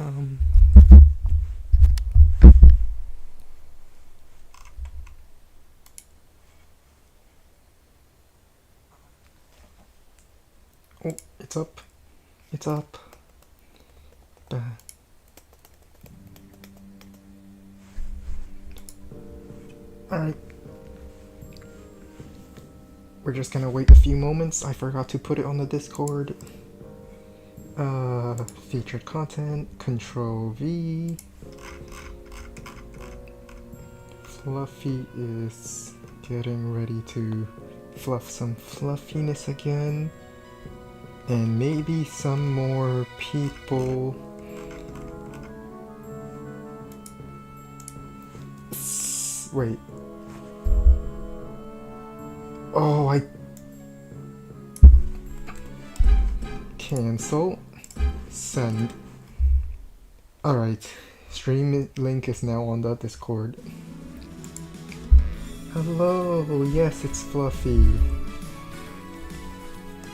Um, oh, it's up. It's up. Alright. We're just gonna wait a few moments. I forgot to put it on the Discord. Featured content, Control V. Fluffy is getting ready to fluff some fluffiness again. And maybe some more people. Wait. Oh, I cancel. Send. Alright. Stream link is now on the Discord. Hello, yes, it's Fluffy.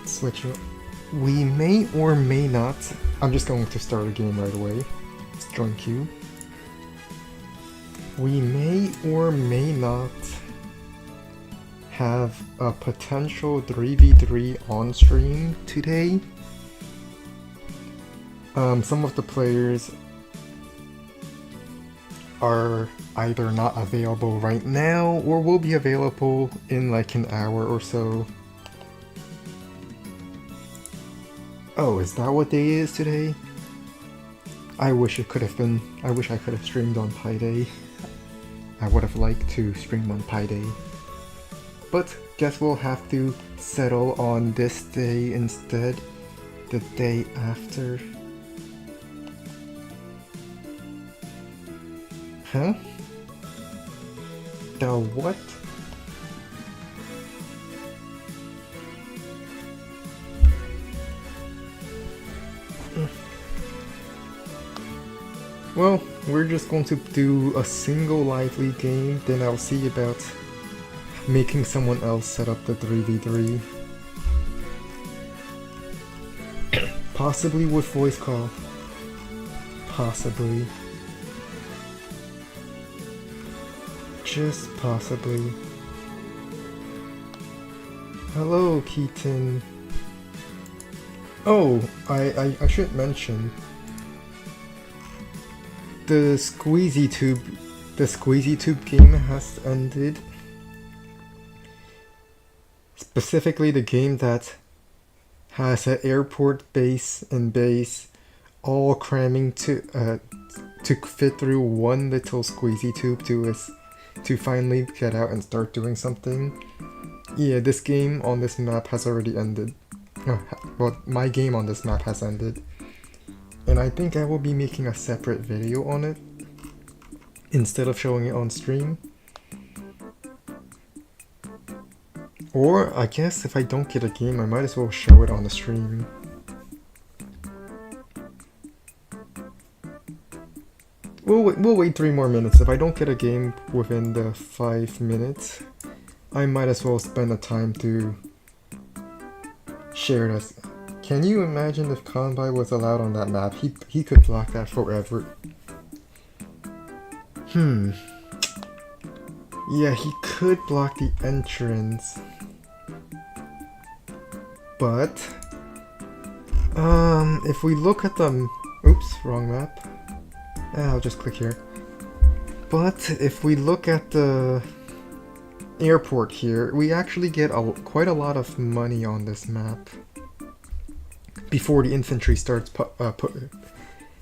Switch it. We may or may not. I'm just going to start a game right away. Let's join queue. We may or may not have a potential 3v3 on stream today. Some of the players are either not available right now or will be available in like an hour or so. Oh, is that what day is today? I wish it could have been. I wish I could have streamed on Pi Day. I would have liked to stream on Pi Day. But guess we'll have to settle on this day instead. The day after. Huh? The what? Well, we're just going to do a single lively game, then I'll see about making someone else set up the 3v3. Possibly with voice call. Possibly. Just possibly. Hello, Keaton. Oh, I should mention. The Squeezy Tube game has ended. Specifically the game that has an airport base and base all cramming to fit through one little squeezy tube to finally get out and start doing something. Yeah, this game on this map has already ended. Well, my game on this map has ended. And I think I will be making a separate video on it instead of showing it on stream. Or, I guess if I don't get a game, I might as well show it on the stream. We'll wait 3 more minutes. If I don't get a game within the 5 minutes, I might as well spend the time to share this. Can you imagine if Convoy was allowed on that map? He could block that forever. Yeah, he could block the entrance. But if we look at the oops, wrong map. I'll just click here. But if we look at the airport here, we actually get quite a lot of money on this map before the infantry starts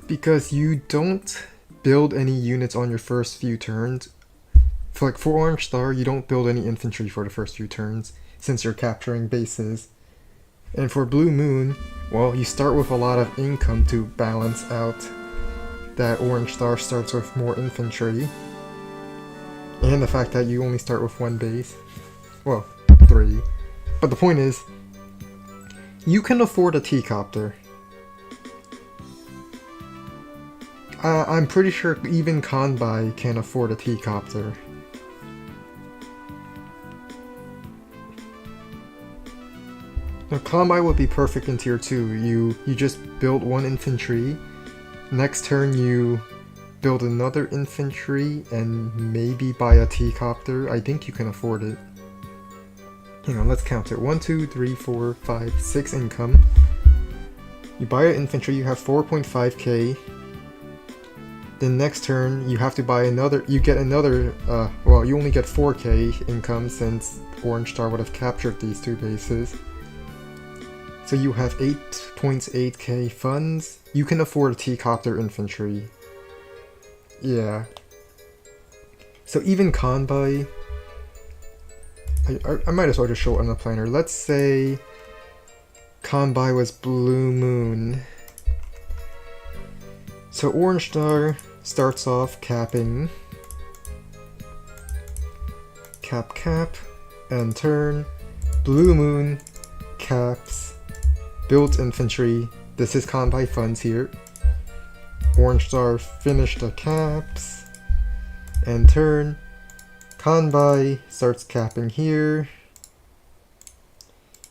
because you don't build any units on your first few turns. For Orange Star, you don't build any infantry for the first few turns since you're capturing bases. And for Blue Moon, well, you start with a lot of income to balance out that Orange Star starts with more infantry. And the fact that you only start with 1 base. Well, 3. But the point is, you can afford a T-copter. I'm pretty sure even Convoy can afford a T-copter. Now, Convoy would be perfect in tier 2. You just build 1 infantry, Next turn you build another infantry and maybe buy a T-copter. I think you can afford it. Hang on, let's count it. 1, 2, 3, 4, 5, 6 income. You buy an infantry, you have 4.5k. Then next turn, you have to buy another, you get another, well, you only get 4k income since Orange Star would have captured these two bases. So you have 8.8k funds. You can afford a T-copter infantry. Yeah. So even Kanbai, I might as well just show it on the planner. Let's say Kanbai was Blue Moon. So Orange Star starts off capping. Cap, and turn. Blue Moon caps. Built infantry. This is Kanbai funds here. Orange Star finished the caps. And turn. Kanbai starts capping here.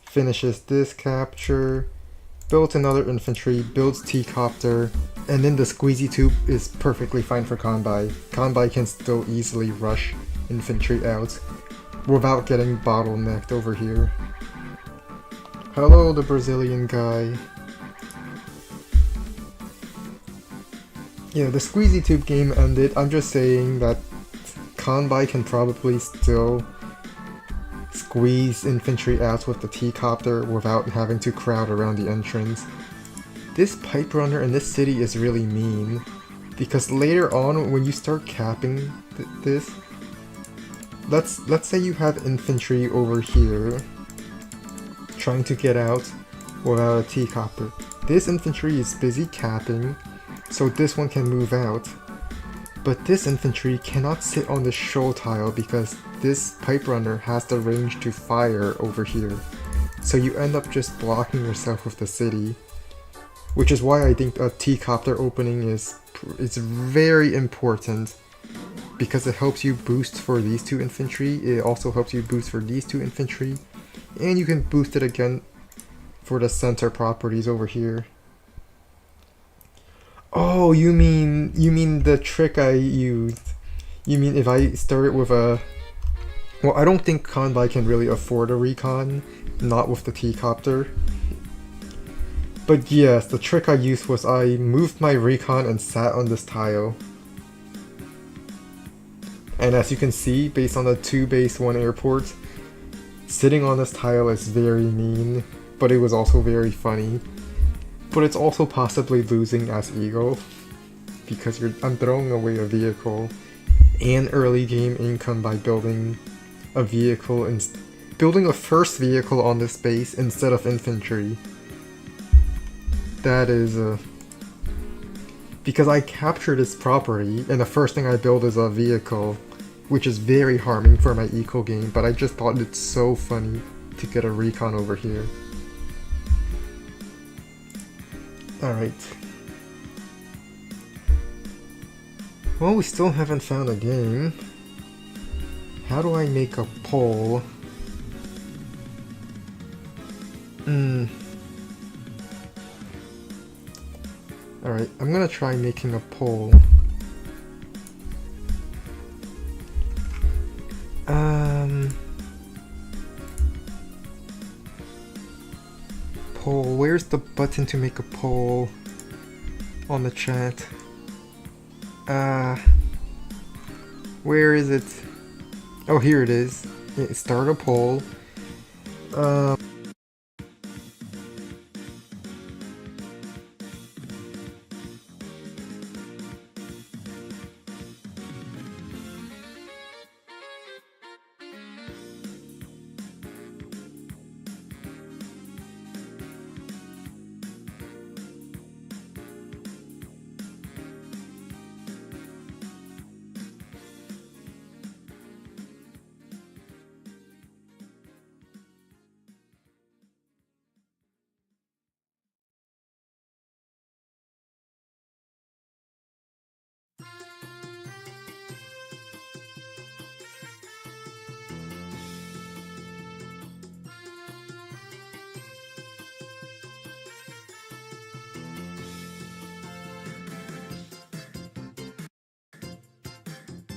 Finishes this capture. Built another infantry. Builds T-copter. And then the squeezy tube is perfectly fine for Kanbai. Kanbai can still easily rush infantry out without getting bottlenecked over here. Hello, the Brazilian guy. Yeah, the squeezy tube game ended. I'm just saying that Kanbai can probably still squeeze infantry out with the T-copter without having to crowd around the entrance. This pipe runner in this city is really mean, because later on when you start capping this, let's say you have infantry over here trying to get out without a T-copter. This infantry is busy capping, so this one can move out. But this infantry cannot sit on the shoal tile because this pipe runner has the range to fire over here. So you end up just blocking yourself with the city. Which is why I think a T-copter opening is very important. Because it helps you boost for these two infantry, it also helps you boost for these two infantry. And you can boost it again for the center properties over here. Oh, you mean the trick I used. You mean if I start with a... Well, I don't think Kanbai can really afford a recon, not with the T-copter. But yes, the trick I used was I moved my recon and sat on this tile. And as you can see, based on the 2 base 1 airport, sitting on this tile is very mean, but it was also very funny. But it's also possibly losing as Eagle, because I'm throwing away a vehicle and early game income by building a vehicle and building a first vehicle on this base instead of infantry. That is because I captured this property and the first thing I build is a vehicle, which is very harming for my eco game, but I just thought it's so funny to get a recon over here. Alright. Well, we still haven't found a game. How do I make a poll? Alright, I'm gonna try making a poll. Poll, where's the button to make a poll on the chat? Where is it? Oh, here it is. Start a poll.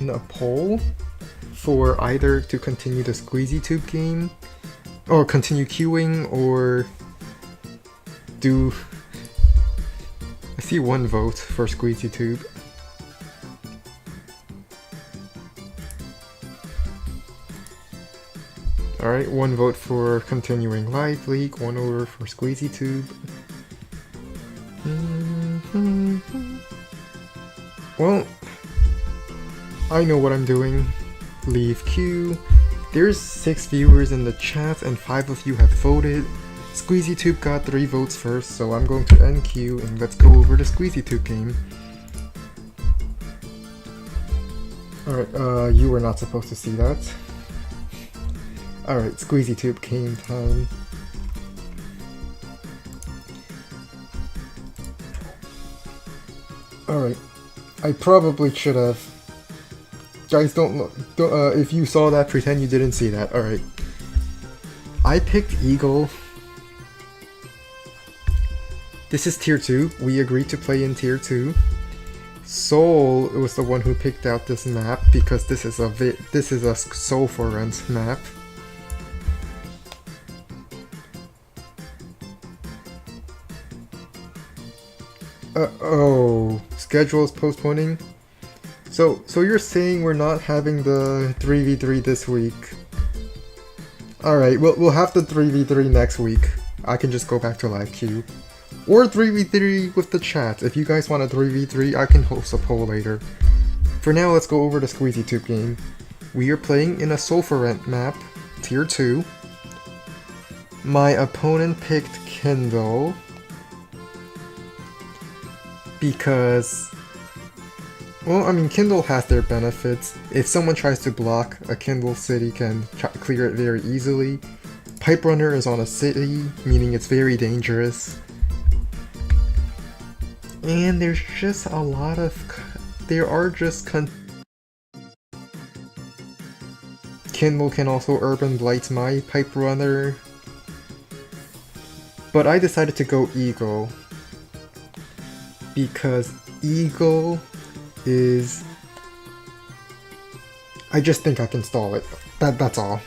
a poll for either to continue the Squeezy Tube game, or continue queuing, or do... I see one vote for Squeezy Tube. Alright, one vote for continuing Live League, one over for Squeezy Tube. Well, I know what I'm doing. Leave queue. There's 6 viewers in the chat and 5 of you have voted. Squeezy Tube got 3 votes first, so I'm going to end queue and let's go over the Squeezy Tube game. Alright, you were not supposed to see that. Alright, Squeezy Tube game time. Alright, I probably should have. Guys, don't look. If you saw that, pretend you didn't see that. Alright. I picked Eagle. This is tier 2. We agreed to play in tier 2. Soul was the one who picked out this map because this is a Soul for Rent map. Oh, schedule is postponing. So you're saying we're not having the 3v3 this week? Alright, we'll have the 3v3 next week. I can just go back to live queue. Or 3v3 with the chat. If you guys want a 3v3, I can host a poll later. For now, let's go over the Squeezy Tube game. We are playing in a Soul for Rent map, tier 2. My opponent picked Kindle because, well, I mean, Kindle has their benefits. If someone tries to block a Kindle city, can clear it very easily. Pipe Runner is on a city, meaning it's very dangerous. And there's just a lot of... Kindle can also Urban Blight my Pipe Runner. But I decided to go Eagle. Because Eagle is... I just think I can stall it. That's all.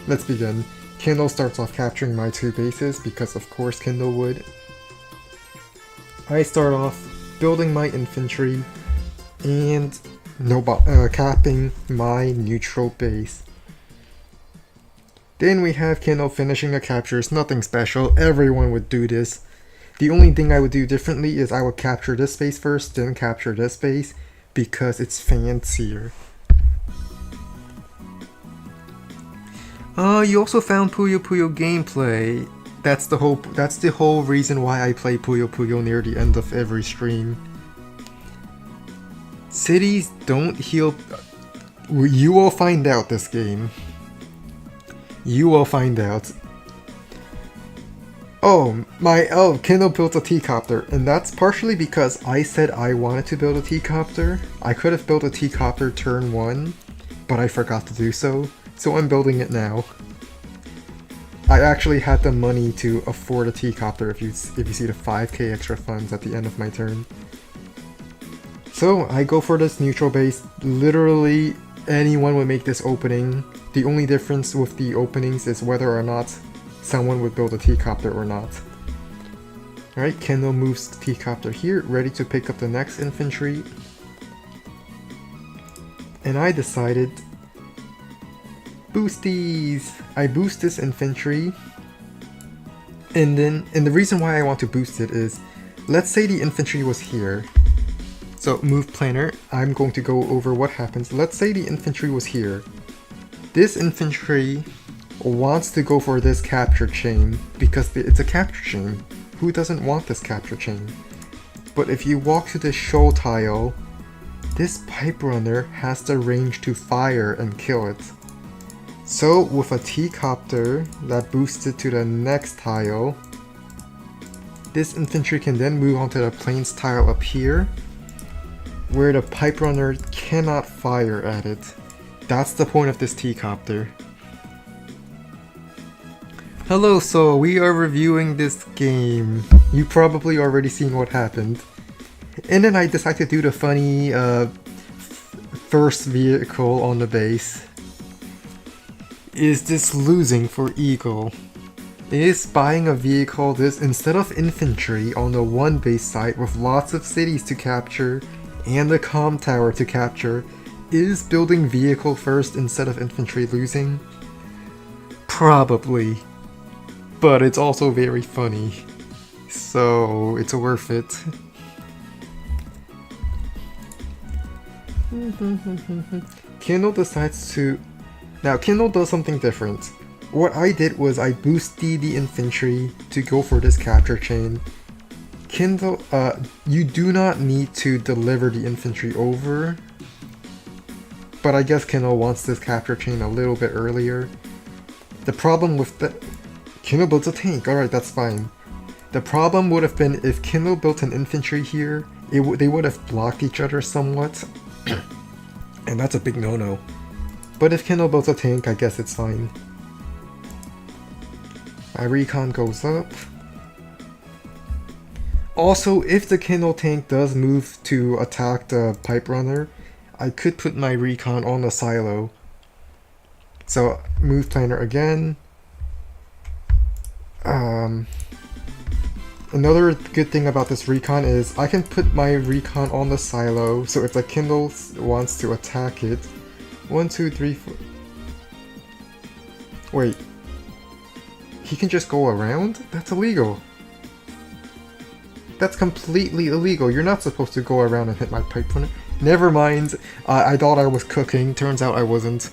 Let's begin. Kindle starts off capturing my 2 bases, because of course Kindle would. I start off building my infantry and capping my neutral base. Then we have Kindle finishing a capture. It's nothing special, everyone would do this. The only thing I would do differently is I would capture this base first, then capture this base, because it's fancier. You also found Puyo Puyo gameplay. That's the whole reason why I play Puyo Puyo near the end of every stream. Cities don't heal. You will find out this game. You will find out. Kindle built a T-copter, and that's partially because I said I wanted to build a T-copter. I could have built a T-copter turn 1, but I forgot to do so I'm building it now. I actually had the money to afford a T-copter if you see the 5k extra funds at the end of my turn. So I go for this neutral base. Literally anyone would make this opening. The only difference with the openings is whether or not someone would build a T-copter or not. Alright, Kendall moves T-copter here, ready to pick up the next infantry. And I decided, boost these! I boost this infantry. And the reason why I want to boost it is, let's say the infantry was here. So move planner, I'm going to go over what happens. Let's say the infantry was here. This infantry wants to go for this capture chain because it's a capture chain. Who doesn't want this capture chain? But if you walk to this shoal tile, this pipe runner has the range to fire and kill it. So with a T-copter that boosts it to the next tile, this infantry can then move on to the plains tile up here, where the pipe runner cannot fire at it. That's the point of this T-copter. Hello, so we are reviewing this game. You probably already seen what happened. And then I decided to do the funny first vehicle on the base. Is this losing for Eagle? Is buying a vehicle this instead of infantry on the one base site with lots of cities to capture and the comm tower to capture, is building vehicle first instead of infantry losing? Probably. But it's also very funny. So it's worth it. Kindle decides to... Now Kindle does something different. What I did was I boosted the infantry to go for this capture chain. Kindle, you do not need to deliver the infantry over. But I guess Kindle wants this capture chain a little bit earlier. The problem with the... Kindle builds a tank, alright, that's fine. The problem would have been if Kindle built an infantry here, they would have blocked each other somewhat. And that's a big no-no. But if Kindle builds a tank, I guess it's fine. My recon goes up. Also, if the Kindle tank does move to attack the pipe runner, I could put my recon on the silo. So, move planner again. Another good thing about this recon is I can put my recon on the silo, so if the Kindle wants to attack it... 1, 2, 3, 4... Wait. He can just go around? That's illegal. That's completely illegal. You're not supposed to go around and hit my pipe runner. Never mind. I thought I was cooking. Turns out I wasn't.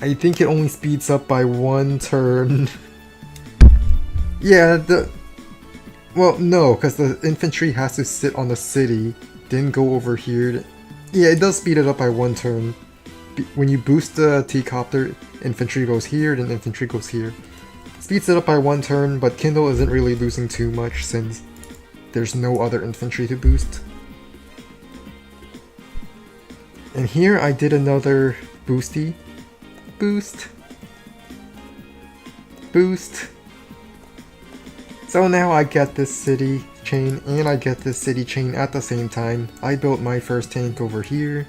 I think it only speeds up by 1 turn. Yeah, well, no, because the infantry has to sit on the city, then go over here. Yeah, it does speed it up by 1 turn. When you boost the T-copter, infantry goes here, then infantry goes here. Speeds it up by 1 turn, but Kindle isn't really losing too much since there's no other infantry to boost. And here I did another boosty. Boost. Boost. So now I get this city chain and I get this city chain at the same time. I built my first tank over here.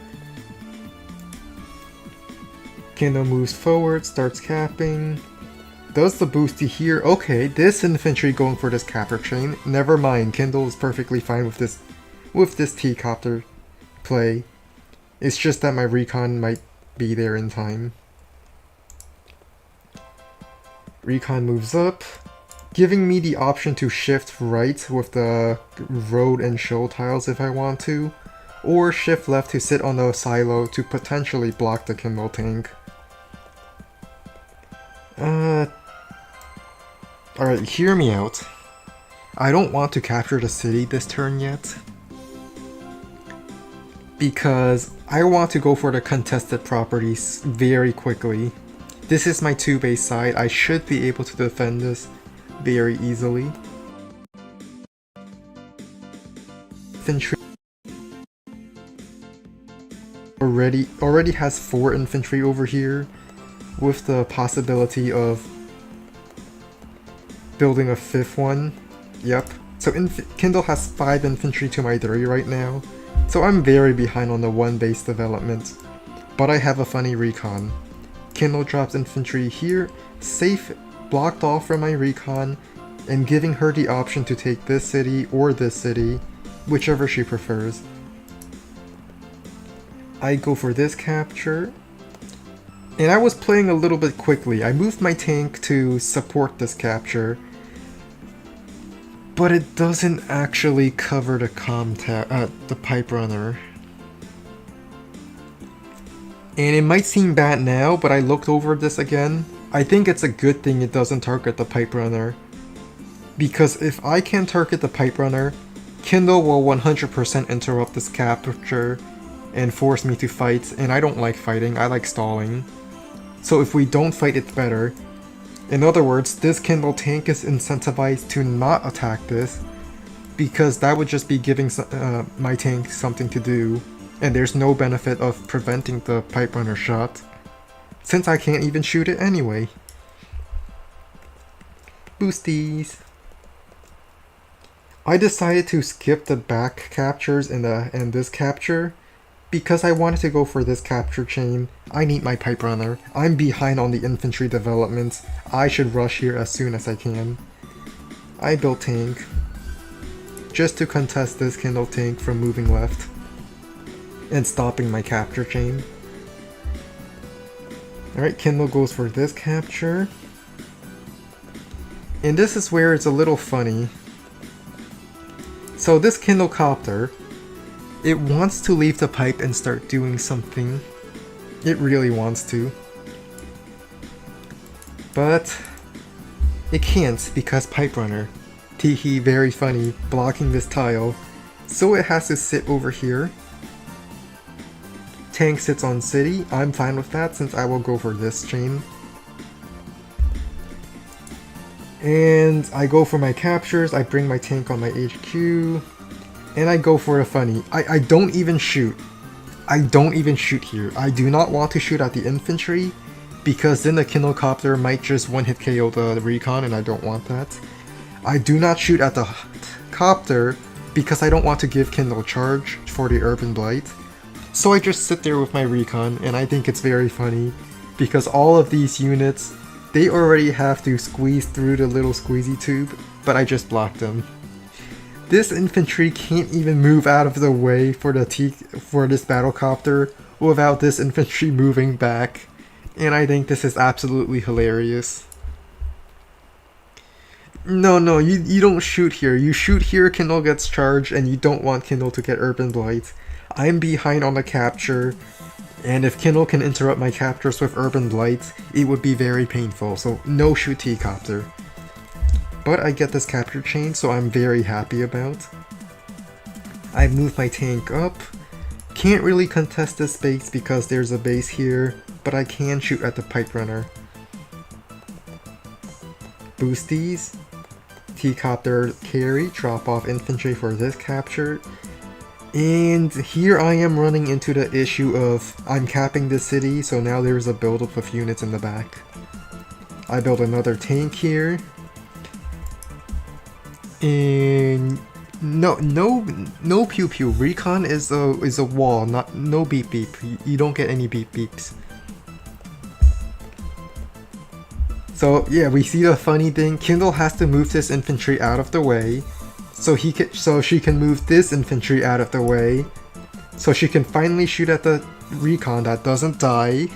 Kindle moves forward, starts capping. Does the boosty here. Okay, this infantry going for this capper chain. Never mind, Kindle is perfectly fine with this T-copter play. It's just that my recon might be there in time. Recon moves up, giving me the option to shift right with the road and show tiles if I want to, or shift left to sit on the silo to potentially block the Kindle tank. Alright, hear me out. I don't want to capture the city this turn yet, because I want to go for the contested properties very quickly. This is my 2-base side. I should be able to defend this very easily. Infantry already has 4 infantry over here, with the possibility of building a 5th one. Yep. So Kindle has 5 infantry to my 3 right now. So I'm very behind on the 1-base development. But I have a funny recon. Kindle drops infantry here, safe, blocked off from my recon, and giving her the option to take this city or this city, whichever she prefers. I go for this capture, and I was playing a little bit quickly. I moved my tank to support this capture, but it doesn't actually cover the the pipe runner. And it might seem bad now, but I looked over this again. I think it's a good thing it doesn't target the pipe runner. Because if I can target the pipe runner, Kindle will 100% interrupt this capture and force me to fight, and I don't like fighting, I like stalling. So if we don't fight, it's better. In other words, this Kindle tank is incentivized to not attack this, because that would just be giving my tank something to do. And there's no benefit of preventing the pipe runner shot, since I can't even shoot it anyway. Boosties! I decided to skip the back captures and this capture, because I wanted to go for this capture chain, I need my pipe runner. I'm behind on the infantry development. I should rush here as soon as I can. I built tank, just to contest this Kindle tank from moving left and stopping my capture chain. Alright, Kindle goes for this capture. And this is where it's a little funny. So this Kindle copter, it wants to leave the pipe and start doing something. It really wants to. But it can't because pipe runner. Teehee, very funny, blocking this tile. So it has to sit over here. Tank sits on city. I'm fine with that since I will go for this chain. And I go for my captures. I bring my tank on my HQ. And I go for a funny. I don't even shoot. I don't even shoot here. I do not want to shoot at the infantry because then the Kindle copter might just one-hit KO the recon and I don't want that. I do not shoot at the copter because I don't want to give Kindle charge for the Urban Blight. So I just sit there with my recon, and I think it's very funny because all of these units, they already have to squeeze through the little squeezy tube, but I just blocked them. This infantry can't even move out of the way for this battlecopter without this infantry moving back, and I think this is absolutely hilarious. No, you don't shoot here. You shoot here, Kindle gets charged, and you don't want Kindle to get Urban Blight. I'm behind on the capture, and if Kindle can interrupt my captures with Urban Blight, it would be very painful, so no shoot T-copter. But I get this capture chain, so I'm very happy about. I move my tank up. Can't really contest this base because there's a base here, but I can shoot at the pipe runner. Boosties. T-copter carry, drop off infantry for this capture. And here I am running into the issue of I'm capping the city, so now there's a buildup of units in the back. I build another tank here. And no pew pew. Recon is a wall, no beep beep. You don't get any beep beeps. So yeah, we see the funny thing. Kindle has to move this infantry out of the way, so she can move this infantry out of the way, so she can finally shoot at the recon that doesn't die.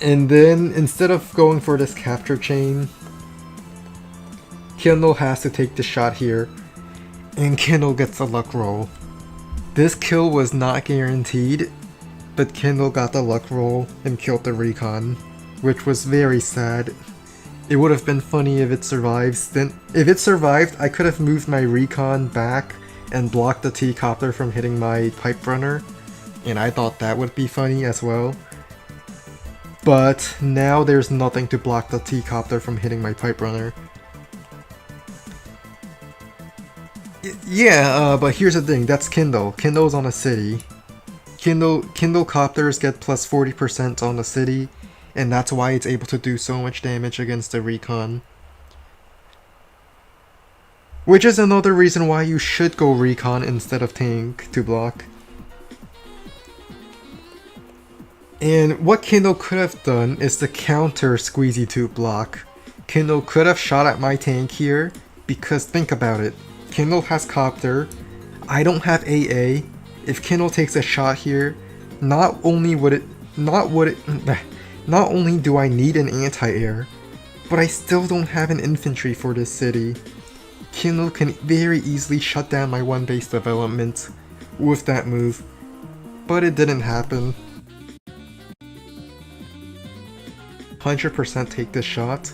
And then instead of going for this capture chain, Kindle has to take the shot here, and Kindle gets a luck roll. This kill was not guaranteed, but Kindle got the luck roll and killed the recon, which was very sad. It would have been funny if it survives. Then, if it survived, I could have moved my recon back and blocked the T-copter from hitting my pipe runner, and I thought that would be funny as well. But now there's nothing to block the T-copter from hitting my pipe runner. Yeah, but here's the thing, that's Kindle. Kindle's on a city. Kindle copters get plus 40% on the city, and that's why it's able to do so much damage against the recon. Which is another reason why you should go recon instead of tank to block. And what Kindle could have done is to counter Squeezy Tube block. Kindle could have shot at my tank here, because think about it. Kindle has copter, I don't have AA. If Kindle takes a shot here, not only do I need an anti-air, but I still don't have an infantry for this city. Kindle can very easily shut down my one base development with that move, but it didn't happen. 100% take this shot.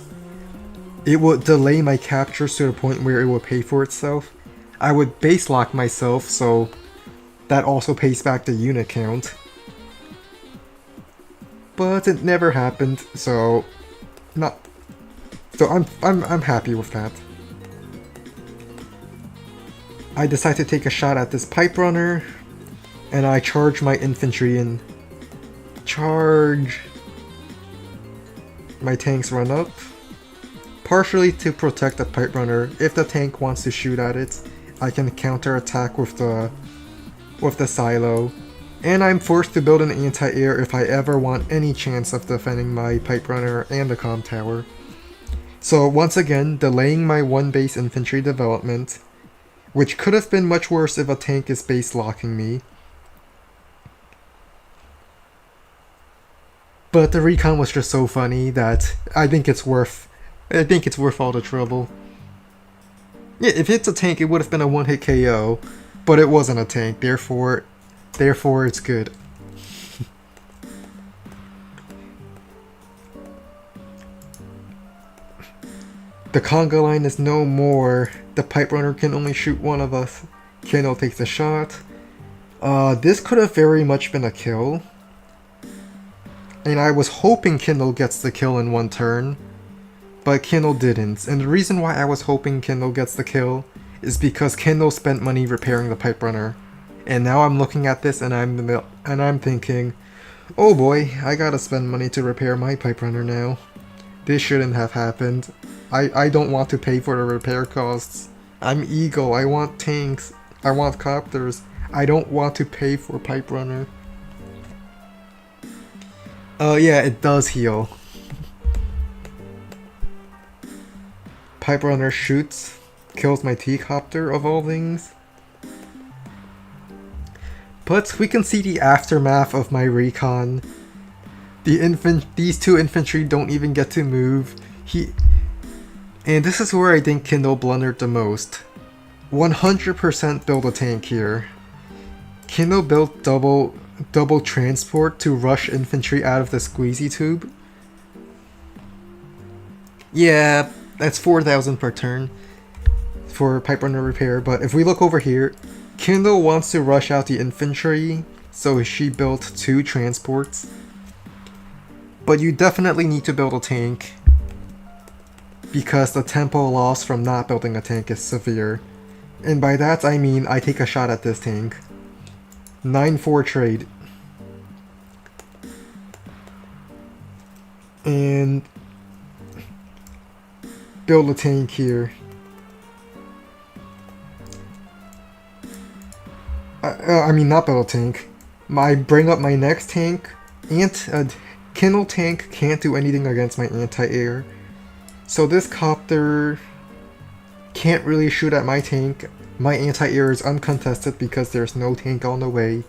It would delay my captures to the point where it will pay for itself. I would base lock myself, so that also pays back the unit count. But it never happened, so I'm happy with that. I decide to take a shot at this pipe runner, and I charge my infantry and charge. My tanks run up, partially to protect the pipe runner. If the tank wants to shoot at it, I can counter attack with the with the silo, and I'm forced to build an anti-air if I ever want any chance of defending my pipe runner and the comm tower. So once again, delaying my 1 base infantry development, which could have been much worse if a tank is base locking me. But the recon was just so funny that I think it's worth all the trouble. Yeah, if it's a tank, it would have been a 1-hit KO, but it wasn't a tank, therefore it's good. The conga line is no more. The pipe runner can only shoot one of us. Kindle takes a shot. This could have very much been a kill. And I was hoping Kindle gets the kill in 1 turn, but Kindle didn't. And the reason why I was hoping Kindle gets the kill is because Kindle spent money repairing the pipe runner. And now I'm looking at this and I'm thinking, oh boy, I gotta spend money to repair my pipe runner now. This shouldn't have happened. I don't want to pay for the repair costs. I'm Eagle, I want tanks, I want copters. I don't want to pay for pipe runner. Yeah, it does heal. Pipe runner shoots, kills my T-copter of all things. But we can see the aftermath of my recon. These 2 infantry don't even get to move. And this is where I think Kindle blundered the most. 100% build a tank here. Kindle built double transport to rush infantry out of the squeezy tube. Yeah, that's 4,000 per turn for pipe runner repair, but if we look over here, Kindle wants to rush out the infantry, so she built 2 transports. But you definitely need to build a tank, because the tempo loss from not building a tank is severe. And by that I mean I take a shot at this tank. 9-4 trade. And build a tank here. I mean not build a tank. I bring up my next tank. Kindle tank can't do anything against my anti-air. So this copter can't really shoot at my tank. My anti-air is uncontested because there's no tank on the way.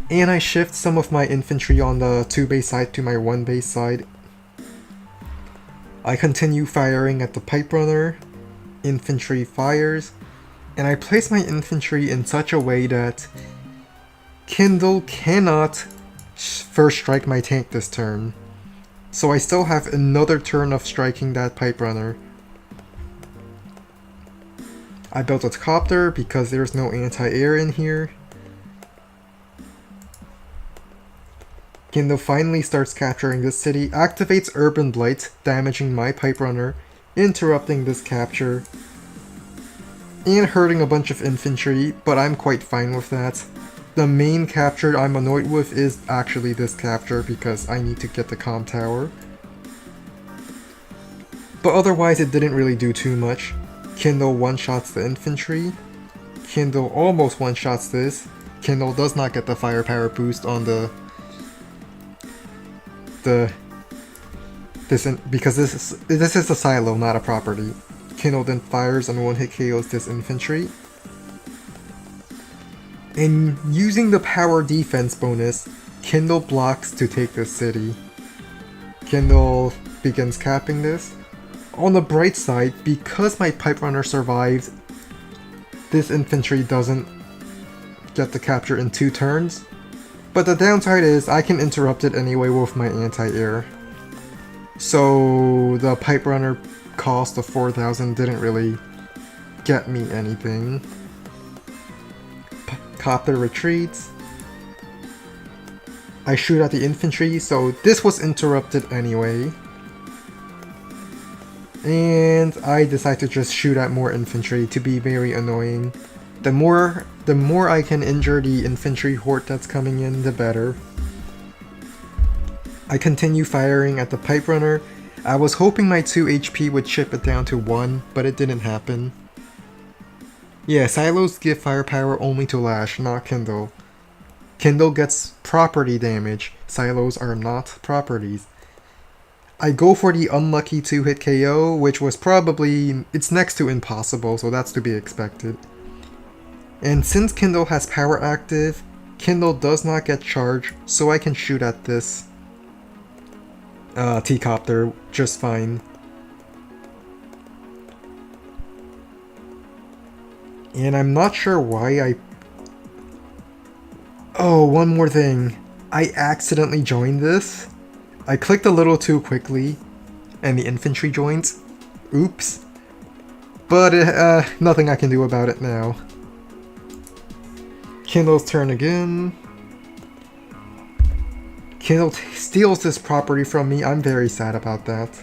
And I shift some of my infantry on the 2 base side to my 1 base side. I continue firing at the pipe runner. Infantry fires. And I place my infantry in such a way that Kindle cannot first strike my tank this turn. So I still have another turn of striking that pipe runner. I built a copter because there's no anti-air in here. Kindle finally starts capturing this city, activates Urban Blight, damaging my pipe runner, interrupting this capture, and hurting a bunch of infantry, but I'm quite fine with that. The main capture I'm annoyed with is actually this capture because I need to get the comm tower. But otherwise it didn't really do too much. Kindle one-shots the infantry. Kindle almost one-shots this. Kindle does not get the firepower boost on because this is a silo, not a property. Kindle then fires and 1-hit KOs this infantry. And using the power defense bonus, Kindle blocks to take this city. Kindle begins capping this. On the bright side, because my pipe runner survived, this infantry doesn't get the capture in 2 turns. But the downside is I can interrupt it anyway with my anti-air. So the pipe runner cost of 4,000 didn't really get me anything. Copter retreats. I shoot at the infantry, so this was interrupted anyway. And I decide to just shoot at more infantry to be very annoying. The more I can injure the infantry horde that's coming in, the better. I continue firing at the pipe runner. I was hoping my 2 HP would chip it down to 1, but it didn't happen. Yeah, silos give firepower only to Lash, not Kindle. Kindle gets property damage. Silos are not properties. I go for the unlucky 2-hit KO, which was probably... it's next to impossible, so that's to be expected. And since Kindle has power active, Kindle does not get charged, so I can shoot at this T-copter just fine. And I'm not sure why I... oh, one more thing. I accidentally joined this. I clicked a little too quickly, and the infantry joins. Oops. But nothing I can do about it now. Kindle's turn again. Kindle steals this property from me. I'm very sad about that.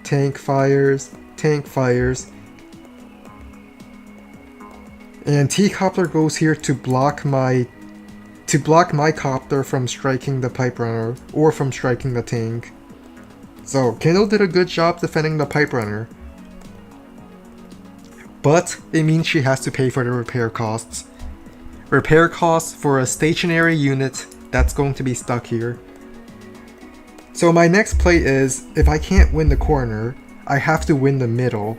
Tank fires. Tank fires. And T-copter goes here to block my copter from striking the pipe runner or from striking the tank. So Kindle did a good job defending the pipe runner. But it means she has to pay for the repair costs. Repair costs for a stationary unit that's going to be stuck here. So my next play is, if I can't win the corner, I have to win the middle,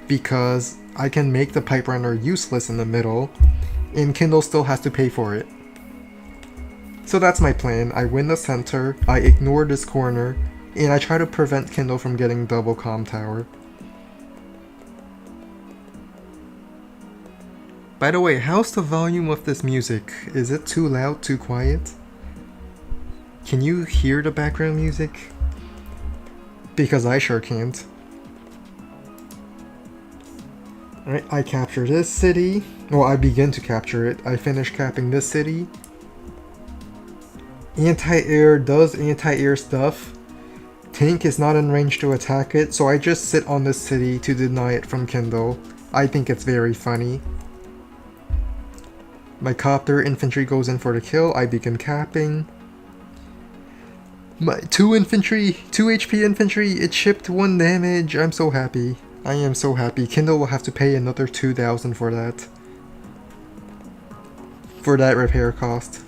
because I can make the pipe runner useless in the middle, and Kindle still has to pay for it. So that's my plan. I win the center, I ignore this corner, and I try to prevent Kindle from getting double comm tower. By the way, how's the volume of this music? Is it too loud, too quiet? Can you hear the background music? Because I sure can't. Alright, I capture this city. Well, I begin to capture it. I finish capping this city. Anti-air does anti-air stuff. Tank is not in range to attack it, so I just sit on this city to deny it from Kindle. I think it's very funny. My copter infantry goes in for the kill. I begin capping. My 2 HP infantry, it chipped 1 damage. I'm so happy. I am so happy. Kindle will have to pay another 2,000 for that. For that repair cost.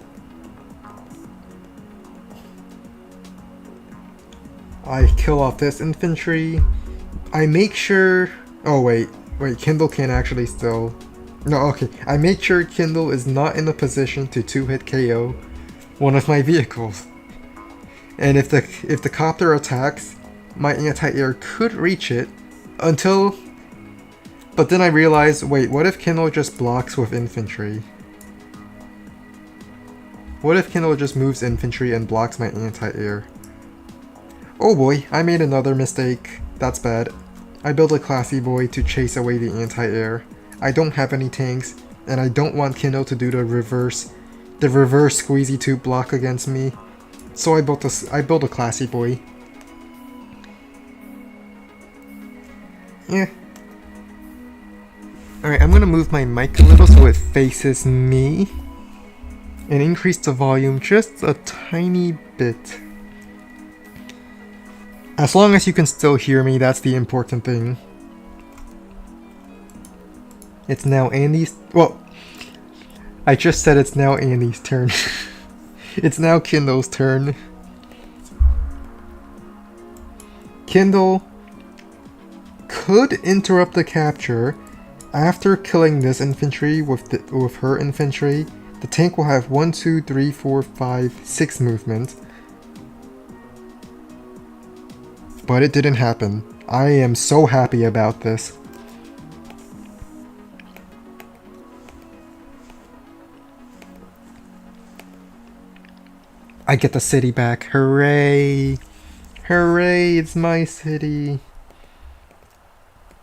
I kill off this infantry. I make sure... oh wait, Kindle can actually still... no, okay. I make sure Kindle is not in a position to 2-hit KO one of my vehicles. And if the copter attacks, my anti-air could reach it until... but then I realized, wait, what if Kindle just blocks with infantry? What if Kindle just moves infantry and blocks my anti-air? Oh boy, I made another mistake. That's bad. I built a classy boy to chase away the anti-air. I don't have any tanks, and I don't want Kindle to do the reverse squeezy tube block against me. So I built a classy boy. Yeah. Alright, I'm gonna move my mic a little so it faces me. And increase the volume just a tiny bit. As long as you can still hear me, that's the important thing. It's now Andy's... well, I just said it's now Andy's turn. It's now Kindle's turn. Kindle could interrupt the capture. After killing this infantry with her infantry, the tank will have 1, 2, 3, 4, 5, 6 movement. But it didn't happen. I am so happy about this. I get the city back. Hooray! Hooray, it's my city.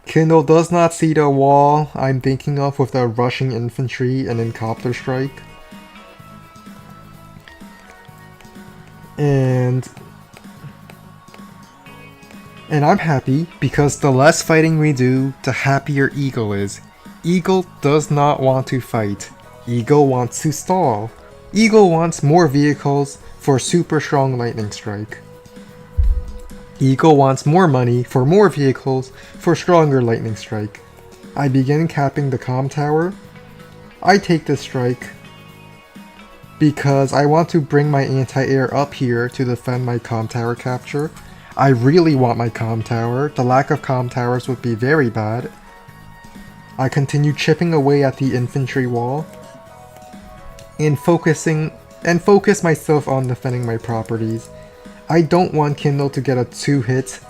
Kindle does not see the wall I'm thinking of with the rushing infantry and then copter strike. And I'm happy because the less fighting we do, the happier Eagle is. Eagle does not want to fight. Eagle wants to stall. Eagle wants more vehicles for super strong lightning strike. Eagle wants more money for more vehicles for stronger lightning strike. I begin capping the comm tower. I take this strike because I want to bring my anti-air up here to defend my comm tower capture. I really want my comm tower. The lack of comm towers would be very bad. I continue chipping away at the infantry wall and focus myself on defending my properties. I don't want Kindle to get a 2-hit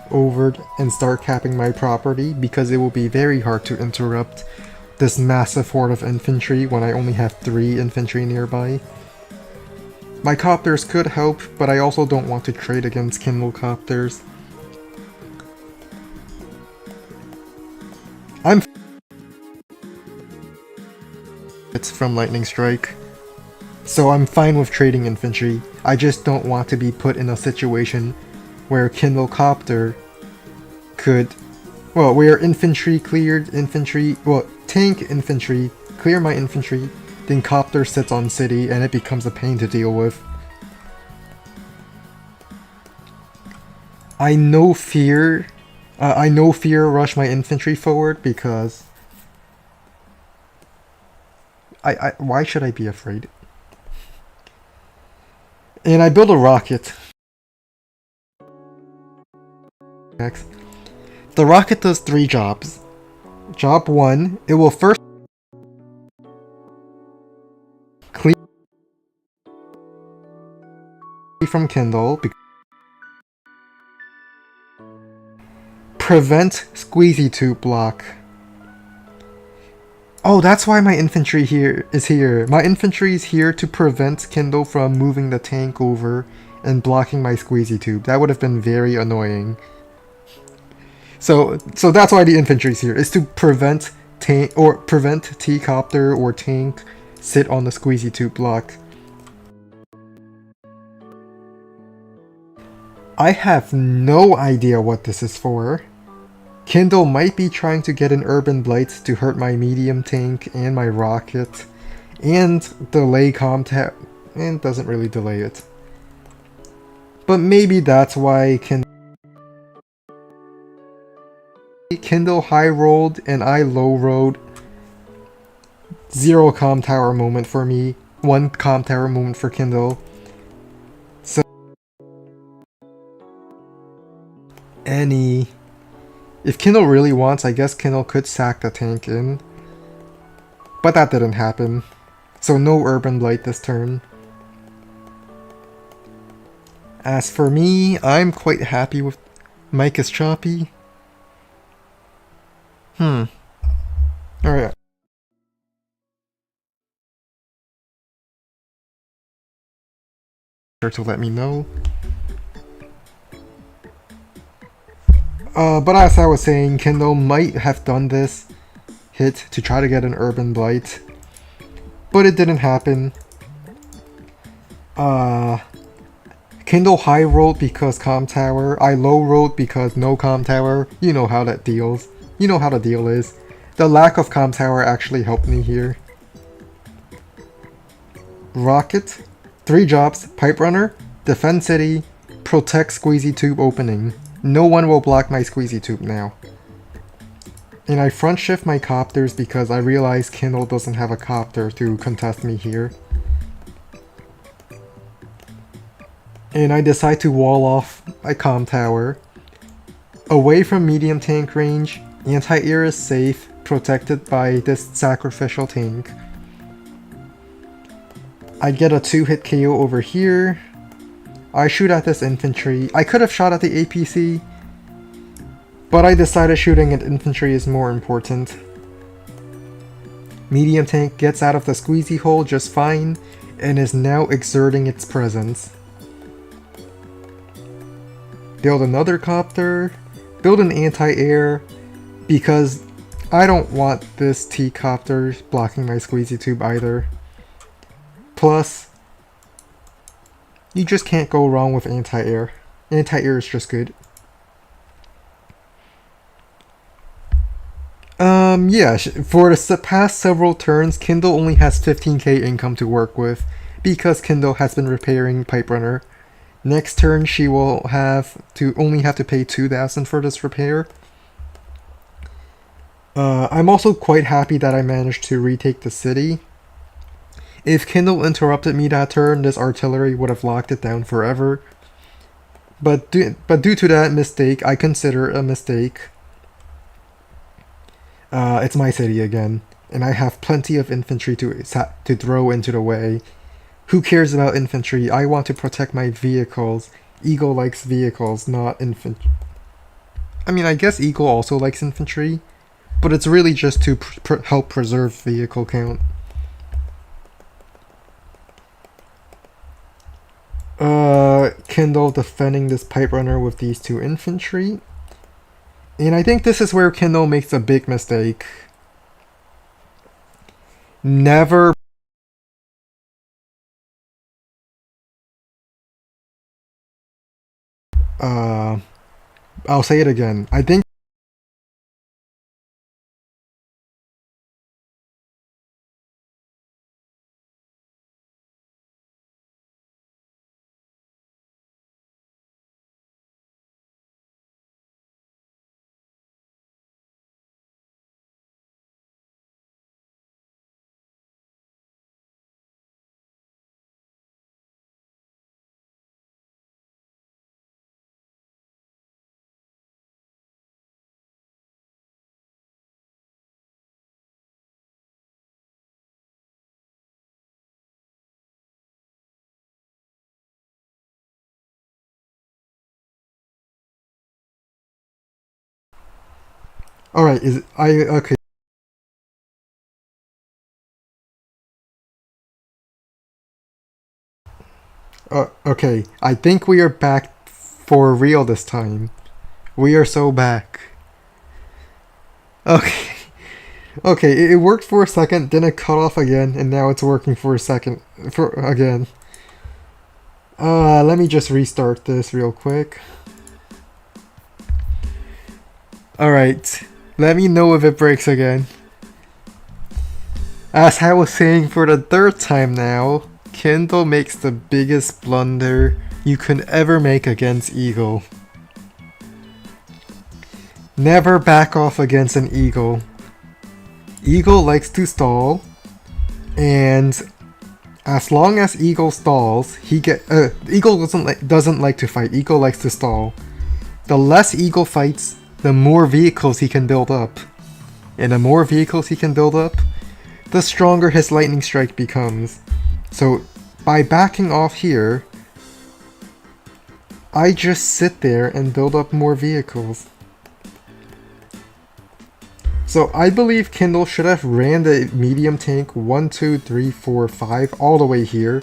over and start capping my property because it will be very hard to interrupt this massive horde of infantry when I only have 3 infantry nearby. My copters could help, but I also don't want to trade against Kindle copters. It's from Lightning Strike, so I'm fine with trading infantry. I just don't want to be put in a situation where Kindle copter could, well, where infantry cleared infantry, well, tank infantry, clear my infantry, then copter sits on city and it becomes a pain to deal with. I no fear rush my infantry forward because why should I be afraid? And I build a rocket. Next. The rocket does 3 jobs. Job 1, it will first clear from Kindle, prevent squeezy tube block. Oh, that's why my infantry is here. My infantry is here to prevent Kindle from moving the tank over and blocking my squeezy tube. That would have been very annoying. So that's why the infantry is here, is to prevent T-copter or tank sit on the squeezy tube block. I have no idea what this is for. Kindle might be trying to get an Urban Blight to hurt my medium tank and my rocket, and delay comtap, and doesn't really delay it. But maybe that's why Kindle high rolled and I low rolled. 0 comm tower moment for me, 1 comm tower moment for Kindle. So if Kindle really wants, I guess Kindle could sack the tank in. But that didn't happen. So no Urban Blight this turn. As for me, I'm quite happy with Mike is choppy. Alright. To let me know. But as I was saying, Kindle might have done this hit to try to get an Urban Blight, but it didn't happen. Kindle high rolled because comm tower, I low rolled because no comm tower. You know how that deals. You know how the deal is. The lack of comm tower actually helped me here. Rocket, 3 jobs, Pipe Runner, defend city, protect squeezy tube opening. No one will block my squeezy tube now. And I front shift my copters because I realize Kindle doesn't have a copter to contest me here. And I decide to wall off my comm tower. Away from medium tank range, anti-air is safe, protected by this sacrificial tank. I get a 2-hit KO over here. I shoot at this infantry. I could have shot at the APC, but I decided shooting at infantry is more important. Medium tank gets out of the squeezy hole just fine and is now exerting its presence. Build another copter, build an anti-air, because I don't want this T-copter blocking my squeezy tube either. Plus, you just can't go wrong with anti-air. Anti-air is just good. Yeah, for the past several turns, Kindle only has 15k income to work with, because Kindle has been repairing Pipe Runner. Next turn, she will only have to pay 2,000 for this repair. I'm also quite happy that I managed to retake the city. If Kindle interrupted me that turn, this artillery would have locked it down forever. But due to that mistake, I consider it a mistake. It's my city again, and I have plenty of infantry to throw into the way. Who cares about infantry? I want to protect my vehicles. Eagle likes vehicles, not infantry. I mean, I guess Eagle also likes infantry, but it's really just to help preserve vehicle count. Kindle defending this pipe runner with these two infantry. And I think this is where Kindle makes a big mistake. Never I'll say it again. I think alright, is I okay. Okay, I think we are back for real this time. We are so back. Okay. Okay, it worked for a second, then it cut off again, and now it's working for a second for again. Let me just restart this real quick. Alright. Let me know if it breaks again. As I was saying for the third time now, Kindle makes the biggest blunder you can ever make against Eagle. Never back off against an Eagle. Eagle likes to stall, and as long as Eagle stalls, Eagle doesn't like to fight. Eagle likes to stall. The less Eagle fights, the more vehicles he can build up. And the more vehicles he can build up, the stronger his lightning strike becomes. So by backing off here, I just sit there and build up more vehicles. So I believe Kindle should have ran the medium tank 1, 2, 3, 4, 5 all the way here.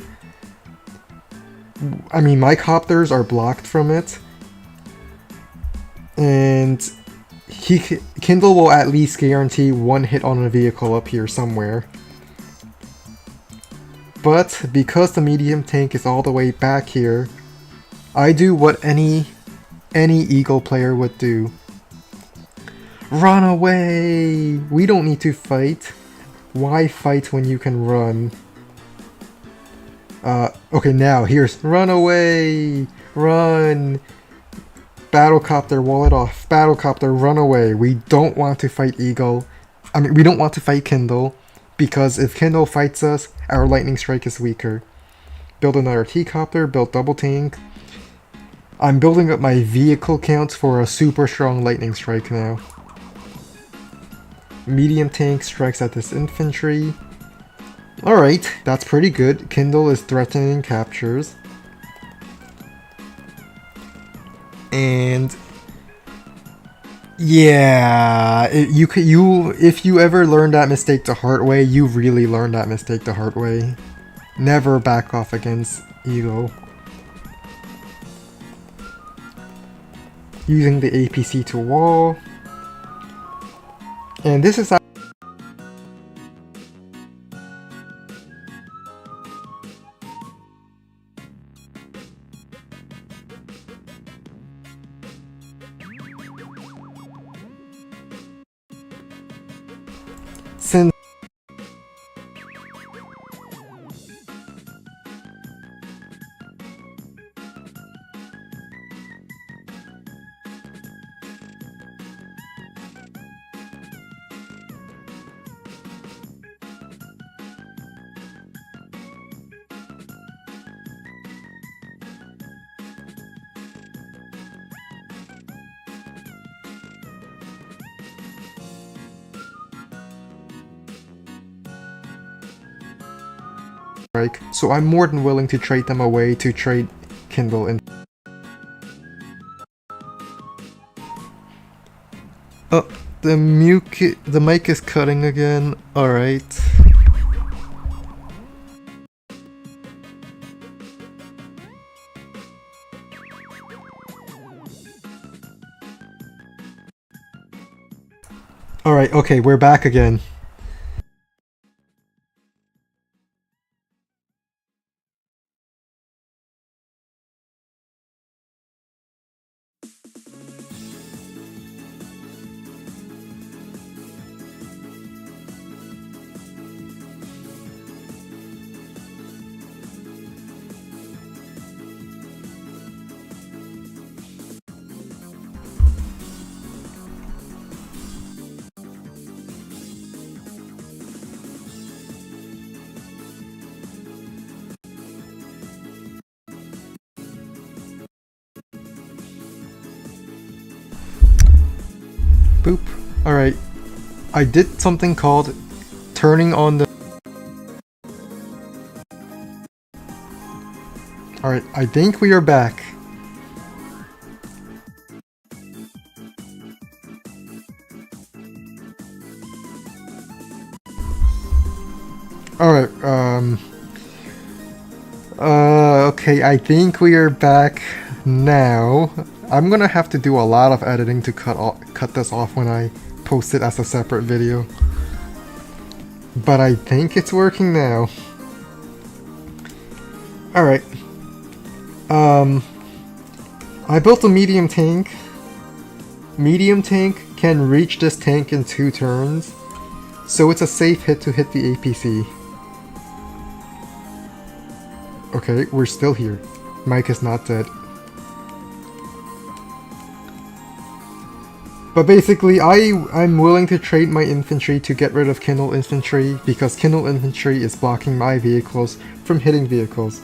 I mean, my copters are blocked from it. And Kindle will at least guarantee one hit on a vehicle up here somewhere. But because the medium tank is all the way back here, I do what any Eagle player would do. Run away! We don't need to fight. Why fight when you can run? Okay, now here's run away! Run! Battlecopter, wall it off. Battlecopter, run away. We don't want to fight Eagle. I mean, we don't want to fight Kindle, because if Kindle fights us, our lightning strike is weaker. Build another T-copter, build double tank. I'm building up my vehicle count for a super strong lightning strike now. Medium tank strikes at this infantry. Alright, that's pretty good. Kindle is threatening captures. And yeah, if you ever learn that mistake the hard way, you really learn that mistake the hard way. Never back off against Eagle. Using the APC to wall. And this is since strike, so I'm more than willing to trade them away to trade Kindle in. Oh, the mic is cutting again. Alright. Alright, okay, we're back again. Boop. Alright. I did something called turning on the... Alright, I think we are back. Alright, okay, I think we are back now. I'm gonna have to do a lot of editing to cut this off when I post it as a separate video. But I think it's working now. Alright. I built a medium tank. Medium tank can reach this tank in 2 turns, so it's a safe hit to hit the APC. Okay, we're still here. Mike is not dead. But basically, I'm willing to trade my infantry to get rid of Kindle infantry, because Kindle infantry is blocking my vehicles from hitting vehicles.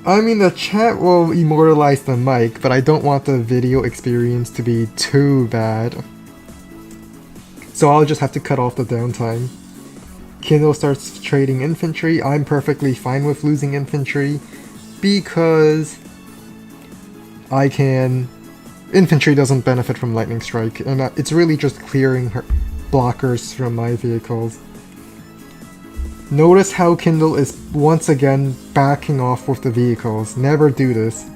I mean, the chat will immortalize the mic, but I don't want the video experience to be too bad. So I'll just have to cut off the downtime. Kindle starts trading infantry. I'm perfectly fine with losing infantry, because I can... Infantry doesn't benefit from lightning strike, and it's really just clearing her blockers from my vehicles. Notice how Kindle is once again backing off with the vehicles. Never do this.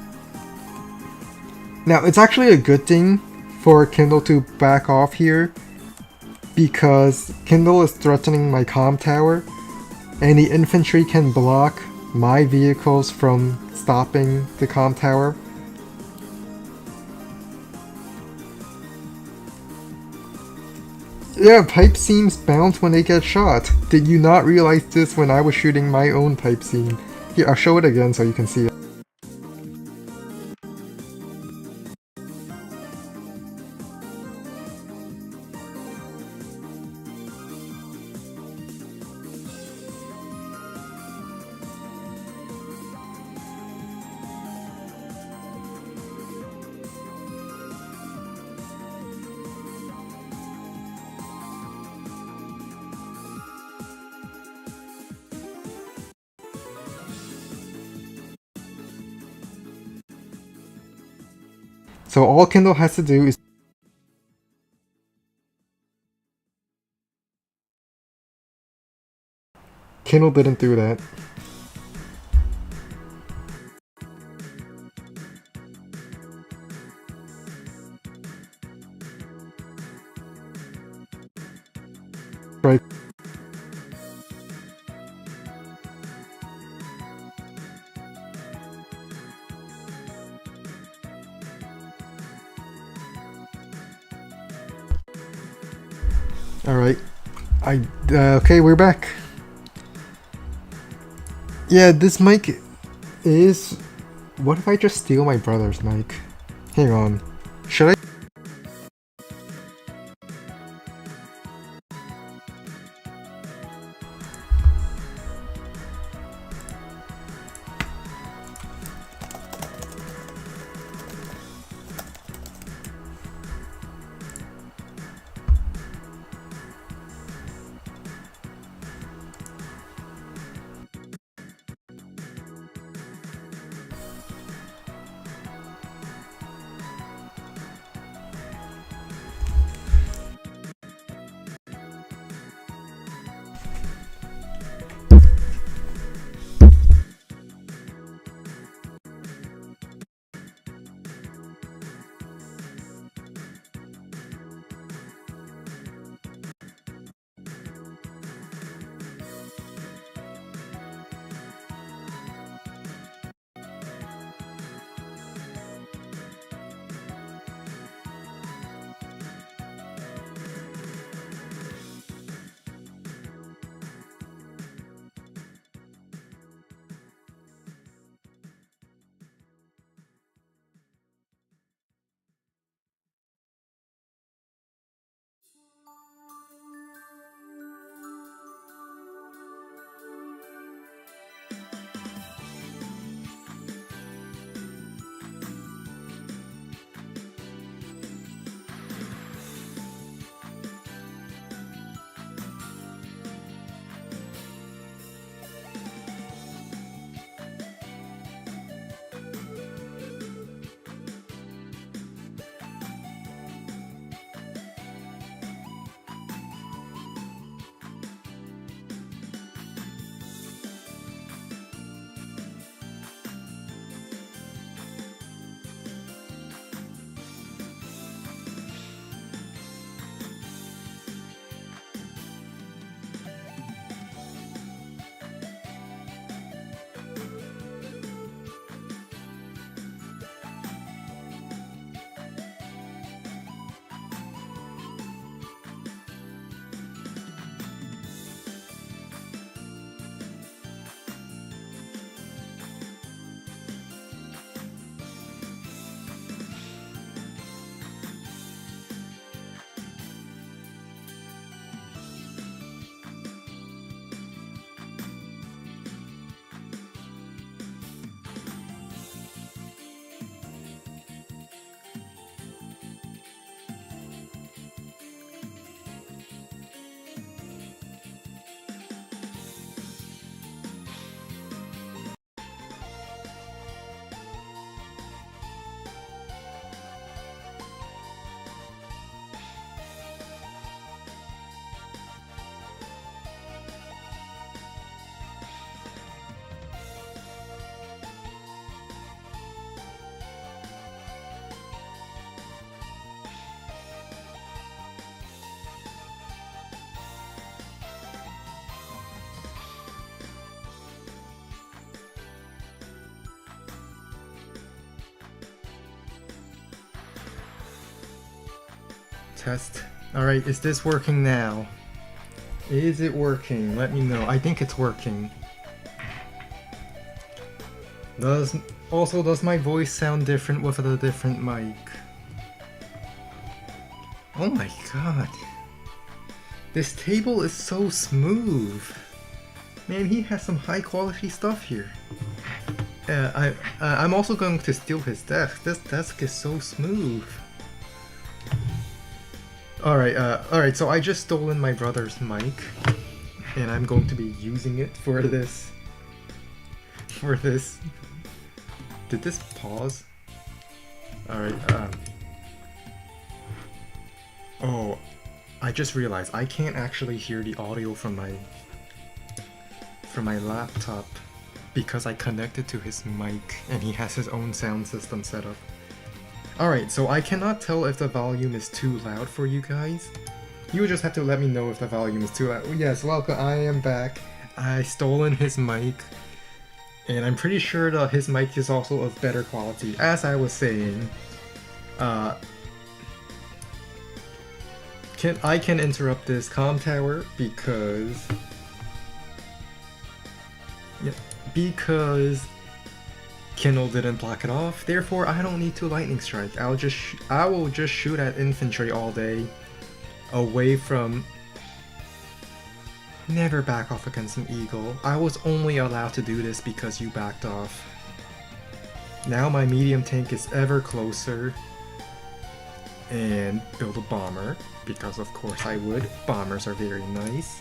Now, it's actually a good thing for Kindle to back off here, because Kindle is threatening my comm tower, and the infantry can block my vehicles from stopping the comm tower. Yeah, pipe seams bounce when they get shot. Did you not realize this when I was shooting my own pipe seam? Here, I'll show it again so you can see it. So all Kindle has to do is... Kindle didn't do that. Right. Alright. Okay, we're back. Yeah, this mic is... What if I just steal my brother's mic? Hang on. Should I? test. Alright, is this working now? Is it working? Let me know. I think it's working. Does my voice sound different with a different mic? Oh my god. This table is so smooth. Man, he has some high quality stuff here. I'm also going to steal his desk. This desk is so smooth. Alright, so I just stolen my brother's mic, and I'm going to be using it for this. Did this pause? Alright, oh, I just realized I can't actually hear the audio from my laptop because I connected to his mic and he has his own sound system set up. Alright, so I cannot tell if the volume is too loud for you guys. You just have to let me know if the volume is too loud. Yes, welcome, I am back. I stolen his mic, and I'm pretty sure that his mic is also of better quality. As I was saying, I can interrupt this comm tower because Kindle didn't block it off. Therefore, I don't need to lightning strike. I will just shoot at infantry all day, away from. Never back off against an eagle. I was only allowed to do this because you backed off. Now my medium tank is ever closer. And build a bomber, because of course I would. Bombers are very nice.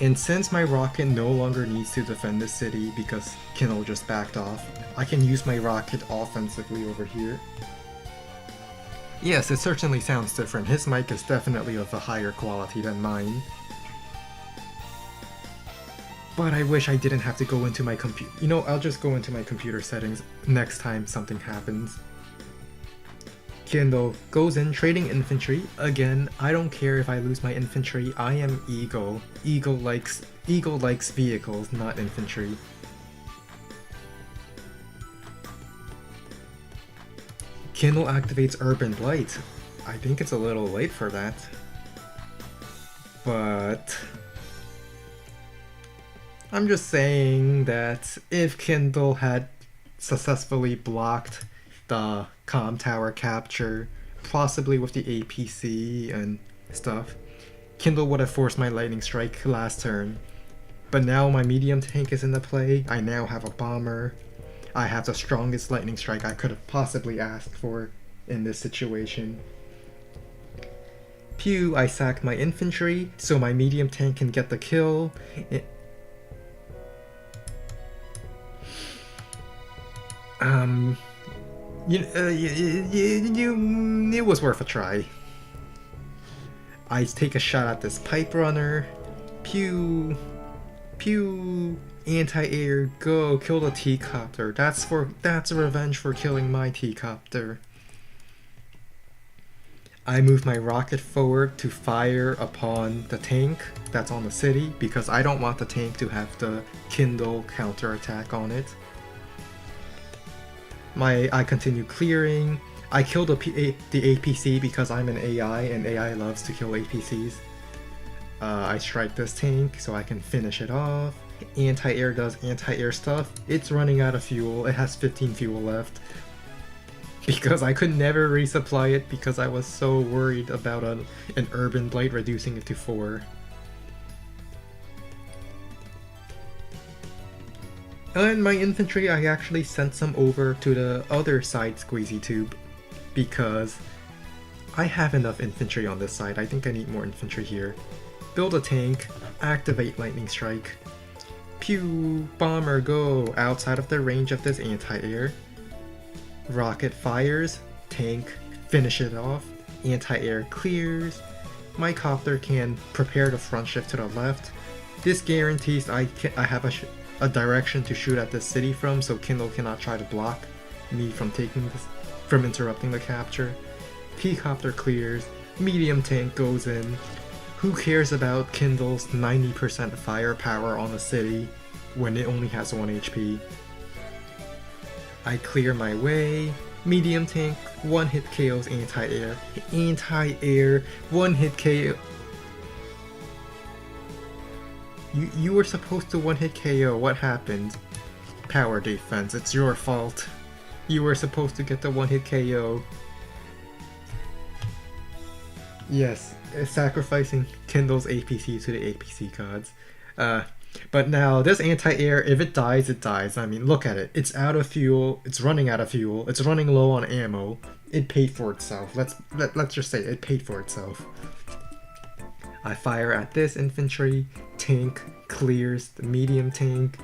And since my rocket no longer needs to defend the city because Kindle just backed off, I can use my rocket offensively over here. Yes, it certainly sounds different. His mic is definitely of a higher quality than mine. But I wish I didn't have to go into my computer. You know, I'll just go into my computer settings next time something happens. Kindle goes in trading infantry. Again, I don't care if I lose my infantry. I am Eagle. Eagle likes vehicles, not infantry. Kindle activates Urban Blight. I think it's a little late for that. But I'm just saying that if Kindle had successfully blocked the comm tower capture, possibly with the APC and stuff, Kindle would have forced my lightning strike last turn. But now my medium tank is in the play. I now have a bomber. I have the strongest lightning strike I could have possibly asked for in this situation. Pew, I sacked my infantry so my medium tank can get the kill. It was worth a try. I take a shot at this pipe runner. Pew, pew, anti-air, go, kill the T-copter. That's revenge for killing my T-copter. I move my rocket forward to fire upon the tank that's on the city because I don't want the tank to have the Kindle counterattack on it. I continue clearing. I kill the APC because I'm an AI and AI loves to kill APCs. I strike this tank so I can finish it off. Anti-air does anti-air stuff. It's running out of fuel. It has 15 fuel left. Because I could never resupply it because I was so worried about an Urban Blight reducing it to 4. And my infantry, I actually sent some over to the other side squeezy tube because I have enough infantry on this side. I think I need more infantry here. Build a tank, activate lightning strike. Pew, bomber, go, outside of the range of this anti-air. Rocket fires, tank, finish it off, anti-air clears. My copter can prepare the front shift to the left. This guarantees I have a direction to shoot at the city from, so Kindle cannot try to block me from interrupting the capture. T-copter clears, medium tank goes in. Who cares about Kindle's 90% firepower on the city when it only has 1 HP? I clear my way, Medium tank, one hit KOs anti-air. Anti-air, one hit KO. You were supposed to one hit KO, what happened? Power defense, it's your fault. You were supposed to get the one hit KO. Yes, sacrificing Kindle's APC to the APC gods. But now, this anti-air, if it dies, it dies. I mean, look at it. It's out of fuel, it's running out of fuel, it's running low on ammo. It paid for itself. Let's just say it paid for itself. I fire at this infantry, tank clears the medium tank,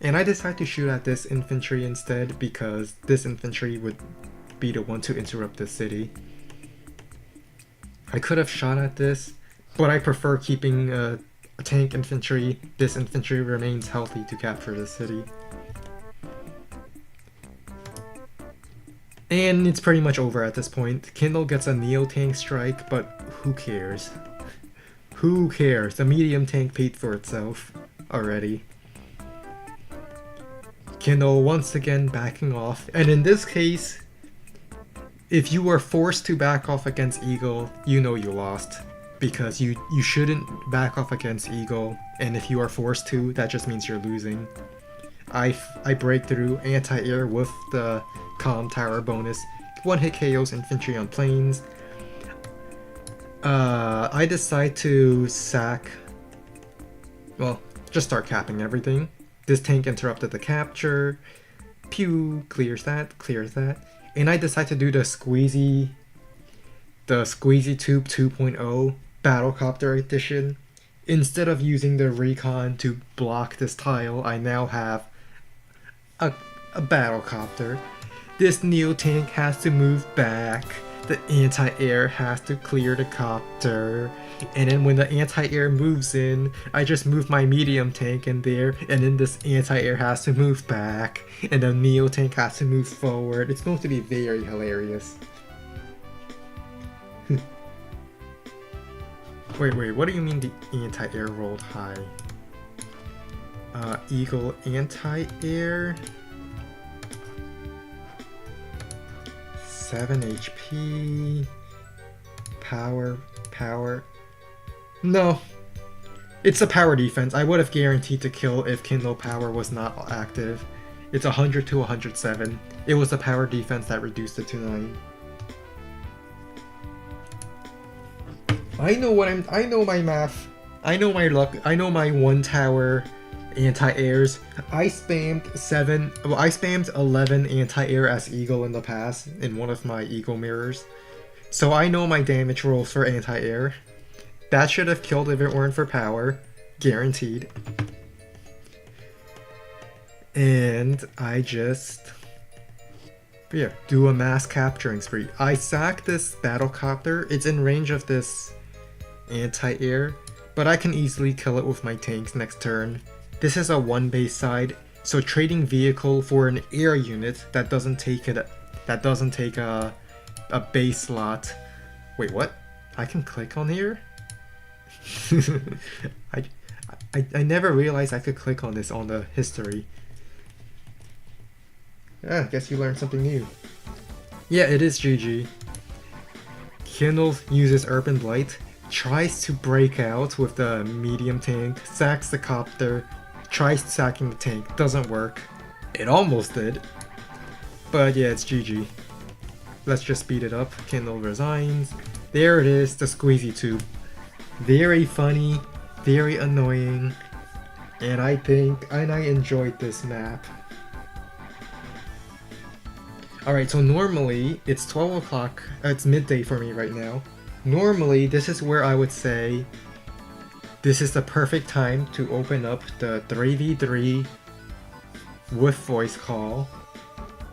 and I decide to shoot at this infantry instead because this infantry would be the one to interrupt the city. I could have shot at this, but I prefer keeping a tank infantry. This infantry remains healthy to capture the city. And it's pretty much over at this point. Kindle gets a Neo tank strike, but who cares? Who cares? The medium tank paid for itself already. Kindle once again backing off, and in this case, if you are forced to back off against Eagle, you know you lost. Because you shouldn't back off against Eagle, and if you are forced to, that just means you're losing. I break through anti-air with the Calm Tower bonus, one hit KOs infantry on planes. I decide to sack, well, just start capping everything. This tank interrupted the capture, pew, clears that, and I decide to do the Squeezy Tube 2.0 Battlecopter edition. Instead of using the recon to block this tile, I now have a Battlecopter. This Neo tank has to move back. The anti-air has to clear the copter, and then when the anti-air moves in, I just move my medium tank in there, and then this anti-air has to move back, and the Neo tank has to move forward. It's going to be very hilarious. Wait, what do you mean the anti-air rolled high? Eagle anti-air? 7 HP. Power. No. It's a power defense. I would have guaranteed to kill if Kindle power was not active. It's 100 to 107. It was a power defense that reduced it to 9. I know my math. I know my luck. I know my one tower anti-airs. I spammed 11 anti-air as Eagle in the past in one of my Eagle mirrors. So I know my damage rolls for anti-air. That should have killed if it weren't for power. Guaranteed. And I just... yeah, do a mass capturing spree. I sack this Battlecopter. It's in range of this anti-air, but I can easily kill it with my tanks next turn. This is a one base side, so trading vehicle for an air unit that doesn't take a base slot. Wait, what? I can click on here? I never realized I could click on this on the history. I guess you learned something new. Yeah, it is GG. Kindle uses Urban Blight, tries to break out with the medium tank, sacks the copter, tries sacking the tank, doesn't work. It almost did. But yeah, it's GG. Let's just speed it up. Kindle resigns. There it is, the Squeezy Tube. Very funny, very annoying, and I enjoyed this map. Alright, so normally, it's 12 o'clock, it's midday for me right now. Normally, this is where I would say, this is the perfect time to open up the 3v3 with voice call.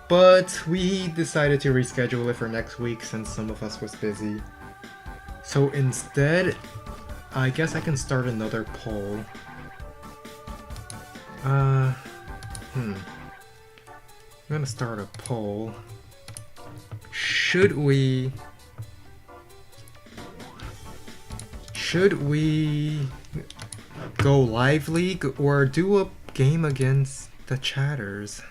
But we decided to reschedule it for next week since some of us was busy. So instead, I guess I can start another poll. I'm gonna start a poll. Should we go live league or do a game against the chatters?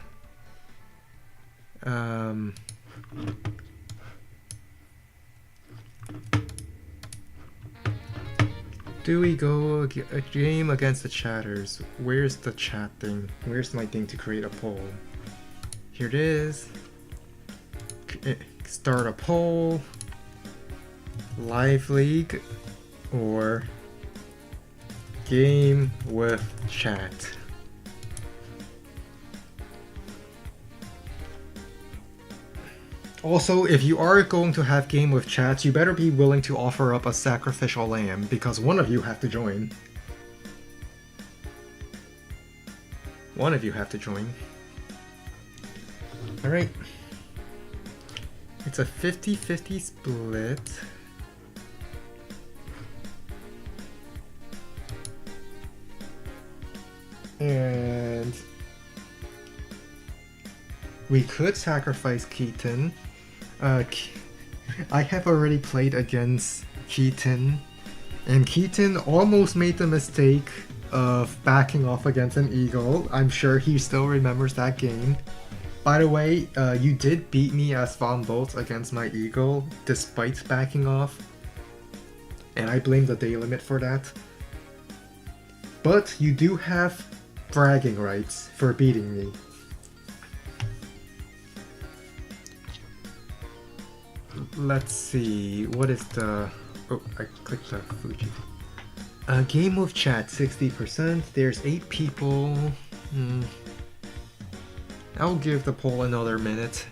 Do we go a game against the chatters? Where's the chat thing? Where's my thing to create a poll? Here it is. Start a poll. Live League or game with chat. Also, if you are going to have game with chats, you better be willing to offer up a sacrificial lamb, because one of you have to join. One of you have to join. Alright. It's a 50-50 split. And we could sacrifice Keaton. I have already played against Keaton, and Keaton almost made the mistake of backing off against an eagle. I'm sure he still remembers that game. By the way, you did beat me as Von Bolt against my eagle, despite backing off. And I blame the day limit for that. But you do have bragging rights for beating me. Let's see, what is the... Oh, I clicked the Fuji. Game with chat, 60%. There's 8 people. I'll give the poll another minute.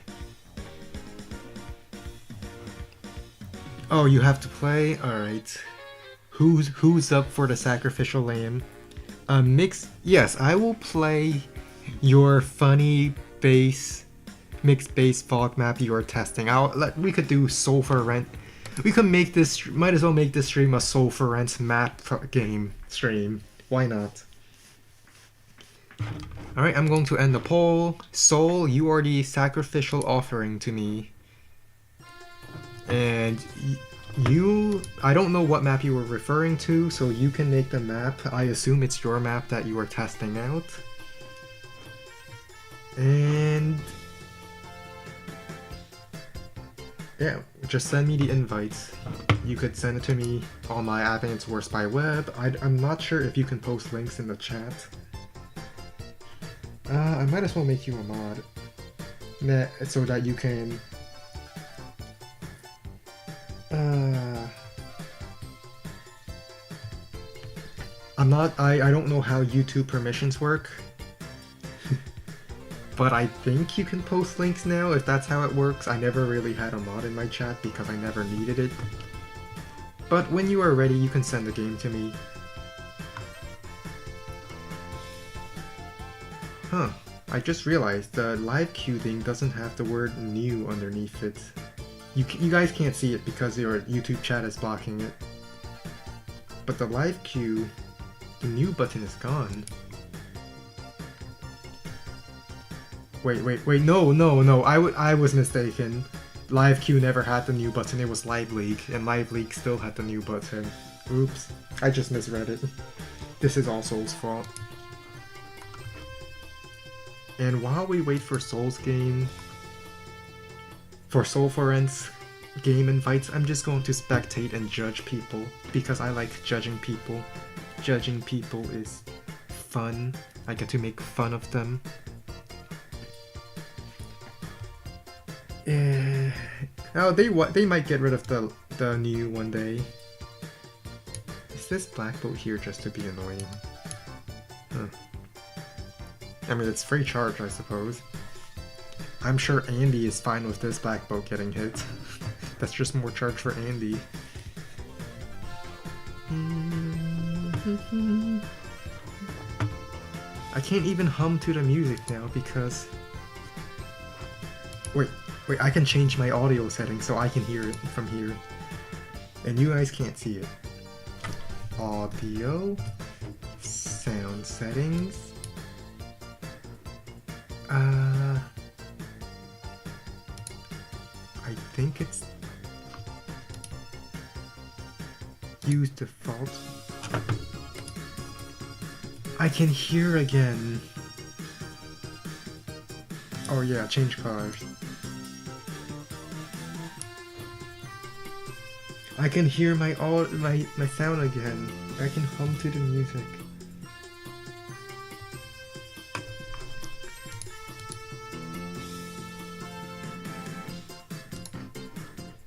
Oh, you have to play? Alright. Who's up for the sacrificial lamb? Yes, I will play your funny mixed base fog map you are testing. We could do Soul for Rent. We could make this, might as well make this stream a Soul for Rent map game stream. Why not? Alright, I'm going to end the poll. Soul, you are the sacrificial offering to me. And I don't know what map you were referring to, so you can make the map. I assume it's your map that you are testing out. And yeah, just send me the invites. You could send it to me on my Advanced Wars by Web. I'm not sure if you can post links in the chat. I might as well make you a mod. So that you can... I don't know how YouTube permissions work. But I think you can post links now, if that's how it works. I never really had a mod in my chat because I never needed it. But when you are ready, you can send the game to me. Huh, I just realized the live queue thing doesn't have the word new underneath it. You guys can't see it because your YouTube chat is blocking it. But the live queue, the new button is gone. Wait, no, I was mistaken. Live queue never had the new button, it was Live League, and Live League still had the new button. Oops, I just misread it. This is all Soul's fault. And while we wait for Soul's game, for Soul for Rent's game invites, I'm just going to spectate and judge people, because I like judging people. Judging people is fun. I get to make fun of them. Oh, they might get rid of the new one day. Is this black boat here just to be annoying? Huh. I mean, it's free charge, I suppose. I'm sure Andy is fine with this black boat getting hit. That's just more charge for Andy. I can't even hum to the music now because... Wait, I can change my audio settings so I can hear it from here. And you guys can't see it. Audio, sound settings. I think it's use default. I can hear again. Oh yeah, change colors. I can hear my sound again. I can hum to the music.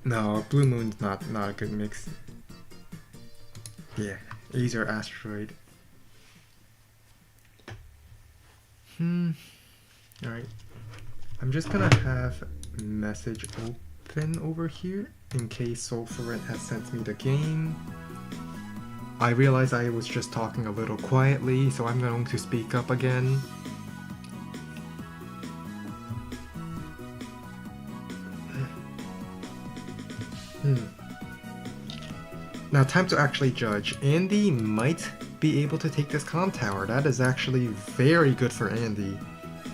No, Blue Moon's not a good mix. Yeah, Azer Asteroid. Alright. I'm just gonna have message open over here in case Sulfurant has sent me the game. I realize I was just talking a little quietly, so I'm going to speak up again. Now time to actually judge. Andy might be able to take this comm tower. That is actually very good for Andy.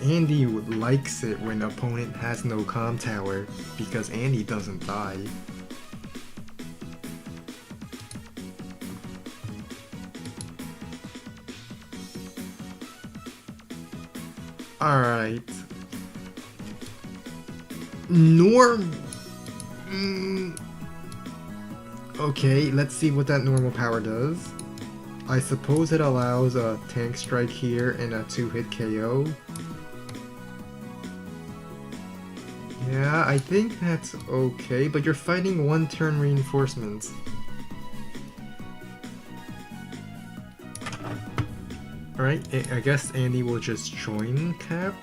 Andy likes it when the opponent has no comm tower because Andy doesn't die. Alright. Okay, let's see what that normal power does. I suppose it allows a tank strike here and a 2-hit KO. Yeah, I think that's okay, but you're fighting 1-turn reinforcements. Alright, I guess Andy will just join Cap.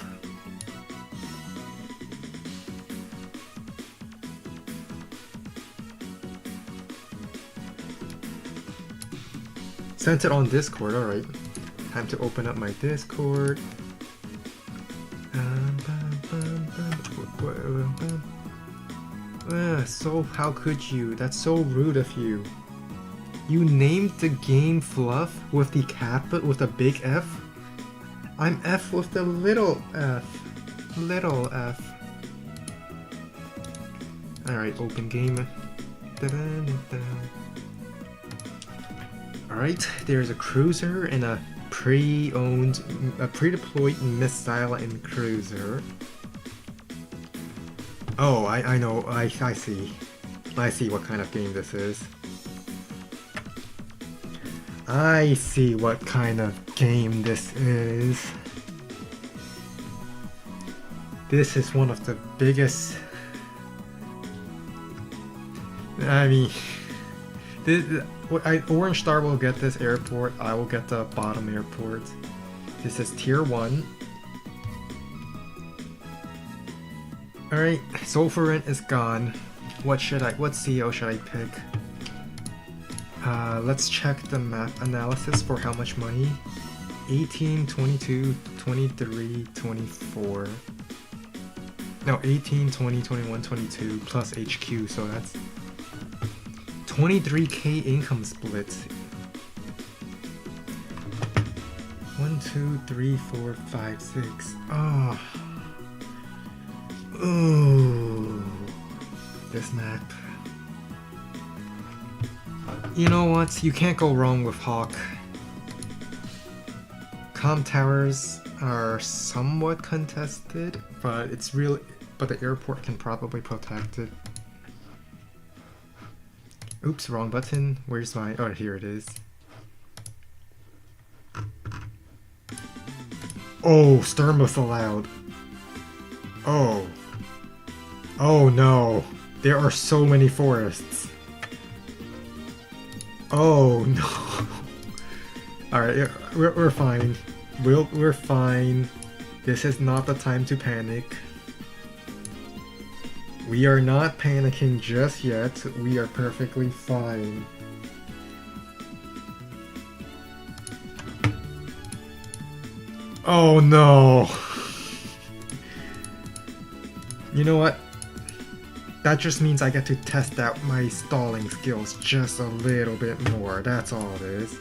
Sent it on Discord, alright. Time to open up my Discord. So how could you? That's so rude of you. You named the game Fluff with the with a big F? I'm F with the little f. Little f. Alright, open game. Alright, there's a cruiser and a pre-deployed missile and cruiser. Oh, I know, I see. I see what kind of game this is. I see what kind of game this is. This is one of the biggest... I mean... Orange Star will get this airport, I will get the bottom airport. This is tier 1. Alright, Sulfurant is gone. What CO should I pick? Let's check the map analysis for how much money. 18, 22, 23, 24. No, 18, 20, 21, 22 plus HQ, so that's 23k income split. 1, 2, 3, 4, 5, 6. Oh. Ooh. This map. You know what? You can't go wrong with Hawk. Comm towers are somewhat contested, but the airport can probably protect it. Oops, wrong button. Where's my... Oh, here it is. Oh, Sternbuff allowed. Oh. Oh no. There are so many forests. Oh no. Alright, we're fine. We're fine. This is not the time to panic. We are not panicking just yet. We are perfectly fine. Oh no. You know what? That just means I get to test out my stalling skills just a little bit more. That's all it is.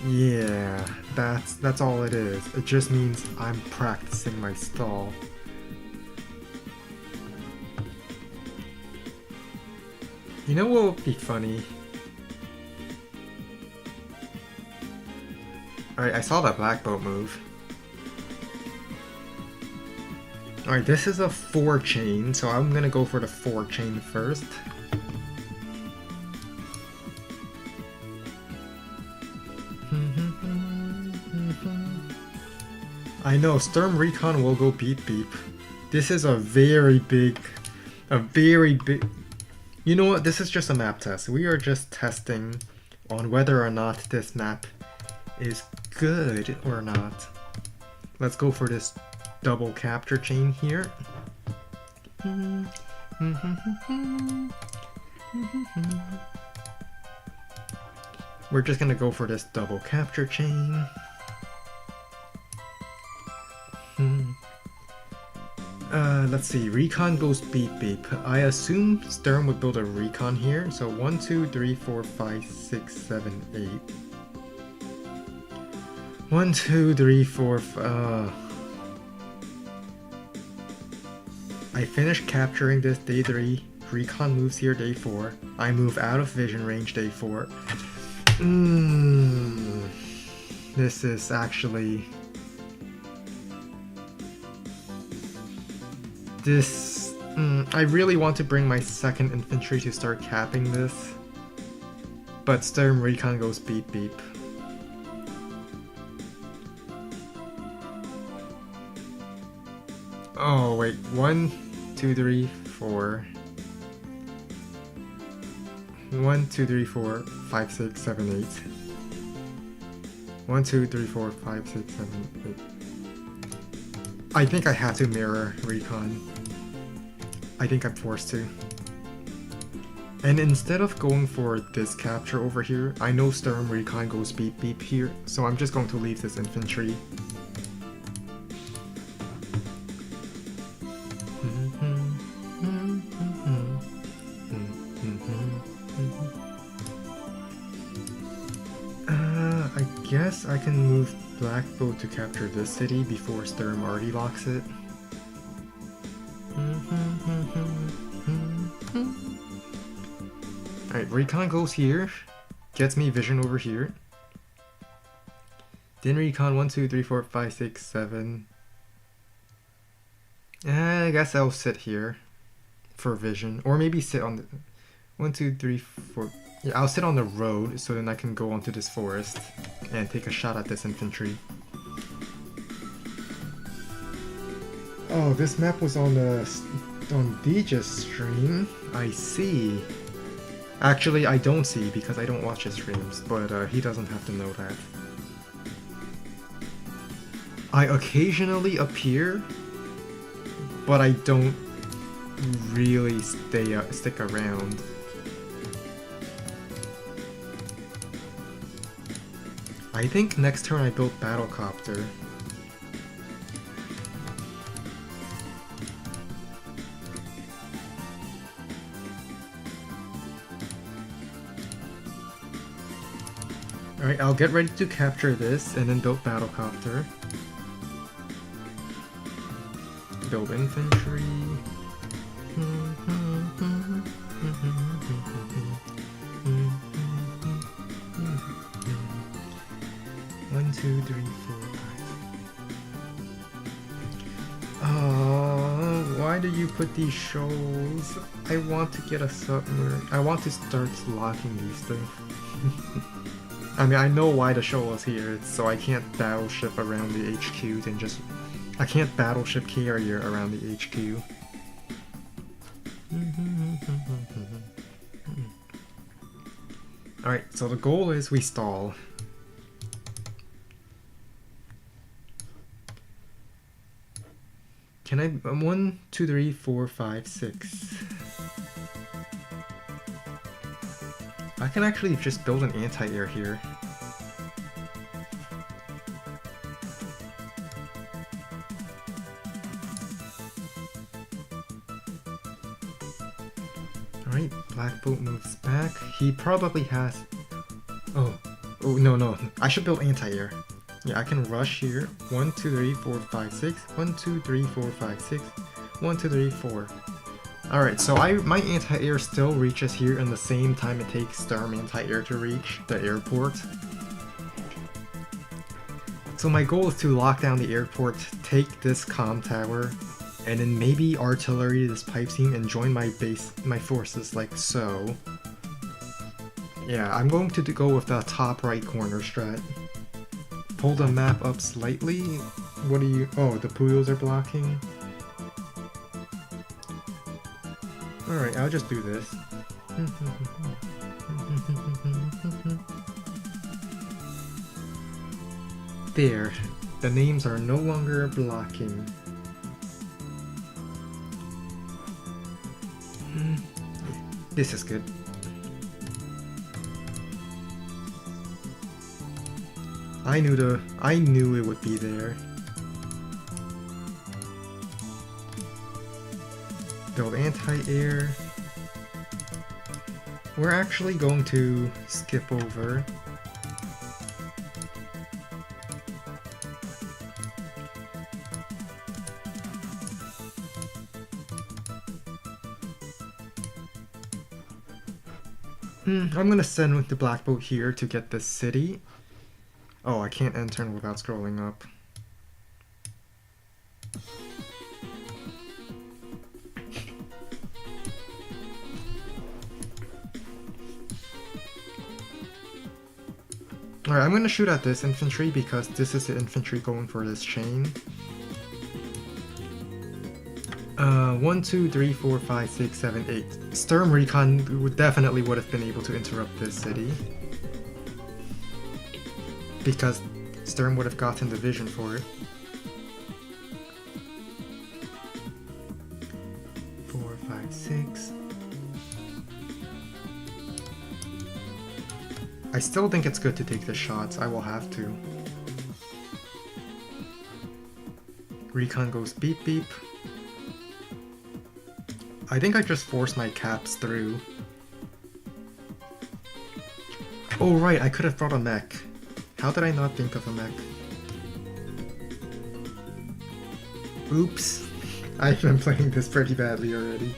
Yeah, that's all it is. It just means I'm practicing my stall. You know what would be funny? Alright, I saw that black boat move. Alright, this is a 4-chain, so I'm gonna go for the 4-chain first. I know, Sturm Recon will go beep beep. This is a very big... You know what, this is just a map test. We are just testing on whether or not this map is good or not. Let's go for this double capture chain here. We're just gonna go for this double capture chain. Let's see, recon goes beep beep. I assume Sturm would build a recon here, so 1, 2, 3, 4, 5, 6, 7, 8. 1, 2, 3, 4, I finished capturing this day 3. Recon moves here day 4. I move out of vision range day 4. This is actually... I really want to bring my 2nd infantry to start capping this. But Sturm Recon goes beep beep. Oh wait, 1, 2, 3, 4. 1, 2, 3, 4, 5, 6, 7, 8. 1, 2, 3, 4, 5, 6, 7, 8. I think I have to mirror recon. I think I'm forced to. And instead of going for this capture over here, I know Sturm Recon goes beep beep here, so I'm just going to leave this infantry. I guess I can move Black Boat to capture this city before Sturm already locks it. Alright, Recon goes here, gets me vision over here. Then Recon 1, 2, 3, 4, 5, 6, 7. I guess I'll sit here for vision, or maybe sit on the 1, 2, 3, 4. Yeah, I'll sit on the road so then I can go onto this forest and take a shot at this infantry. Oh, this map was on Deej's stream. I see. Actually, I don't see because I don't watch his streams, but he doesn't have to know that. I occasionally appear, but I don't really stick around. I think next turn I built Battlecopter. Alright, I'll get ready to capture this and then build Battlecopter. Build infantry. 1, 2, 3, 4, 5. Why do you put these shoals? I want to get a submarine. I want to start locking these stuff. I mean, I know why the shoal is here. It's so I can't battleship around the HQ, then just... I can't battleship carrier around the HQ. Alright, so the goal is we stall. Can I... 1, 2, 3, 4, 5, 6. I can actually just build an anti-air here. Alright, Black Boat moves back. He probably has... Oh, no. I should build anti-air. Yeah, I can rush here. 1, 2, 3, 4, 5, 6. 1, 2, 3, 4, 5, 6. 1, 2, 3, 4. Alright, so my anti-air still reaches here in the same time it takes Sturm anti-air to reach the airport. So my goal is to lock down the airport, take this comm tower, and then maybe artillery this pipe seam and join my forces like so. Yeah, I'm going to go with the top right corner strat. pull the map up slightly. What do you... Oh, the Puyos are blocking. Alright, I'll just do this. There. The names are no longer blocking. This is good. I knew it would be there. Build anti-air. We're actually going to skip over. I'm gonna send with the black boat here to get the city. Oh, I can't enter without scrolling up. Alright, I'm gonna shoot at this infantry because this is the infantry going for this chain. 1, 2, 3, 4, 5, 6, 7, 8. Sturm Recon definitely would have been able to interrupt this city. Because Sturm would have gotten the vision for it. 4, 5, 6. I still think it's good to take the shots. I will have to. Recon goes beep beep. I think I just forced my caps through. Oh right, I could have brought a mech. How did I not think of a mech? Oops. I've been playing this pretty badly already.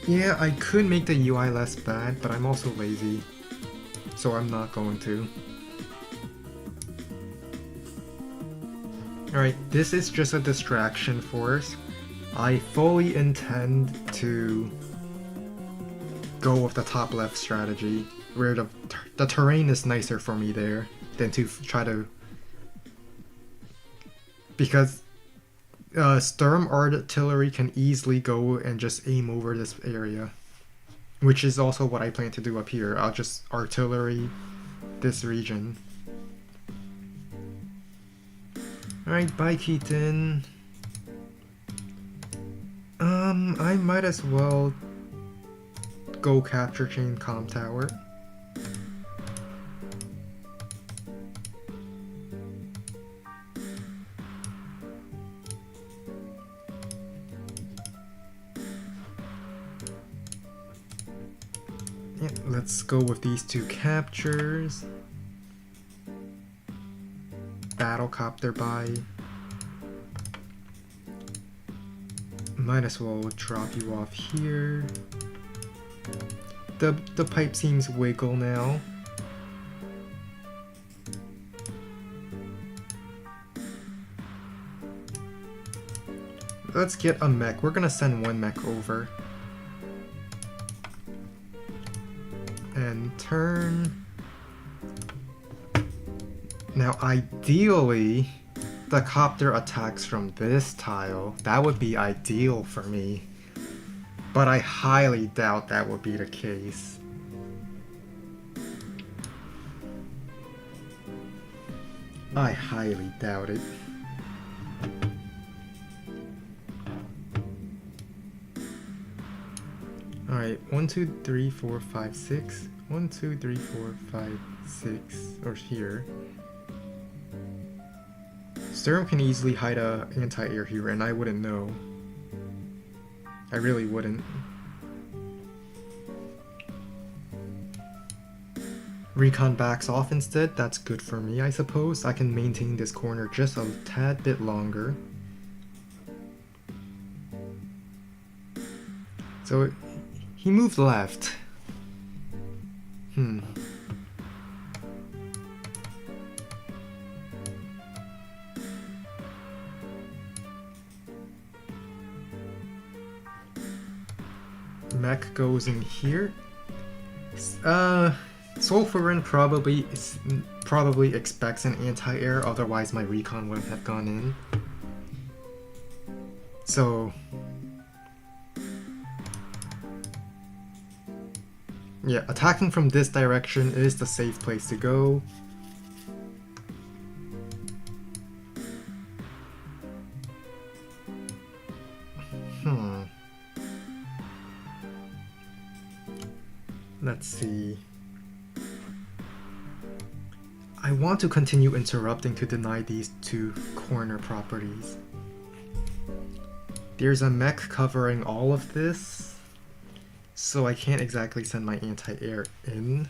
Yeah, I could make the UI less bad, but I'm also lazy. So I'm not going to. Alright, this is just a distraction force. I fully intend to go with the top left strategy, where the terrain is nicer for me there than to try to... Because Sturm artillery can easily go and just aim over this area, which is also what I plan to do up here. I'll just artillery this region. Alright, bye Keaton. I might as well go capture Chain Comm Tower. Yeah, let's go with these two captures. Battlecopter by. Might as well drop you off here. The pipe seems wiggle now. Let's get a mech. We're gonna send one mech over. And turn. Now ideally, the copter attacks from this tile. That would be ideal for me. But I highly doubt that would be the case. I highly doubt it. Alright, 1, 2, 3, 4, 5, 6. 1, 2, 3, 4, 5, 6. Or here. Sturm can easily hide a anti-air here, and I wouldn't know. I really wouldn't. Recon backs off instead. That's good for me, I suppose. I can maintain this corner just a tad bit longer. So he moved left. Mech goes in here. Sulfurin probably expects an anti-air, otherwise my recon wouldn't have gone in. So yeah, attacking from this direction is the safe place to go. Let's see. I want to continue interrupting to deny these two corner properties. There's a mech covering all of this, so I can't exactly send my anti-air in.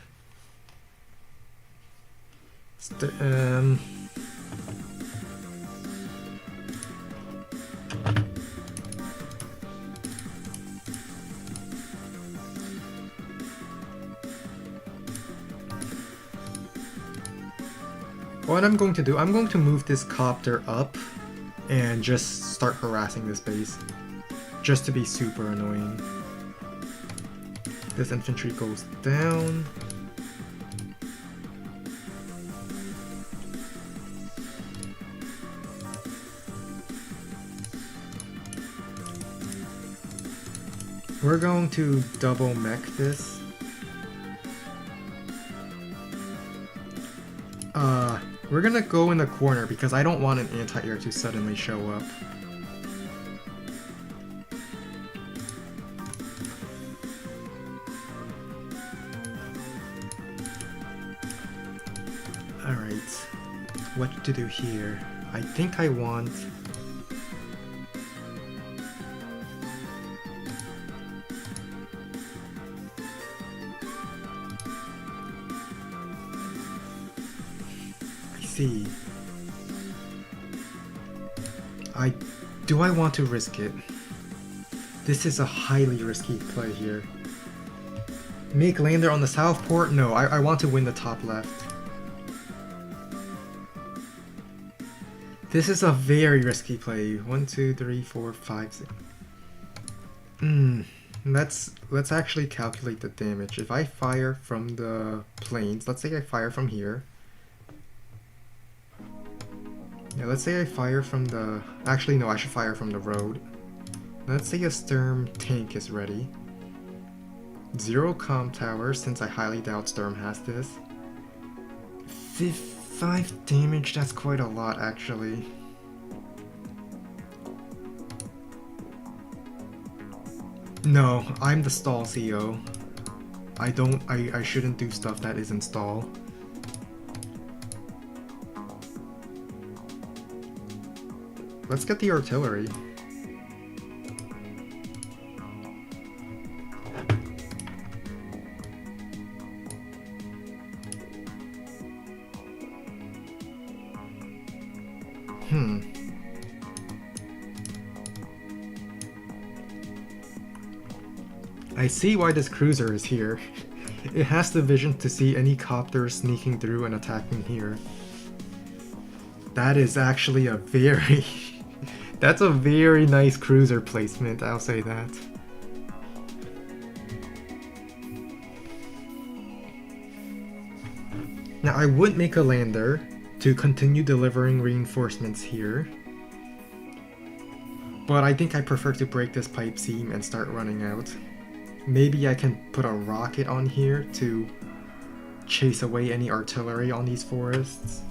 What I'm going to do, I'm going to move this copter up and just start harassing this base. Just to be super annoying. This infantry goes down. We're going to double mech this. We're gonna go in the corner because I don't want an anti-air to suddenly show up. Alright, what to do here? I think I want... see. Do I want to risk it? This is a highly risky play here. Make lander on the south port? No, I want to win the top left. This is a very risky play. 1, 2, 3, 4, 5, 6. Let's actually calculate the damage. If I fire from the planes, let's say I fire from here. Yeah, let's say I fire from the... Actually, no, I should fire from the road. Let's say a Sturm tank is ready. 0 comm tower, since I highly doubt Sturm has this. 5 damage, that's quite a lot, actually. No, I'm the stall CEO. I shouldn't do stuff that isn't stall. Let's get the artillery. I see why this cruiser is here. It has the vision to see any copters sneaking through and attacking here. That is actually a very... That's a very nice cruiser placement, I'll say that. Now I would make a lander to continue delivering reinforcements here. But I think I prefer to break this pipe seam and start running out. Maybe I can put a rocket on here to chase away any artillery on these forests.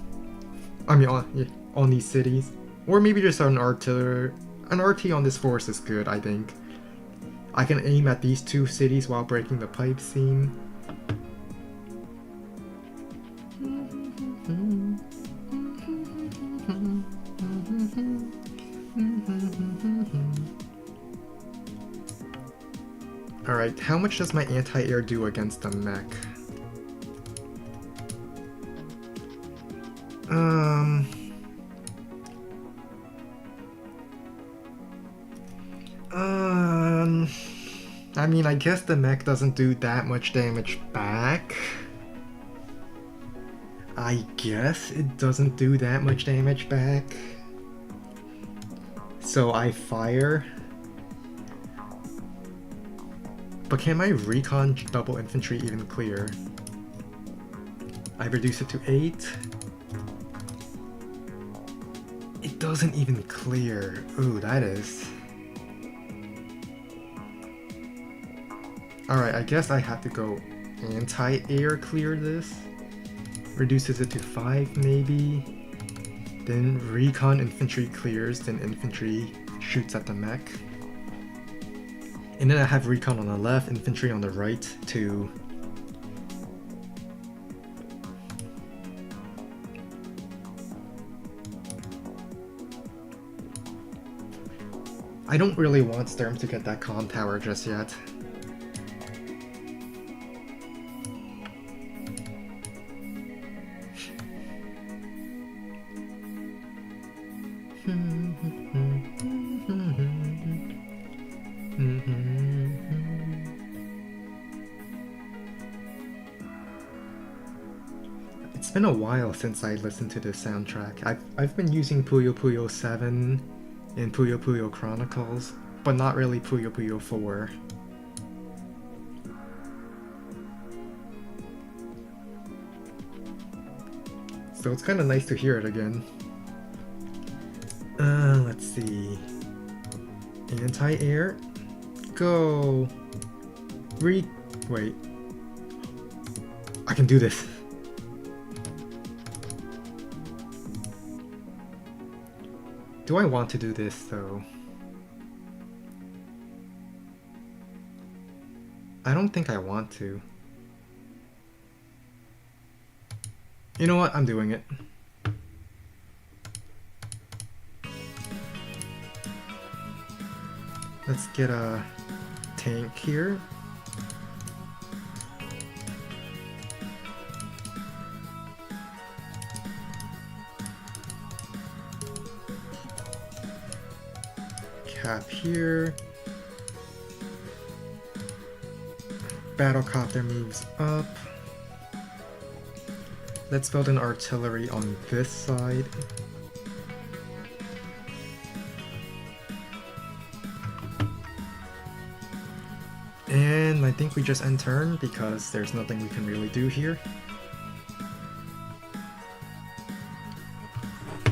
I mean, on these cities. Or maybe just an RT on this forest is good, I think. I can aim at these 2 cities while breaking the pipe seam. Alright, how much does my anti-air do against the mech? I mean, I guess the mech doesn't do that much damage back. I guess it doesn't do that much damage back. So I fire. But can my recon double infantry even clear? I reduce it to 8. It doesn't even clear. Ooh, that is... Alright, I guess I have to go anti-air clear this. Reduces it to 5 maybe. Then recon infantry clears, then infantry shoots at the mech. And then I have recon on the left, infantry on the right to... I don't really want Sturm to get that comm tower just yet. It's been a while since I listened to this soundtrack. I've been using Puyo Puyo 7 and Puyo Puyo Chronicles, but not really Puyo Puyo 4. So it's kind of nice to hear it again. Let's see. Anti-air. Go. Wait. I can do this. Do I want to do this though? I don't think I want to. You know what? I'm doing it. Let's get a tank here. Cap here. Battlecopter moves up. Let's build an artillery on this side. And I think we just end turn because there's nothing we can really do here.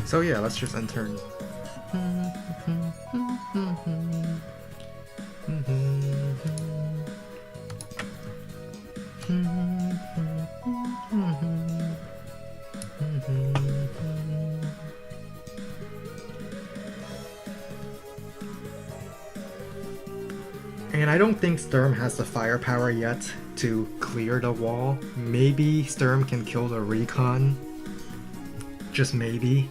So yeah, let's just end turn. And I don't think Sturm has the firepower yet to clear the wall. Maybe Sturm can kill the recon. Just maybe.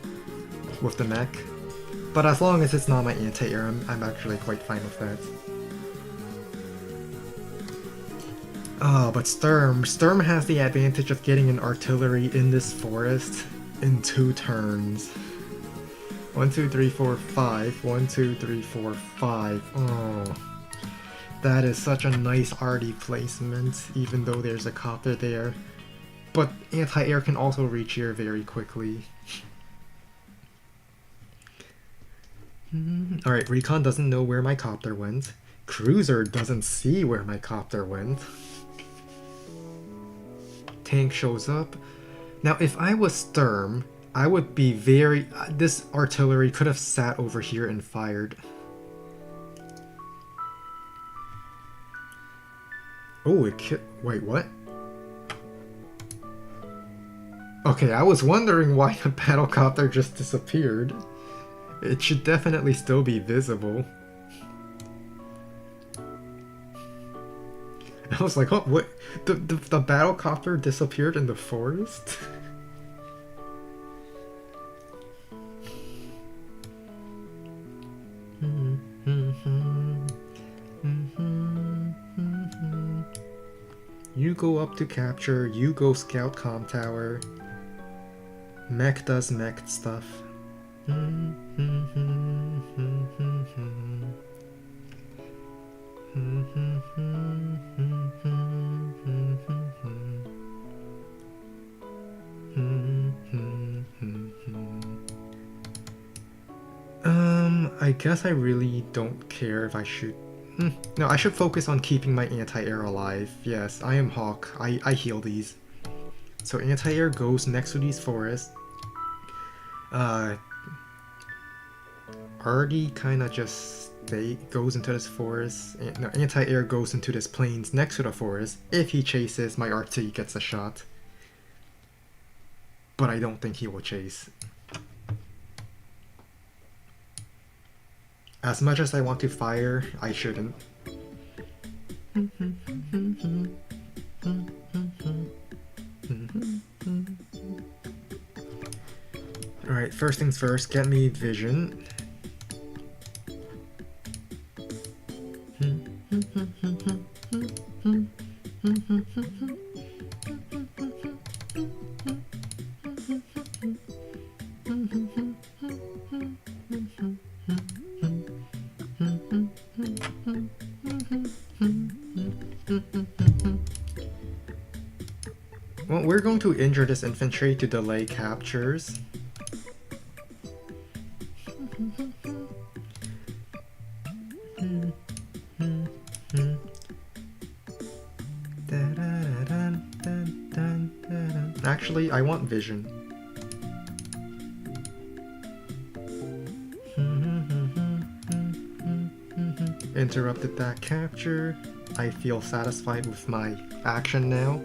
With the mech. But as long as it's not my anti-air, I'm actually quite fine with that. Oh, but Sturm has the advantage of getting an artillery in this forest in 2 turns. 1, 2, 3, 4, 5. 1, 2, 3, 4, 5. Oh. That is such a nice arty placement, even though there's a copter there. But anti-air can also reach here very quickly. Alright, recon doesn't know where my copter went. Cruiser doesn't see where my copter went. Tank shows up. Now if I was Sturm, I would be very... this artillery could have sat over here and fired. Oh, wait, what? Okay, I was wondering why the battlecopter just disappeared. It should definitely still be visible. I was like, oh, what? The battlecopter disappeared in the forest? You go up to capture, you go scout comm tower. Mech does mech stuff. I guess I really don't care if I shoot. No, I should focus on keeping my anti-air alive. Yes, I am Hawk. I heal these. So anti-air goes next to these forests. Artie kind of just goes into this forest. No, anti-air goes into this plains next to the forest. If he chases, my RT gets a shot. But I don't think he will chase. As much as I want to fire, I shouldn't. Alright, first things first, get me vision. Well, we're going to injure this infantry to delay captures. Actually, I want vision. Interrupted that capture. I feel satisfied with my action now.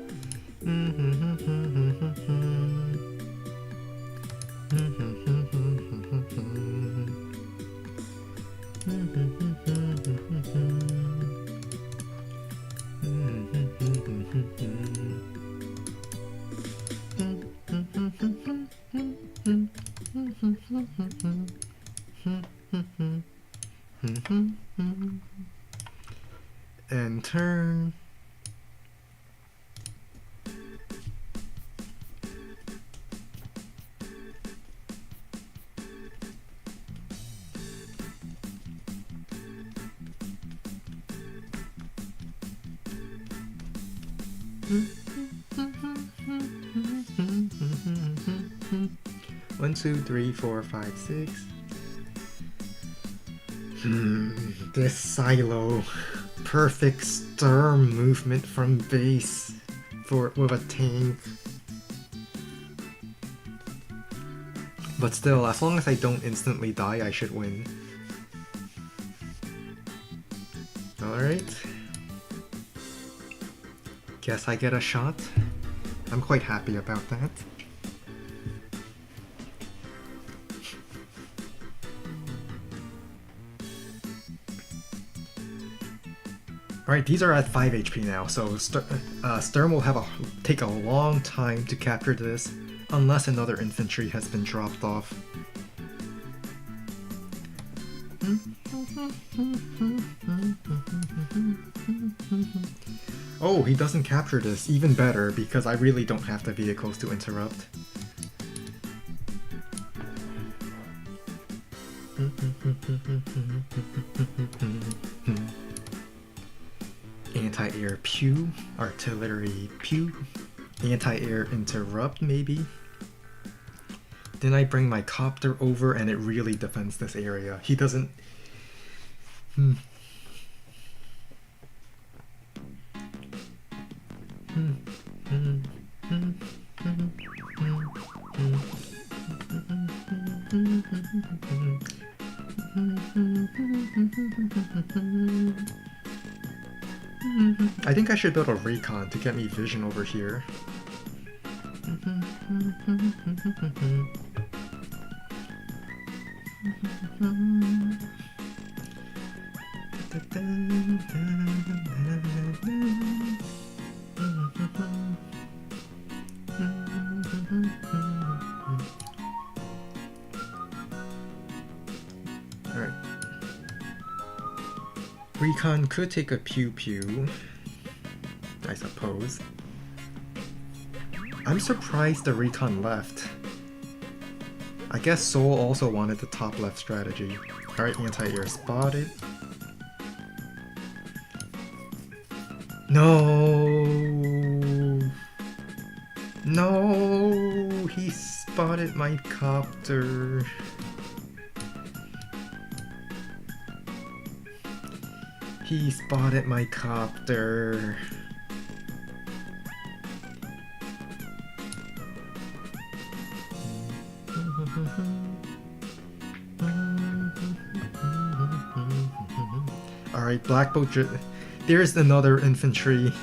And turn. One, two, three, four, five, six. This silo. Perfect stir movement from base with a tank. But still, as long as I don't instantly die, I should win. Alright. Guess I get a shot. I'm quite happy about that. Alright, these are at 5 HP now, so Sturm will take a long time to capture this, unless another infantry has been dropped off. Oh, he doesn't capture this, even better, because I really don't have the vehicles to interrupt. Anti-air pew, artillery pew, anti-air interrupt maybe. Then I bring my copter over and it really defends this area. He doesn't... I think I should build a recon to get me vision over here. Alright. Recon could take a pew-pew, I suppose. I'm surprised the recon left. I guess Seoul also wanted the top left strategy. Alright, anti-air spotted. No! No! He spotted my copter. He spotted my copter. Alright, Black Boat there's another infantry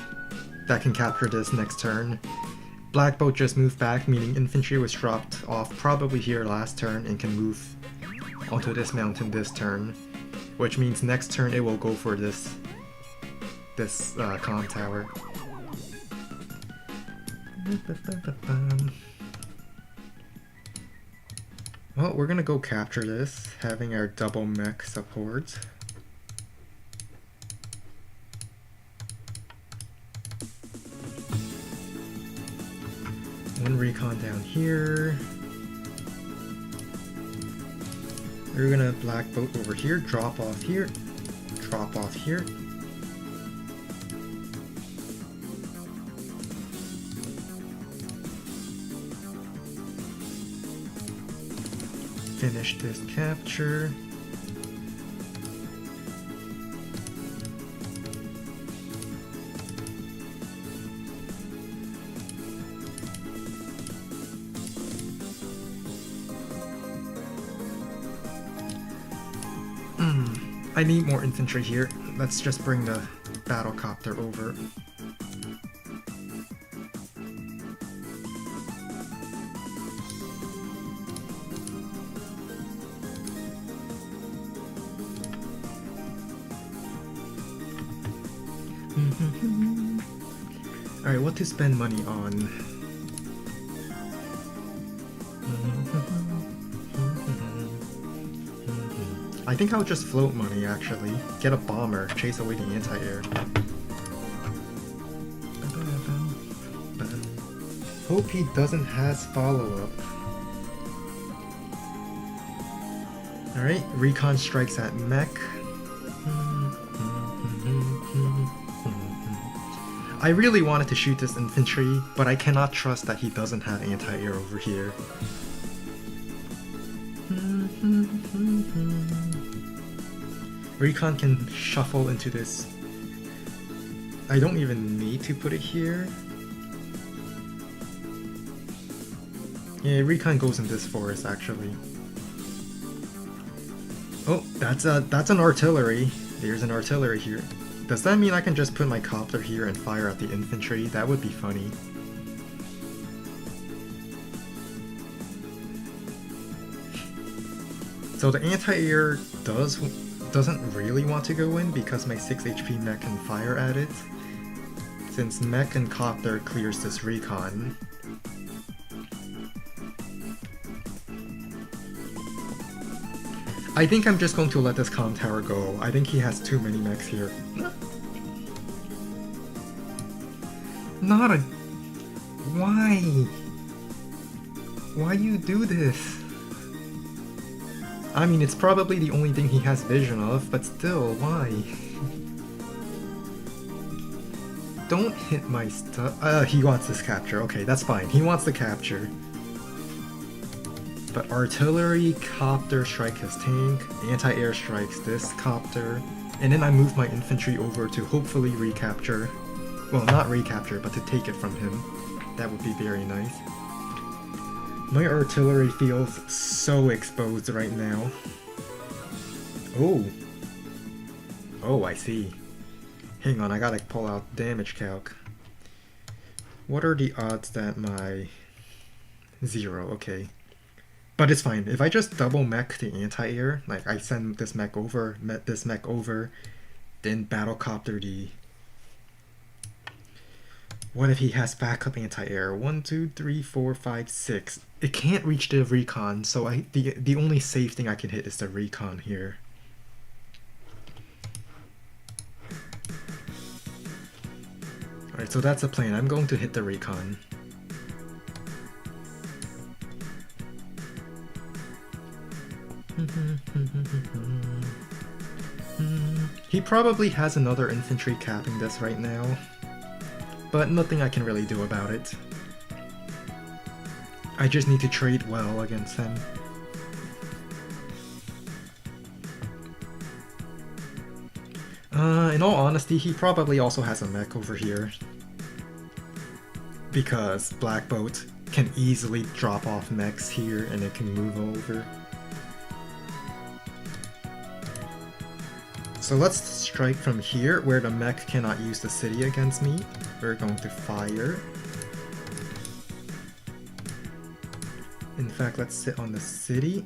that can capture this next turn. Black Boat just moved back, meaning infantry was dropped off probably here last turn and can move onto this mountain this turn. Which means next turn it will go for this comm tower. Well, we're gonna go capture this, having our double mech support. One recon down here. We're gonna Black Boat over here, drop off here, drop off here. Finish this capture. I need more infantry here. Let's just bring the battlecopter over. Alright, what to spend money on? I think I'll just float money, actually. Get a bomber, chase away the anti-air. Hope he doesn't has follow-up. Alright, recon strikes at mech. I really wanted to shoot this infantry, but I cannot trust that he doesn't have anti-air over here. Recon can shuffle into this. I don't even need to put it here. Yeah, Recon goes in this forest actually. Oh, that's an artillery. There's an artillery here. Does that mean I can just put my copter here and fire at the infantry? That would be funny. So the anti-air doesn't really want to go in because my 6 HP mech can fire at it, since mech and copter clears this recon. I think I'm just going to let this comm tower go. I think he has too many mechs here. Not a... Why? Why you do this? I mean, it's probably the only thing he has vision of, but still, why? Don't hit my stuff. He wants this capture. Okay, that's fine. He wants the capture. But artillery, copter strike his tank, anti-air strikes this copter, and then I move my infantry over to hopefully recapture. Well, not recapture, but to take it from him. That would be very nice. My artillery feels so exposed right now. Oh. Oh, I see. Hang on, I gotta pull out damage calc. What are the odds that my... 0, okay. But it's fine. If I just double mech the anti-air, like I send this mech over, then battlecopter the... What if he has backup anti-air? 1, 2, 3, 4, 5, 6. It can't reach the recon, so the only safe thing I can hit is the recon here. Alright, so that's the plan. I'm going to hit the recon. He probably has another infantry capping this right now, but nothing I can really do about it. I just need to trade well against him. In all honesty, he probably also has a mech over here, because Black Boat can easily drop off mechs here and it can move over. So let's strike from here, where the mech cannot use the city against me. We're going to fire. In fact, let's sit on the city.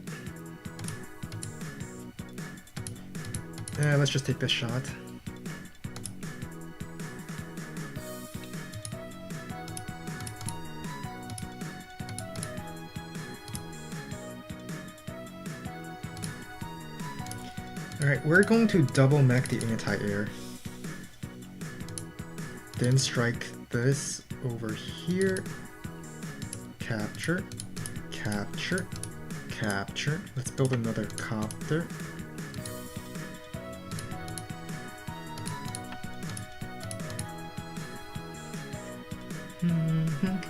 Let's just take this shot. Alright, we're going to double mech the anti-air. Then strike this over here. Capture. Capture. Capture. Let's build another copter.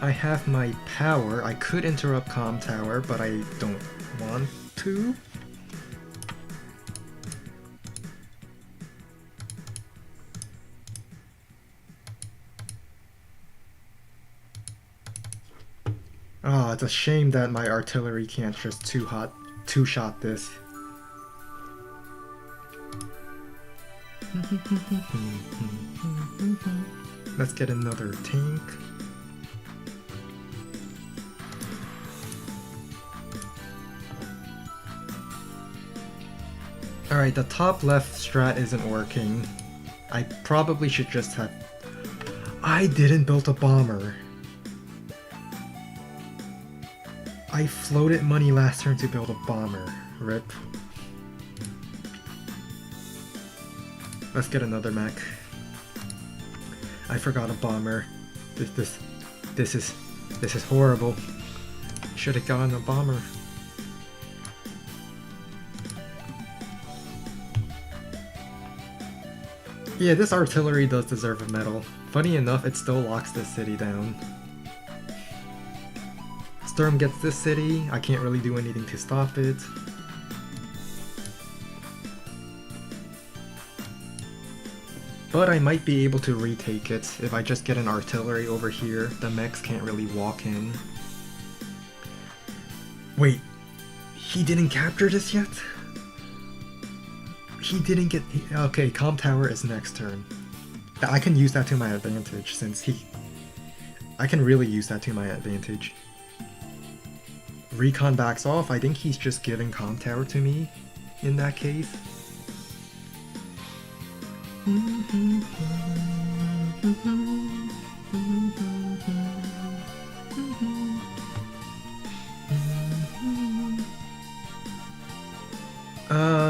I have my power. I could interrupt comm tower, but I don't want to. Oh, it's a shame that my artillery can't just two-shot this. Let's get another tank. Alright, the top left strat isn't working. I probably should just have... I didn't build a bomber. I floated money last turn to build a bomber. Rip. Let's get another mech. I forgot a bomber. This is horrible. Should have gotten a bomber. Yeah, this artillery does deserve a medal. Funny enough, it still locks this city down. Storm gets this city, I can't really do anything to stop it. But I might be able to retake it if I just get an artillery over here. The mechs can't really walk in. Wait, he didn't capture this yet? He didn't get... Okay, comm tower is next turn. I can use that to my advantage since he... I can really use that to my advantage. Recon backs off. I think he's just giving comm tower to me in that case.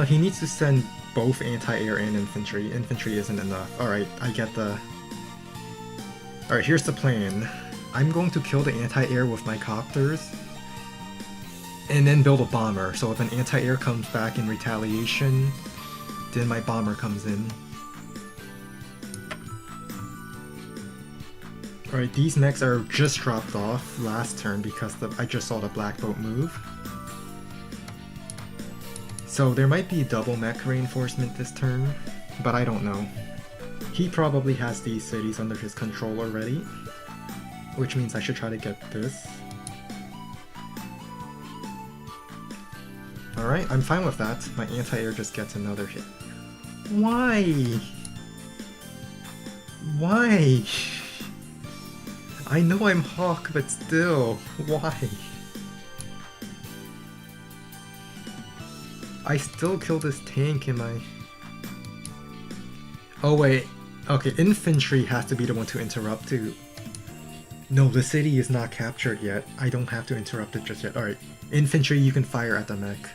He needs to send both anti-air and infantry. Infantry isn't enough. Alright, I get the... Alright, here's the plan. I'm going to kill the anti-air with my copters, and then build a bomber, so if an anti-air comes back in retaliation, then my bomber comes in. Alright, these mechs are just dropped off last turn because I just saw the black boat move. So there might be double mech reinforcement this turn, but I don't know. He probably has these cities under his control already, which means I should try to get this. Alright, I'm fine with that. My anti-air just gets another hit. Why? Why? I know I'm Hawk, but still, why? I still kill this tank in my... Oh wait, okay, infantry has to be the one to interrupt too. No, the city is not captured yet. I don't have to interrupt it just yet. Alright, infantry, you can fire at the mech.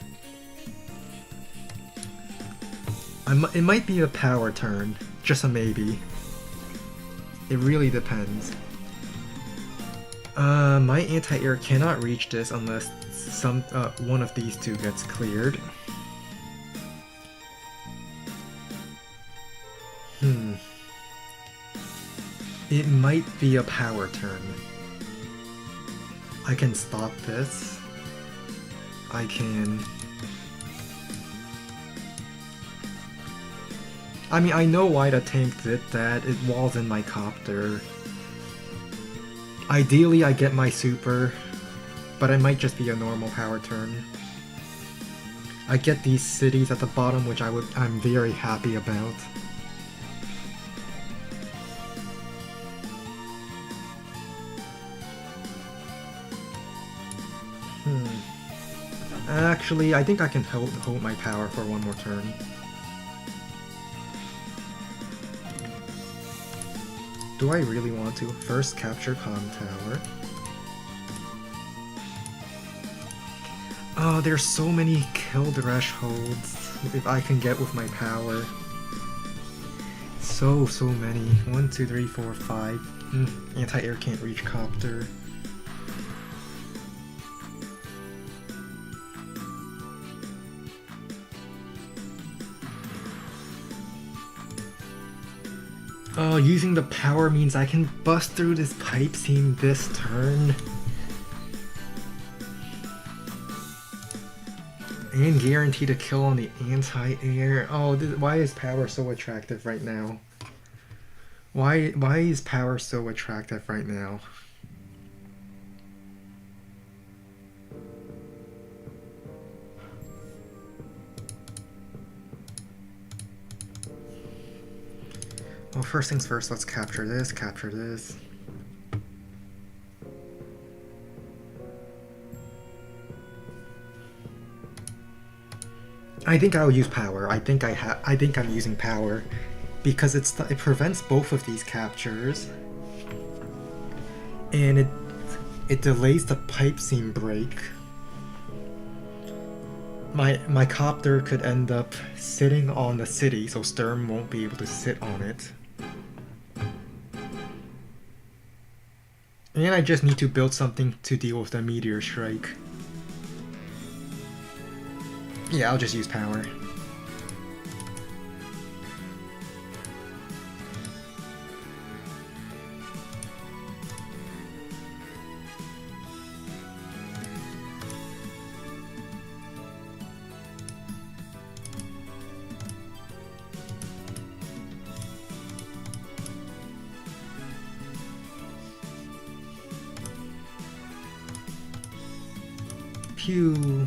It might be a power turn, just a maybe. It really depends. My anti-air cannot reach this unless one of these two gets cleared. It might be a power turn. I can stop this. I can... I mean, I know why the tank did that. It walls in my copter. Ideally, I get my super, but it might just be a normal power turn. I get these cities at the bottom, which I'm very happy about. Actually, I think I can hold my power for one more turn. Do I really want to? First capture Comm Tower. Oh, there's so many kill thresholds if I can get with my power. So many. 1, 2, 3, 4, 5. Anti-air can't reach copter. Oh, using the power means I can bust through this pipe seam this turn. And guarantee to kill on the anti-air. Oh, why is power so attractive right now? Why is power so attractive right now? Well, first things first, let's capture this, capture this. I think I'll use power. I think I'm using power because it prevents both of these captures, and it delays the pipe seam break. My copter could end up sitting on the city, so Sturm won't be able to sit on it. And I just need to build something to deal with the meteor strike. Yeah, I'll just use power. Pew.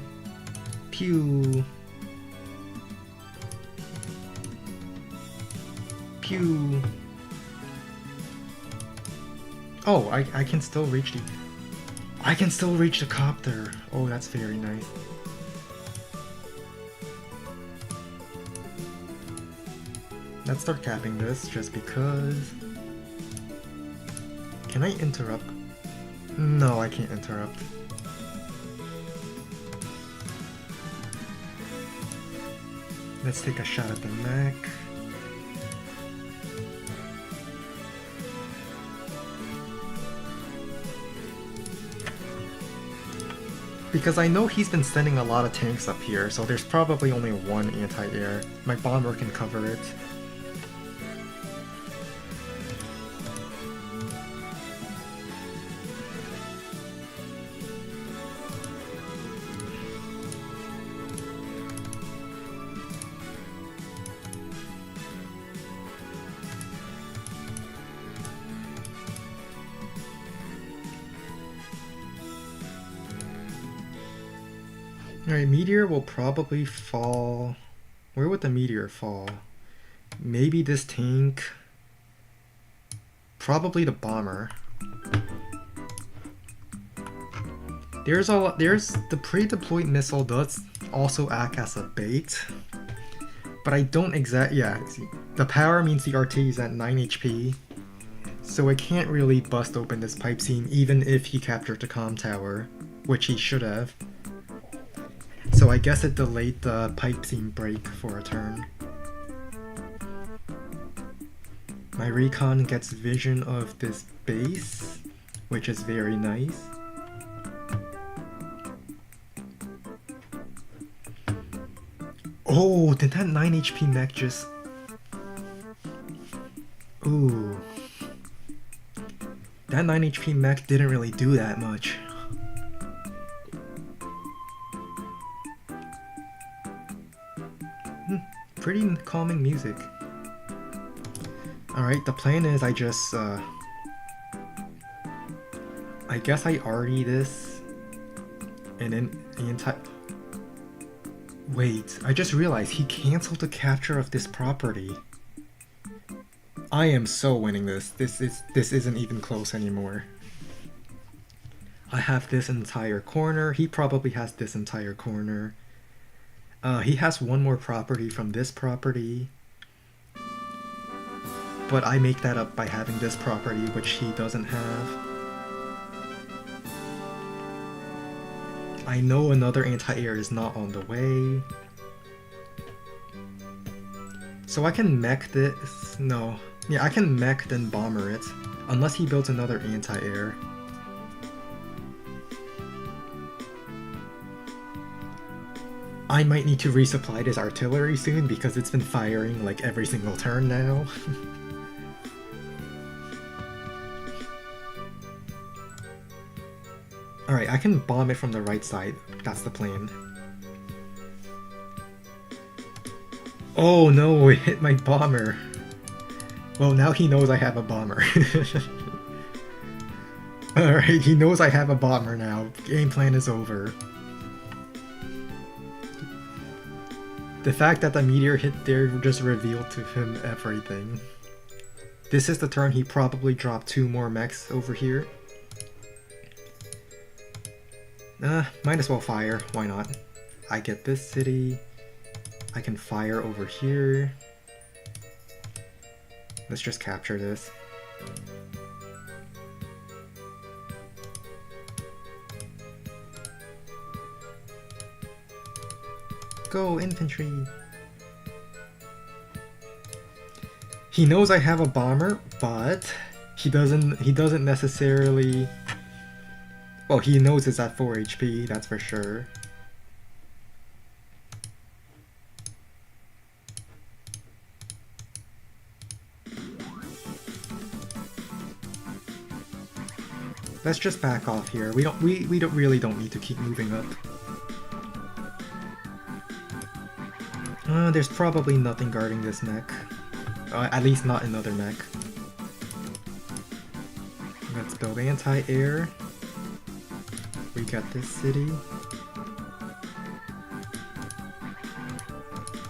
Pew. Pew. Oh, I can still reach the... I can still reach the copter. Oh, that's very nice. Let's start capping this just because... Can I interrupt? No, I can't interrupt. Let's take a shot at the mech. Because I know he's been sending a lot of tanks up here, so there's probably only one anti-air. My bomber can cover it. Alright, meteor will probably fall... Where would the meteor fall? Maybe this tank... Probably the bomber. There's the pre-deployed missile does also act as a bait. But I don't yeah, see, the power means the RT is at 9 HP. So it can't really bust open this pipe seam even if he captured the comm tower, which he should have. So I guess it delayed the pipe seam break for a turn. My recon gets vision of this base, which is very nice. Oh, did that 9 HP mech just... Ooh. That 9 HP mech didn't really do that much. Pretty calming music. Alright, the plan is I just, I guess I RD this, and then Wait, I just realized he canceled the capture of this property. I am so winning this. This isn't even close anymore. I have this entire corner. He probably has this entire corner. He has one more property from this property. But I make that up by having this property, which he doesn't have. I know another anti-air is not on the way. So I can mech this. No. Yeah, I can mech then bomber it. Unless he builds another anti-air. I might need to resupply this artillery soon because it's been firing like every single turn now. Alright, I can bomb it from the right side. That's the plan. Oh no, it hit my bomber. Well, now he knows I have a bomber. Alright, he knows I have a bomber now. Game plan is over. The fact that the meteor hit there just revealed to him everything. This is the turn he probably dropped 2 more mechs over here. Might as well fire. Why not? I get this city. I can fire over here. Let's just capture this. Go, infantry! He knows I have a bomber, but he doesn't necessarily... Well, he knows it's at 4 HP, that's for sure. Let's just back off here. We really don't need to keep moving up. There's probably nothing guarding this mech. At least not another mech. Let's build anti-air. We got this city.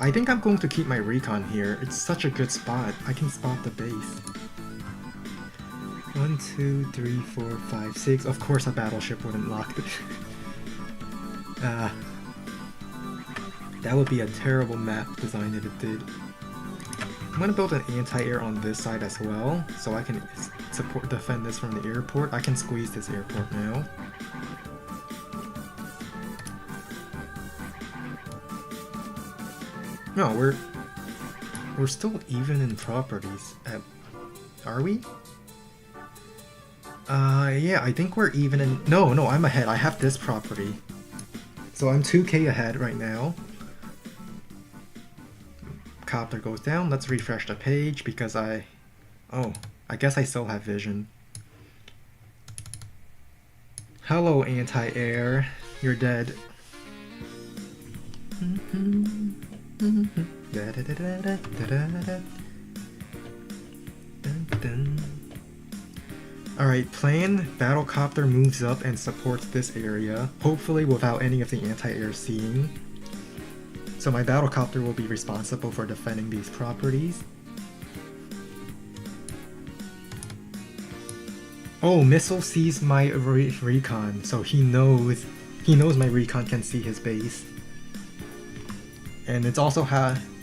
I think I'm going to keep my recon here. It's such a good spot. I can spot the base. 1, 2, 3, 4, 5, 6. Of course a battleship wouldn't lock it. That would be a terrible map design if it did. I'm gonna build an anti-air on this side as well, so I can defend this from the airport. I can squeeze this airport now. No, we're still even in properties. Are we? Yeah, I think we're even in... No, I'm ahead. I have this property. So I'm 2k ahead right now. Copter goes down. Let's refresh the page because I guess I still have vision. Hello, anti-air. You're dead. Alright, plan. Battlecopter moves up and supports this area, hopefully without any of the anti-air seeing. So my battlecopter will be responsible for defending these properties. Oh, missile sees my recon, so he knows my recon can see his base. And it's also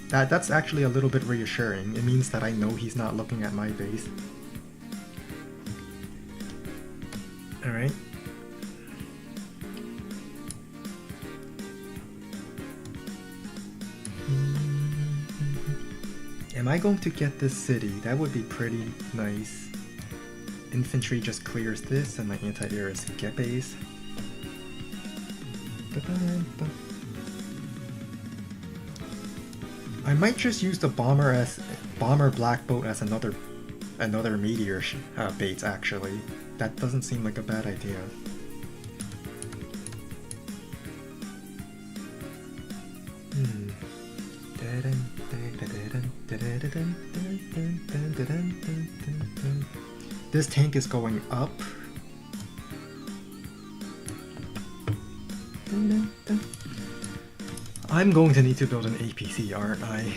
that's actually a little bit reassuring. It means that I know he's not looking at my base. Alright. Am I going to get this city? That would be pretty nice. Infantry just clears this and my anti-air is get base. I might just use the bomber black boat as another meteor bait actually. That doesn't seem like a bad idea. This tank is going up. I'm going to need to build an APC, aren't I?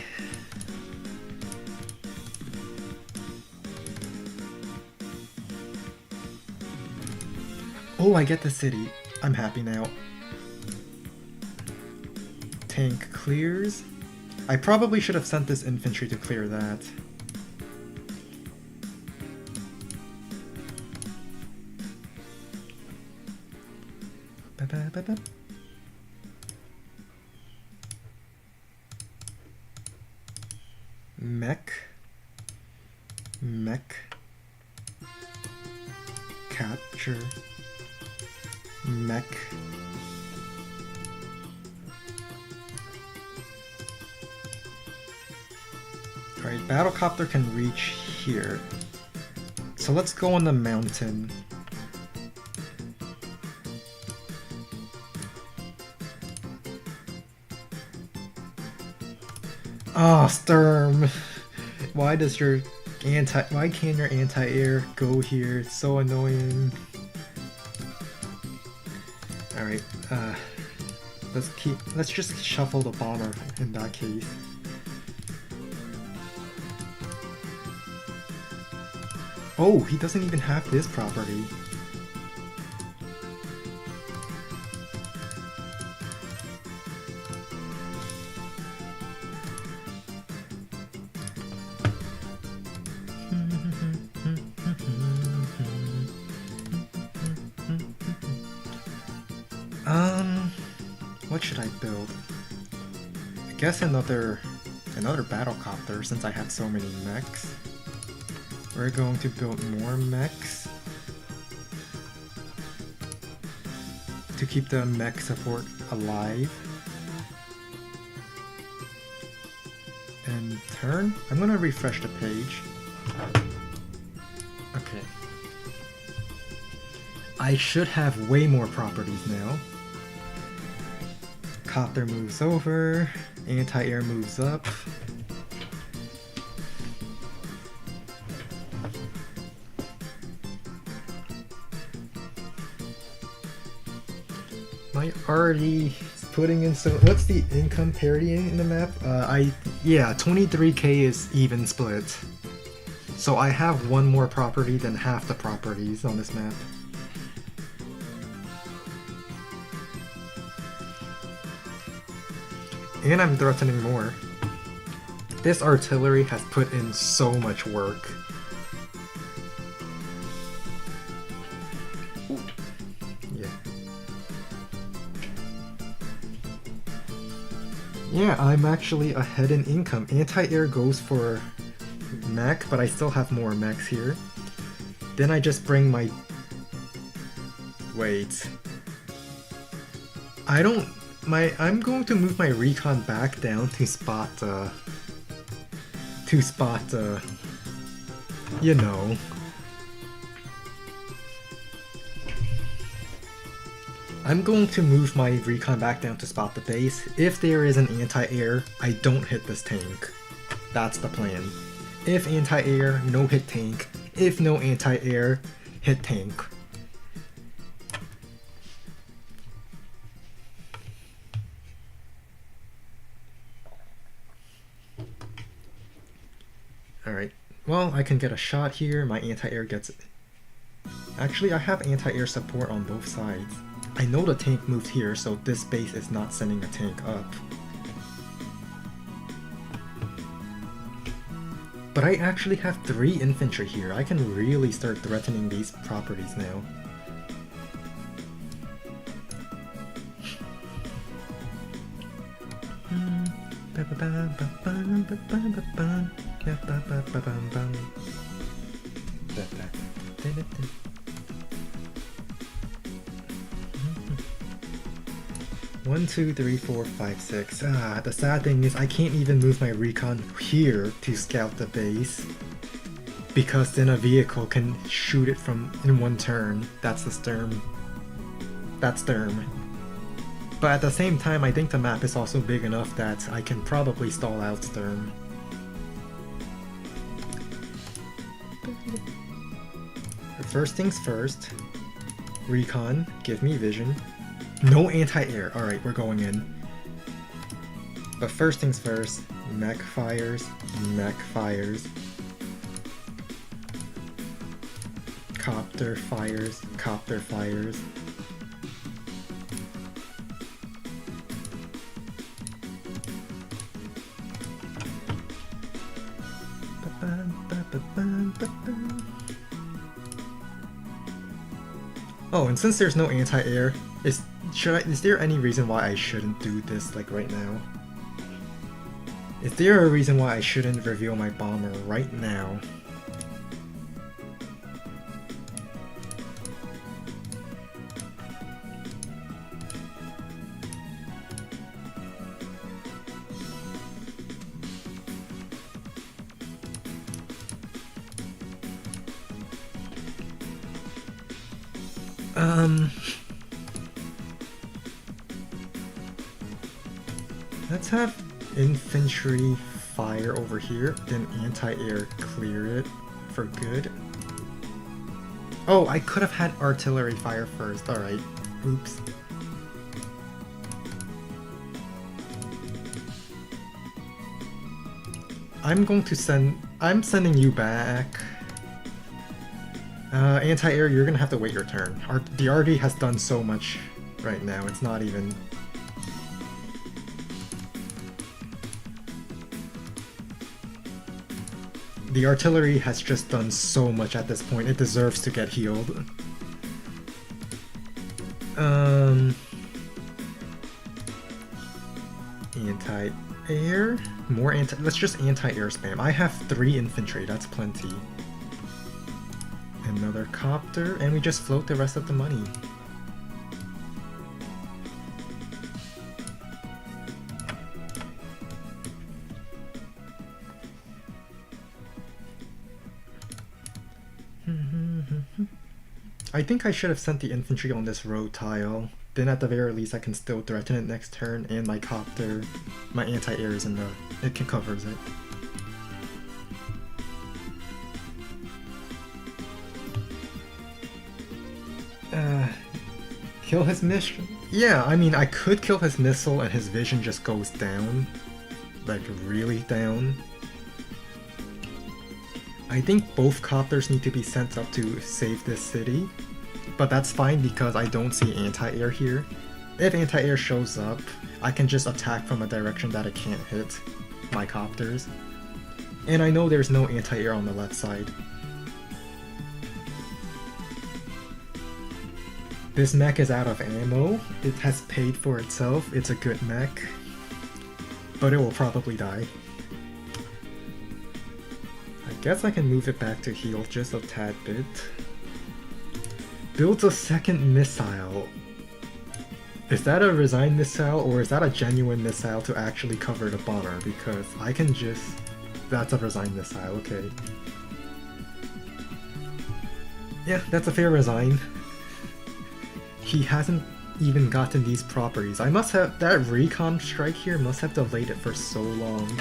Oh, I get the city. I'm happy now. Tank clears. I probably should have sent this infantry to clear that. Ba-ba-ba-ba. Mech. Capture. Mech. Alright, Battlecopter can reach here. So let's go on the mountain. Ah, oh, Sturm! Why can't your anti-air go here? It's so annoying. Alright, let's just shuffle the bomber in that case. Oh, he doesn't even have this property. What should I build? I guess another battlecopter since I have so many mechs. We're going to build more mechs to keep the mech support alive. And turn? I'm gonna refresh the page. Okay. I should have way more properties now. Copter moves over, anti-air moves up. My already putting in so what's the income parity in the map? Yeah, 23k is even split. So I have one more property than half the properties on this map. And I'm threatening more. This artillery has put in so much work. Ooh. Yeah. Yeah, I'm actually ahead in income. Anti-air goes for mech, but I still have more mechs here. Then I just bring my... Wait. I'm going to move my recon back down to spot, you know. I'm going to move my recon back down to spot the base. If there is an anti-air, I don't hit this tank. That's the plan. If anti-air, no hit tank. If no anti-air, hit tank. Alright, well, I can get a shot here, my anti-air gets... Actually, I have anti-air support on both sides. I know the tank moved here, so this base is not sending a tank up. But I actually have 3 infantry here, I can really start threatening these properties now. One, 2, 3, 4, 5, 6. The sad thing is I can't even move my recon here to scout the base, because then a vehicle can shoot it from in one turn. That's the Sturm. That's Sturm. But at the same time, I think the map is also big enough that I can probably stall out Sturm. First things first. Recon, give me vision. No anti-air. Alright, we're going in. But first things first, mech fires, mech fires. Copter fires, copter fires. Oh, and since there's no anti-air, is there any reason why I shouldn't do this like right now? Is there a reason why I shouldn't reveal my bomber right now? Let's have infantry fire over here, then anti-air clear it for good. Oh, I could have had artillery fire first, alright. Oops. I'm sending you back. Anti-air, you're gonna have to wait your turn. The RD has done so much right now, it's not even... The artillery has just done so much at this point, it deserves to get healed. Anti-air? Let's just anti-air spam. I have 3 infantry, that's plenty. Another copter, and we just float the rest of the money. I think I should have sent the infantry on this road tile. Then at the very least I can still threaten it next turn, and my copter, my anti-air is in the... it covers it. Kill his mission? Yeah, I mean I could kill his missile and his vision just goes down. Like really down. I think both copters need to be sent up to save this city, but that's fine because I don't see anti-air here. If anti-air shows up, I can just attack from a direction that it can't hit my copters. And I know there's no anti-air on the left side. This mech is out of ammo, it has paid for itself, it's a good mech, but it will probably die. I guess I can move it back to heal just a tad bit. Builds a second missile. Is that a resigned missile or is that a genuine missile to actually cover the bomber? Because I can just... that's a resigned missile, okay. Yeah, that's a fair resign. He hasn't even gotten these properties. I must have... that recon strike here must have delayed it for so long.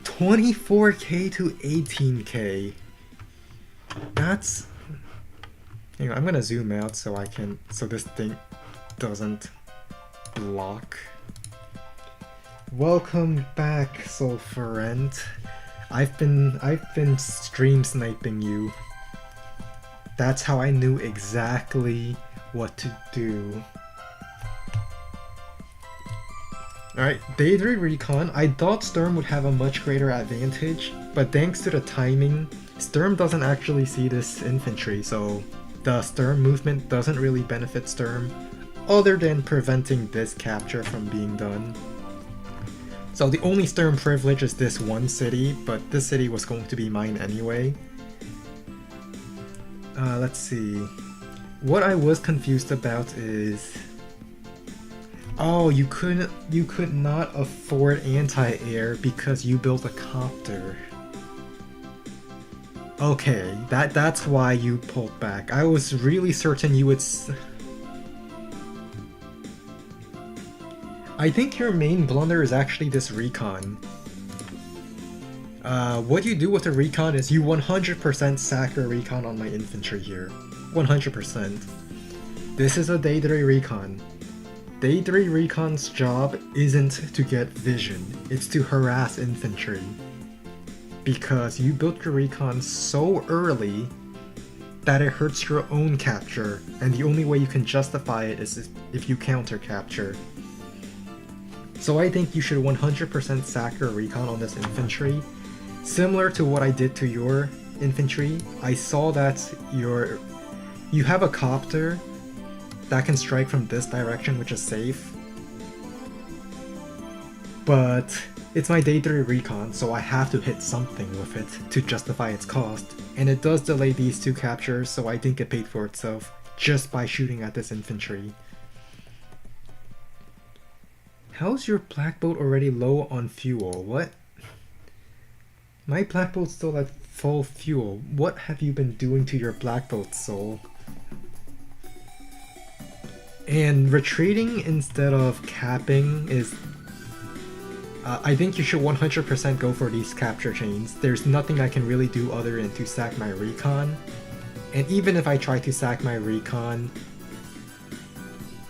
24k to 18k. That's... hang on, I'm gonna zoom out so I can... so this thing doesn't block. Welcome back, Sulfurent. I've been stream sniping you. That's how I knew exactly what to do. Alright, Day 3 Recon. I thought Sturm would have a much greater advantage, but thanks to the timing, Sturm doesn't actually see this infantry, so the Sturm movement doesn't really benefit Sturm, other than preventing this capture from being done. So the only Sturm privilege is this one city, but this city was going to be mine anyway. Let's see. What I was confused about is... oh, you could not afford anti-air because you built a copter. Okay, that's why you pulled back. I was really certain you would... I think your main blunder is actually this recon. What you do with the recon is you 100% sack your recon on my infantry here. 100%. This is a Day 3 recon. Day 3 Recon's job isn't to get vision, it's to harass infantry. Because you built your recon so early that it hurts your own capture, and the only way you can justify it is if you counter capture. So I think you should 100% sack your recon on this infantry. Similar to what I did to your infantry, I saw that you have a copter that can strike from this direction, which is safe. But it's my day 3 recon, so I have to hit something with it to justify its cost. And it does delay these 2 captures, so I think it paid for itself just by shooting at this infantry. How's your black boat already low on fuel? What? My black boat's still at full fuel. What have you been doing to your black boat, Soul? And retreating instead of capping is... I think you should 100% go for these capture chains. There's nothing I can really do other than to sack my recon. And even if I try to sack my recon,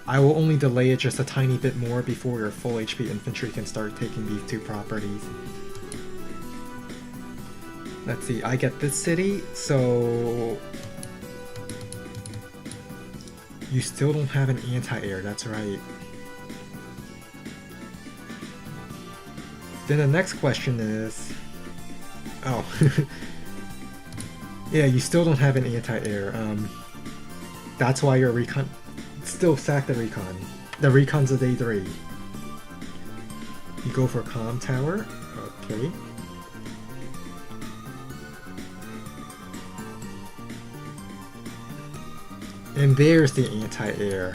I will only delay it just a tiny bit more before your full HP infantry can start taking these 2 properties. Let's see, I get this city, so... You still don't have an anti-air, that's right. Then the next question is... Oh. Yeah, you still don't have an anti-air. That's why your recon... Still sack the recon. The recon's a day 3. You go for comm tower. Okay. And there's the anti-air.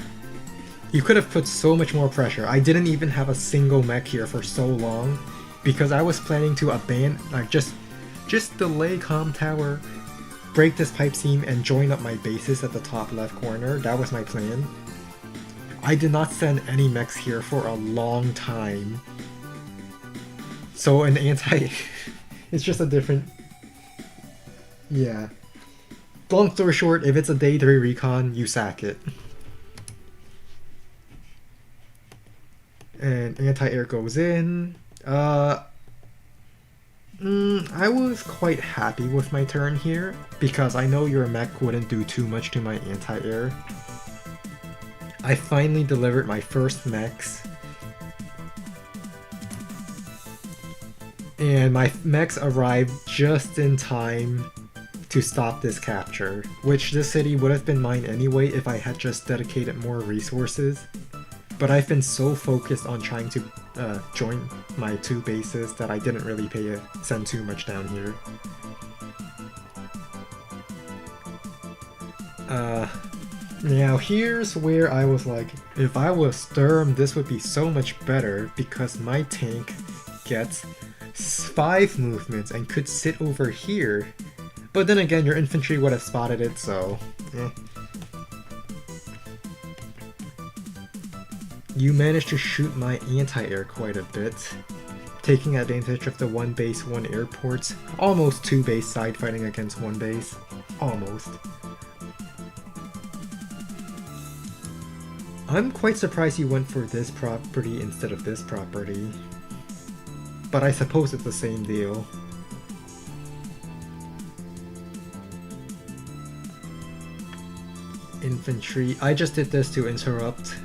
You could have put so much more pressure. I didn't even have a single mech here for so long because I was planning to abandon, like just delay comm tower, break this pipe seam, and join up my bases at the top left corner. That was my plan. I did not send any mechs here for a long time. So an anti... it's just a different... Yeah. Long story short, if it's a day 3 recon, you sack it. And anti-air goes in. I was quite happy with my turn here, because I know your mech wouldn't do too much to my anti-air. I finally delivered my first mechs. And my mechs arrived just in time to stop this capture, which this city would have been mine anyway if I had just dedicated more resources. But I've been so focused on trying to join my 2 bases that I didn't really send too much down here. Now here's where I was like, if I was Sturm, this would be so much better because my tank gets 5 movements and could sit over here. But then again, your infantry would have spotted it, so... You managed to shoot my anti-air quite a bit, taking advantage of the 1 base, 1 airports, almost 2 base side fighting against 1 base. Almost. I'm quite surprised you went for this property instead of this property. But I suppose it's the same deal. Infantry. I just did this to interrupt,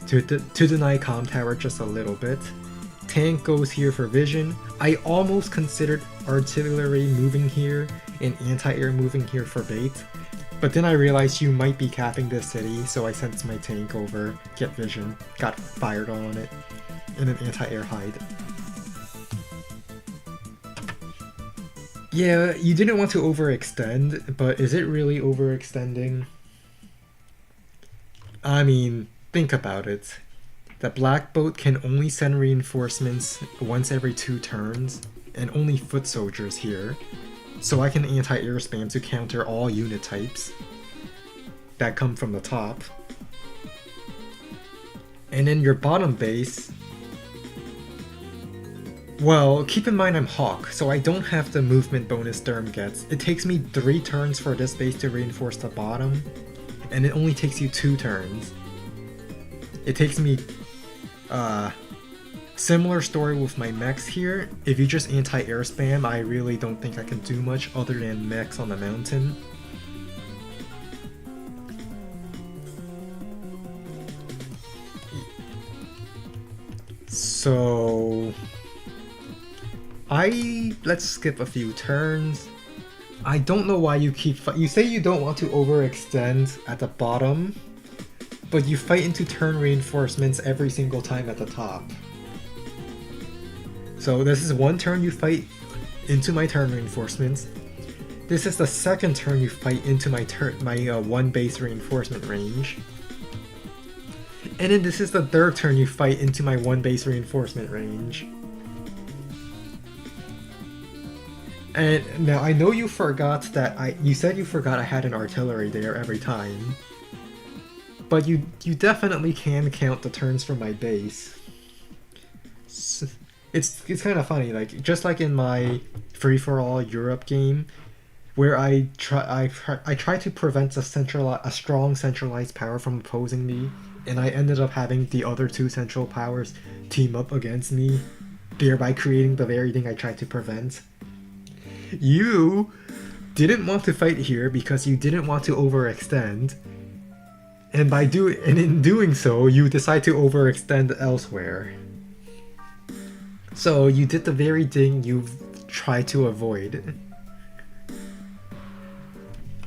to deny comm tower just a little bit. Tank goes here for vision. I almost considered artillery moving here and anti-air moving here for bait. But then I realized you might be capping this city, so I sent my tank over, get vision, got fired on it, and an anti-air hide. Yeah, you didn't want to overextend, but is it really overextending? I mean, think about it. The black boat can only send reinforcements once every 2 turns, and only foot soldiers here. So I can anti-air spam to counter all unit types that come from the top. And then your bottom base... Well, keep in mind I'm Hawk, so I don't have the movement bonus Sturm gets. It takes me 3 turns for this base to reinforce the bottom, and it only takes you 2 turns. it takes me similar story with my mechs here. If you just anti-air spam, I really don't think I can do much other than mechs on the mountain. So let's skip a few turns. I don't know why you say you don't want to overextend at the bottom, but you fight into turn reinforcements every single time at the top. So this is one turn you fight into my turn reinforcements. This is the second turn you fight into my one base reinforcement range. And then this is the third turn you fight into my one base reinforcement range. And now I know you forgot that you said you forgot I had an artillery there every time. But you definitely can count the turns from my base. It's kind of funny, like just like in my free-for-all Europe game, where I try to prevent a strong centralized power from opposing me, and I ended up having the other two central powers team up against me, thereby creating the very thing I tried to prevent. You didn't want to fight here because you didn't want to overextend, and in doing so, you decide to overextend elsewhere. So you did the very thing you've tried to avoid.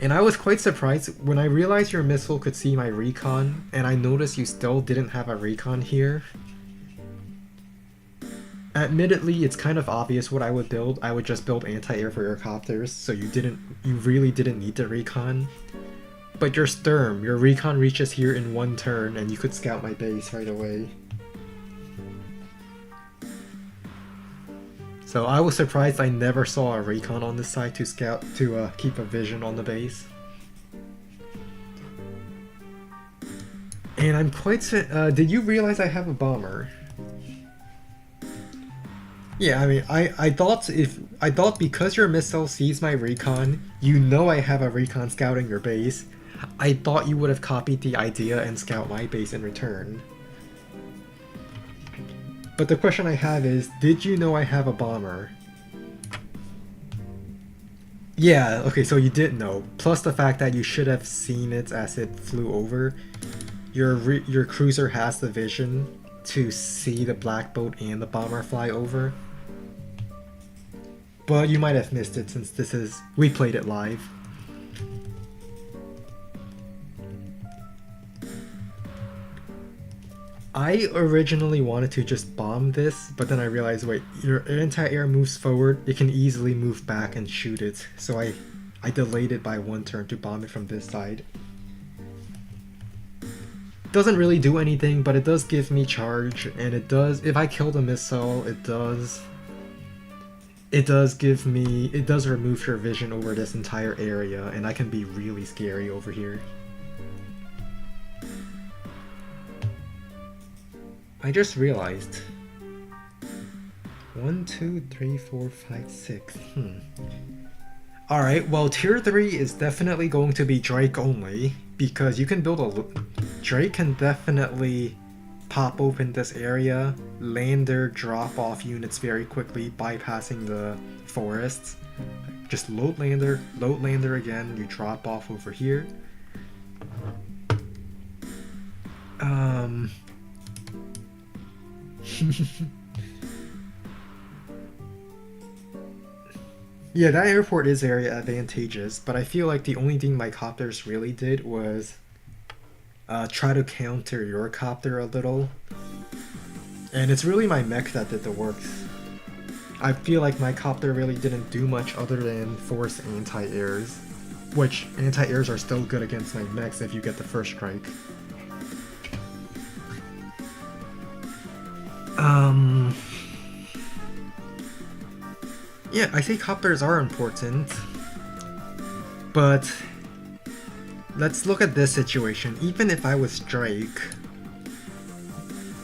And I was quite surprised when I realized your missile could see my recon, and I noticed you still didn't have a recon here. Admittedly, it's kind of obvious what I would build. I would just build anti-air for your copters, so you really didn't need the recon. But you're Sturm, your recon reaches here in one turn, and you could scout my base right away. So I was surprised I never saw a recon on this side to keep a vision on the base. And I'm quite did you realize I have a bomber? Yeah, I mean, I thought because your missile sees my recon, you know I have a recon scouting your base. I thought you would have copied the idea and scout my base in return. But the question I have is, did you know I have a bomber? Yeah, okay, so you did know. Plus the fact that you should have seen it as it flew over. Your cruiser has the vision to see the black boat and the bomber fly over. But you might have missed it since we played it live. I originally wanted to just bomb this, but then I realized, wait, your anti-air moves forward, it can easily move back and shoot it. So I delayed it by one turn to bomb it from this side. Doesn't really do anything, but it does give me charge, and it does, if I kill the missile, it does remove your vision over this entire area, and I can be really scary over here. I just realized 1, 2, 3, 4, 5, 6. Alright, well tier 3 is definitely going to be Drake only, because you can build Drake can definitely pop open this area, lander, drop off units very quickly, bypassing the forests. Just load lander again, you drop off over here. Yeah, that airport is area advantageous, but I feel like the only thing my copters really did was try to counter your copter a little. And it's really my mech that did the work. I feel like my copter really didn't do much other than force anti-airs, which anti-airs are still good against my mechs if you get the first strike. Yeah, I say copters are important, but let's look at this situation. Even if I was Drake,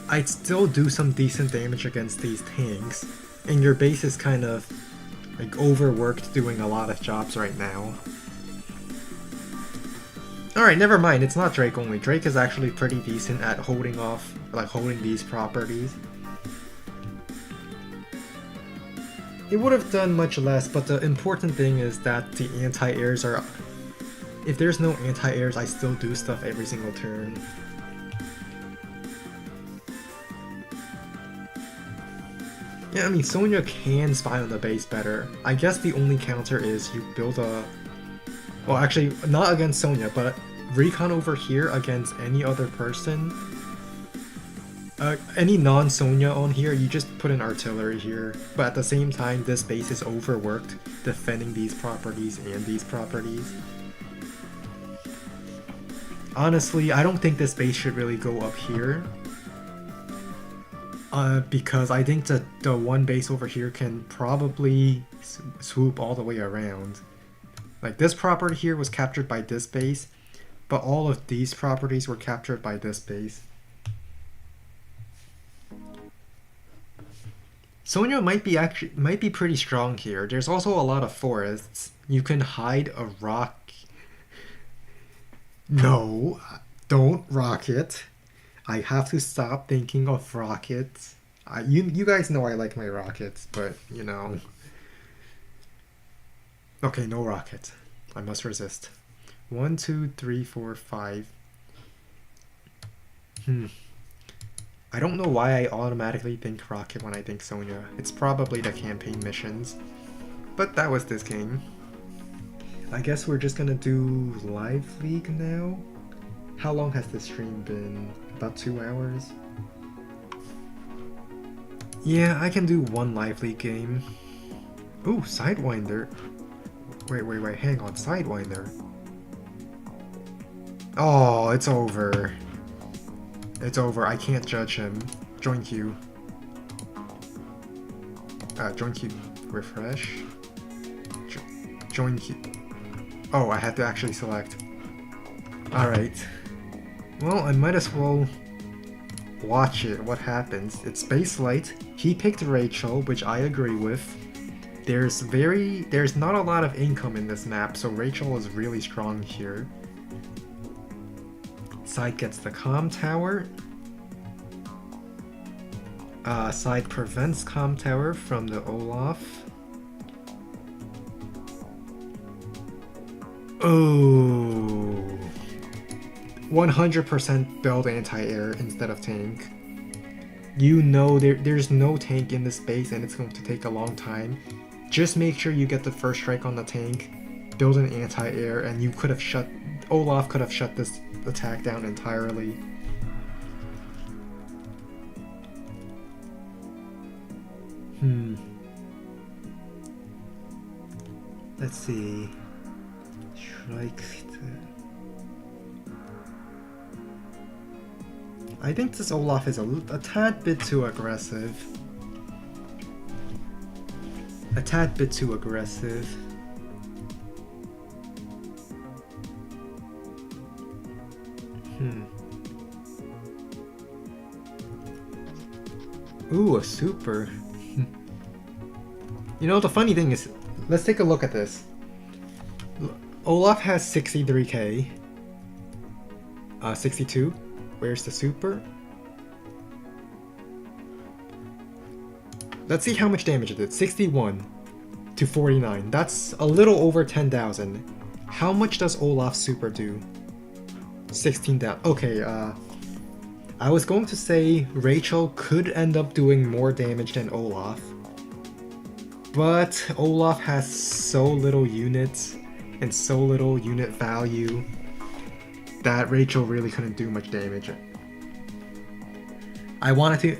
I'd still do some decent damage against these tanks, and your base is kind of like overworked doing a lot of jobs right now. Alright, never mind, it's not Drake only. Drake is actually pretty decent at holding off, like holding these properties. It would have done much less, but the important thing is that the anti-airs are... If there's no anti-airs, I still do stuff every single turn. Yeah, I mean, Sonya can spy on the base better. I guess the only counter is you build a... Well, actually, not against Sonya, but recon over here against any other person. Any non-Sonya on here, you just put an artillery here. But at the same time, this base is overworked, defending these properties and these properties. Honestly, I don't think this base should really go up here. Because I think that the one base over here can probably swoop all the way around. Like, this property here was captured by this base, but all of these properties were captured by this base. Sonya might be pretty strong here. There's also a lot of forests. You can hide a rock. No, don't rocket. I have to stop thinking of rockets. You guys know I like my rockets, but you know. Okay, no rocket. I must resist. 1, 2, 3, 4, 5. I don't know why I automatically think rocket when I think Sonya. It's probably the campaign missions. But that was this game. I guess we're just gonna do Live League now? How long has this stream been? About 2 hours? Yeah, I can do one Live League game. Ooh, Sidewinder. Wait, hang on, Sidewinder. Oh, it's over. It's over, I can't judge him. Join queue. Join queue. Refresh. Join queue. Oh, I had to actually select. Alright. Well, I might as well watch it, what happens. It's Space Light. He picked Rachel, which I agree with. There's not a lot of income in this map, so Rachel is really strong here. Side gets the comm tower. Side prevents comm tower from the Olaf. Oh, 100% build anti-air instead of tank. You know there's no tank in this base and it's going to take a long time. Just make sure you get the first strike on the tank, build an anti-air, and you could have Olaf could have shut this attack down entirely. Let's see. Strike. I think this Olaf is a tad bit too aggressive. A tad bit too aggressive. Ooh, a super. You know, the funny thing is, let's take a look at this. Olaf has 63k. 62. Where's the super? Let's see how much damage it did. 61 to 49. That's a little over 10,000. How much does Olaf's super do? 16,000. Okay, I was going to say Rachel could end up doing more damage than Olaf. But Olaf has so little units and so little unit value that Rachel really couldn't do much damage. I wanted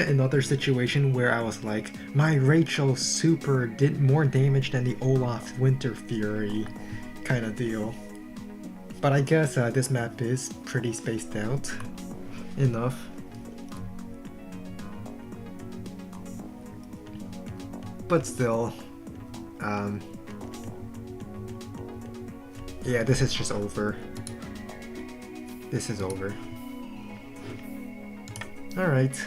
another situation where I was like, my Rachel super did more damage than the Olaf Winter Fury kind of deal. But I guess this map is pretty spaced out enough. But still, yeah, this is just over. This is over. Alright.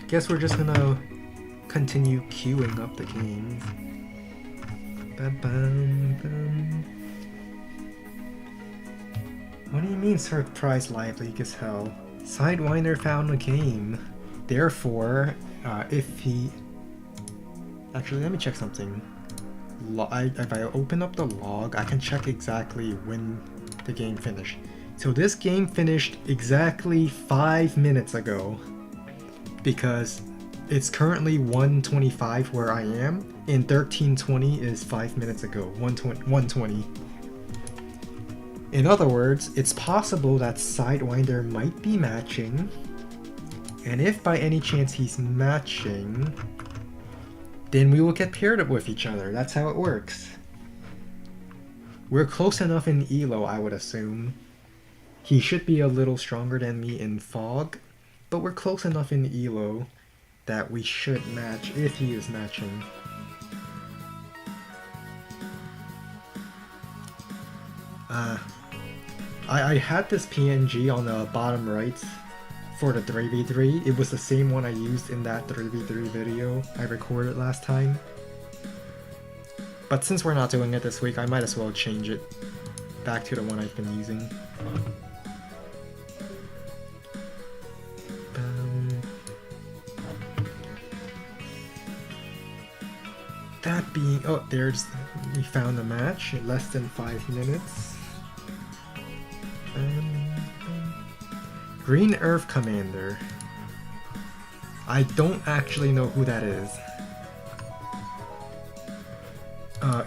Guess we're just gonna continue queuing up the games. mean surprise lively as hell? Sidewinder found a game. Therefore, if he... Actually, let me check something. If I open up the log, I can check exactly when the game finished. So this game finished exactly 5 minutes ago. Because it's currently 1:25 where I am, and 13:20 is 5 minutes ago, 1:20. In other words, it's possible that Sidewinder might be matching, and if by any chance he's matching, then we will get paired up with each other. That's how it works. We're close enough in Elo, I would assume. He should be a little stronger than me in Fog, but we're close enough in Elo that we should match if he is matching. I had this PNG on the bottom right for the 3v3. It was the same one I used in that 3v3 video I recorded last time. But since we're not doing it this week, I might as well change it back to the one I've been using. That being... oh, we found a match in less than 5 minutes. Green Earth Commander. I don't actually know who that is.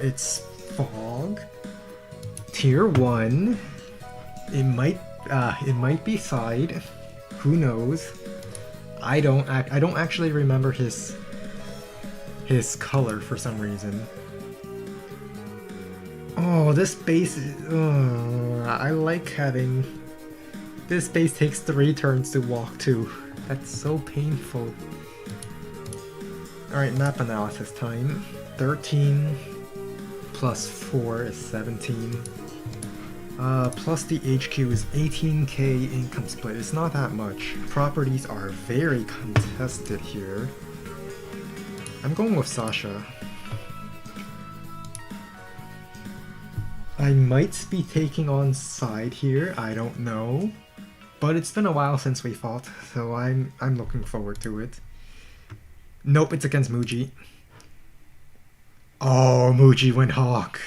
It's Fog. Tier 1. It might be Side. Who knows? I don't actually remember his color for some reason. Oh, this base is... I like having... This base takes 3 turns to walk to. That's so painful. Alright, map analysis time. 13 plus 4 is 17. Plus the HQ is 18k income split. It's not that much. Properties are very contested here. I'm going with Sasha. I might be taking on Side here, I don't know. But it's been a while since we fought, so I'm looking forward to it. Nope, it's against Muji. Oh, Muji went Hawk.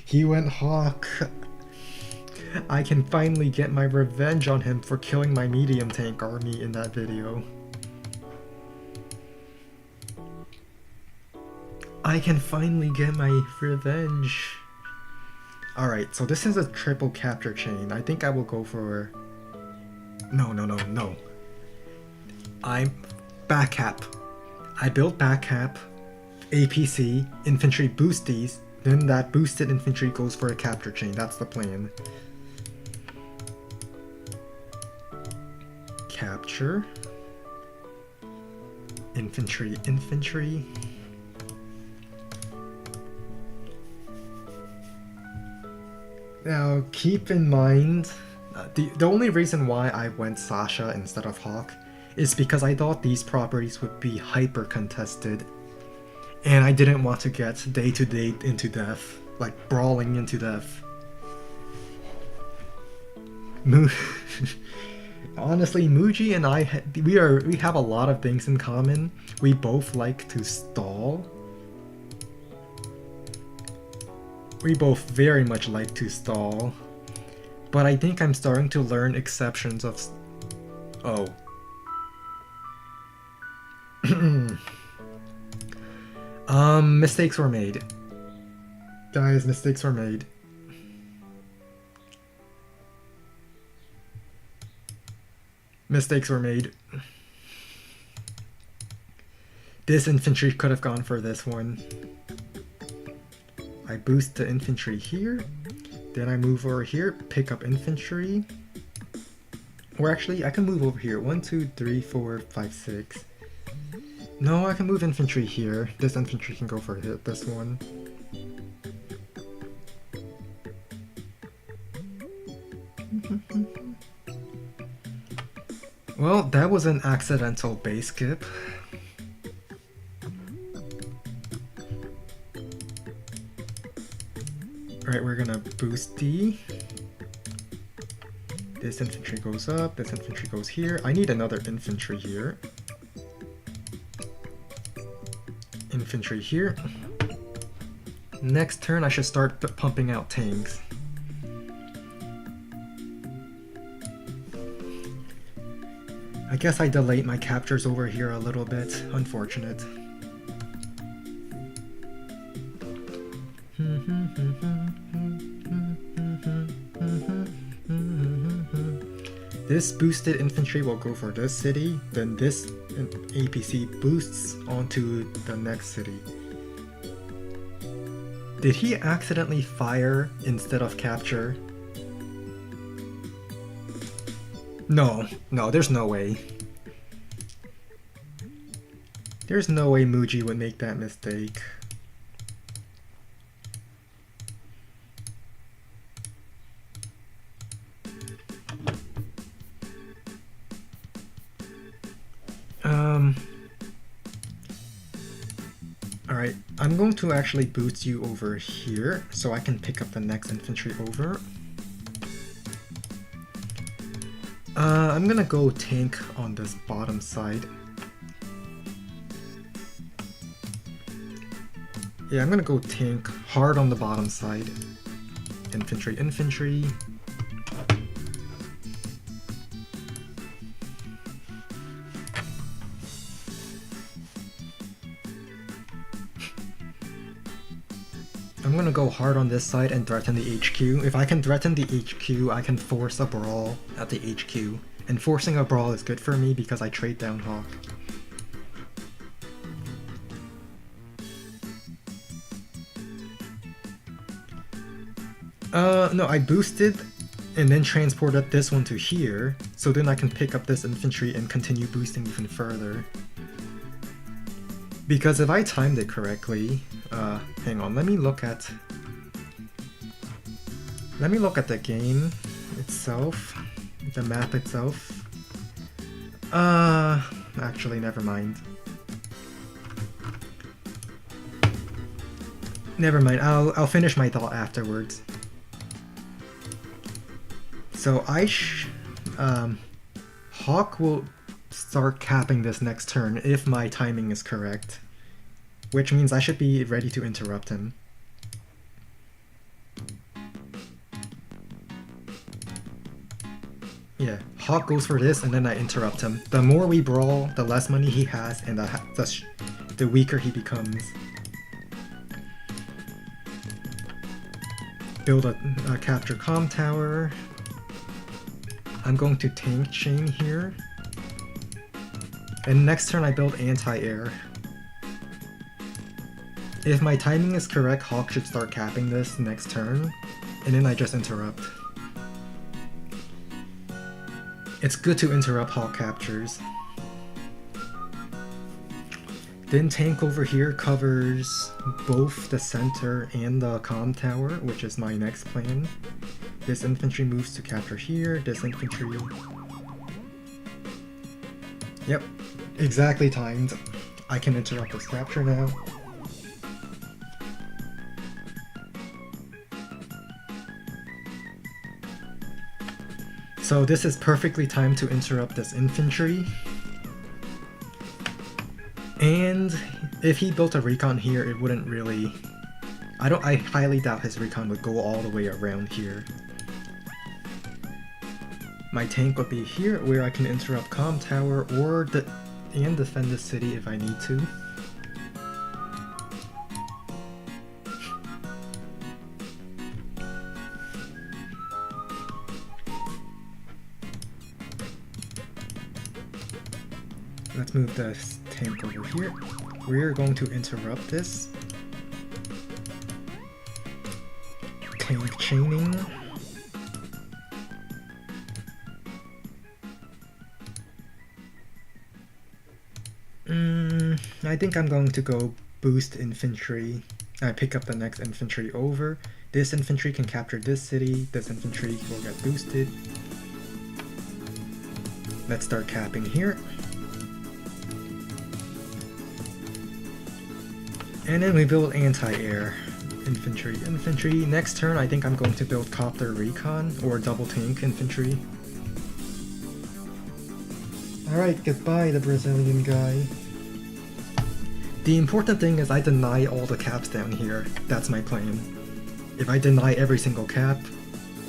He went Hawk. I can finally get my revenge on him for killing my medium tank army in that video. I can finally get my revenge. Alright, so this is a triple capture chain. I think I will go for... No. I'm back cap. I built back cap, APC, infantry boosties, then that boosted infantry goes for a capture chain. That's the plan. Capture. Infantry. Now, keep in mind, the only reason why I went Sasha instead of Hawk is because I thought these properties would be hyper contested, and I didn't want to get day-to-day into death, like brawling into death. Honestly, Muji and I, we have a lot of things in common. We both like to stall. We both very much like to stall, but I think I'm starting to learn exceptions of... Oh. Mistakes were made. Guys, mistakes were made. Mistakes were made. This infantry could have gone for this one. I boost the infantry here, then I move over here, pick up infantry. Or actually, I can move over here. 1, 2, 3, 4, 5, 6. No, I can move infantry here. This infantry can go for this one. Well, that was an accidental base skip. Alright, we're gonna boost D. This infantry goes up, this infantry goes here. I need another infantry here. Infantry here. Next turn I should start pumping out tanks. I guess I delayed my captures over here a little bit. Unfortunate. This boosted infantry will go for this city, then this APC boosts onto the next city. Did he accidentally fire instead of capture? No, there's no way. There's no way Muji would make that mistake. Alright, I'm going to actually boost you over here so I can pick up the next infantry over. I'm gonna go tank on this bottom side. Yeah, I'm gonna go tank hard on the bottom side. Infantry, infantry. I'm gonna go hard on this side and threaten the HQ. If I can threaten the HQ, I can force a brawl at the HQ. And forcing a brawl is good for me because I trade down Hawk. No, I boosted and then transported this one to here, so then I can pick up this infantry and continue boosting even further. Because if I timed it correctly, hang on, let me look at the game itself, the map itself. Actually, never mind. Never mind, I'll finish my thought afterwards. So Hawk will start capping this next turn if my timing is correct, which means I should be ready to interrupt him. Yeah, Hawk goes for this and then I interrupt him. The more we brawl, the less money he has and the weaker he becomes. Build a capture comm tower. I'm going to tank chain here. And next turn I build anti-air. If my timing is correct, Hawk should start capping this next turn, and then I just interrupt. It's good to interrupt Hawk captures. Then tank over here covers both the center and the comm tower, which is my next plan. This infantry moves to capture here, this infantry... Yep, exactly timed. I can interrupt this capture now. So this is perfectly timed to interrupt this infantry. And if he built a recon here, it wouldn't really... I highly doubt his recon would go all the way around here. My tank would be here, where I can interrupt comm tower and defend the city if I need to. Let's move this tank over here. We're going to interrupt this. Tank chaining. I think I'm going to go boost infantry. I pick up the next infantry over. This infantry can capture this city. This infantry will get boosted. Let's start capping here. And then we build anti-air. Infantry. Next turn I think I'm going to build copter recon or double tank infantry. Alright, goodbye, the Brazilian guy. The important thing is I deny all the caps down here. That's my plan. If I deny every single cap,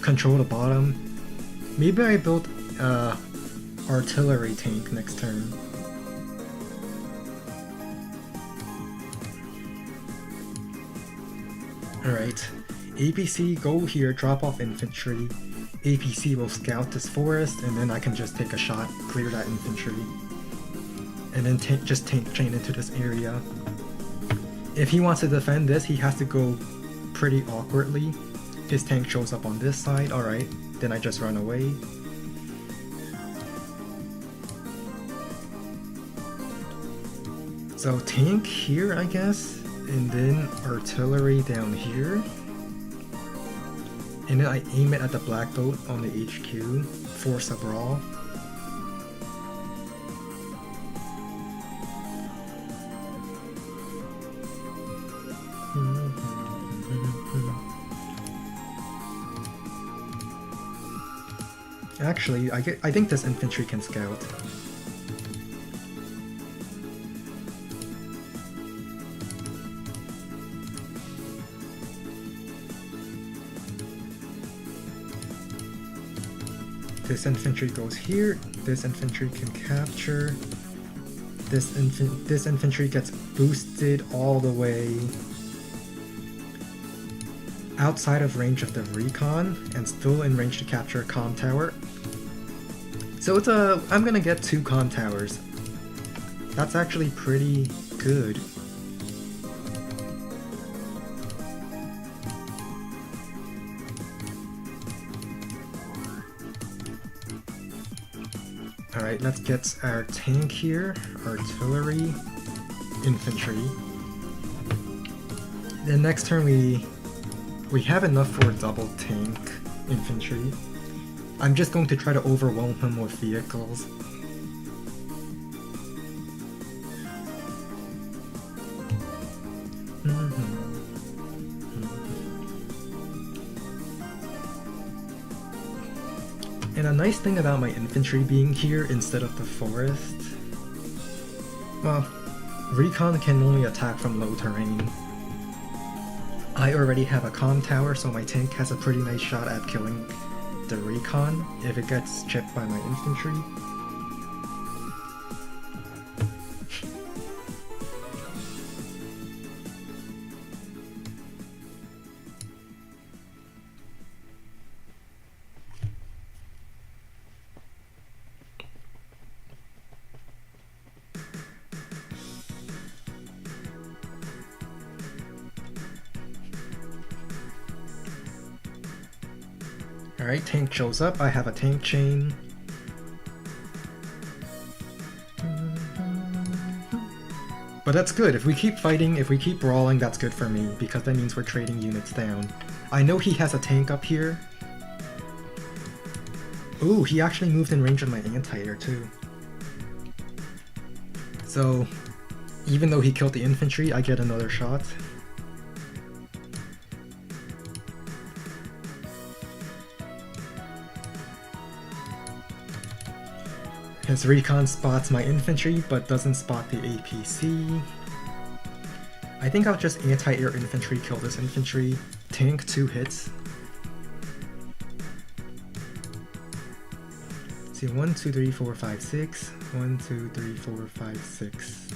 control the bottom, maybe I build artillery tank next turn. Alright, APC, go here, drop off infantry. APC will scout this forest, and then I can just take a shot, clear that infantry. And then just tank chain into this area. If he wants to defend this, he has to go pretty awkwardly. His tank shows up on this side, alright, then I just run away. So tank here, I guess, and then artillery down here. And then I aim it at the black boat on the HQ, force a brawl. Actually, I think this infantry can scout. This infantry goes here, this infantry can capture, this infantry gets boosted all the way outside of range of the recon and still in range to capture a comm tower. So it's I'm gonna get 2 comm towers. That's actually pretty good. Alright, let's get our tank here, artillery, infantry. Then next turn we have enough for double tank infantry. I'm just going to try to overwhelm him with vehicles. And a nice thing about my infantry being here instead of the forest, well, recon can only attack from low terrain. I already have a comm tower, so my tank has a pretty nice shot at killing the recon if it gets chipped by my infantry. Alright, tank shows up, I have a tank chain. But that's good, if we keep fighting, if we keep brawling, that's good for me, because that means we're trading units down. I know he has a tank up here. Ooh, he actually moved in range of my anti-air too. So, even though he killed the infantry, I get another shot. His recon spots my infantry, but doesn't spot the APC. I think I'll just anti-air infantry kill this infantry. Tank 2 hits. See, 1, 2, 3, 4, 5, 6. 1, 2, 3, 4, 5, 6.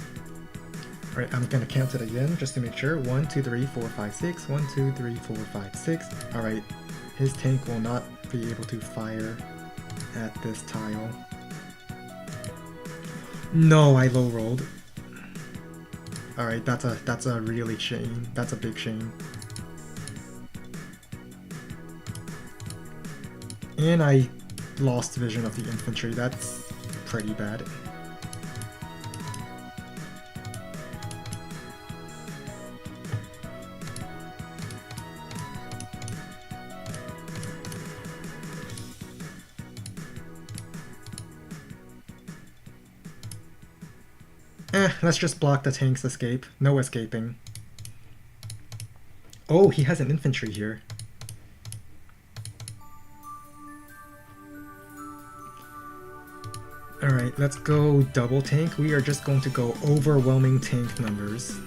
Alright, I'm gonna count it again just to make sure. 1, 2, 3, 4, 5, 6. 1, 2, 3, 4, 5, 6. Alright, his tank will not be able to fire at this tile. No, I low rolled. Alright, that's a really shame. That's a big shame. And I lost vision of the infantry. That's pretty bad. Let's just block the tank's escape. No escaping. Oh, he has an infantry here. Alright, let's go double tank. We are just going to go overwhelming tank numbers.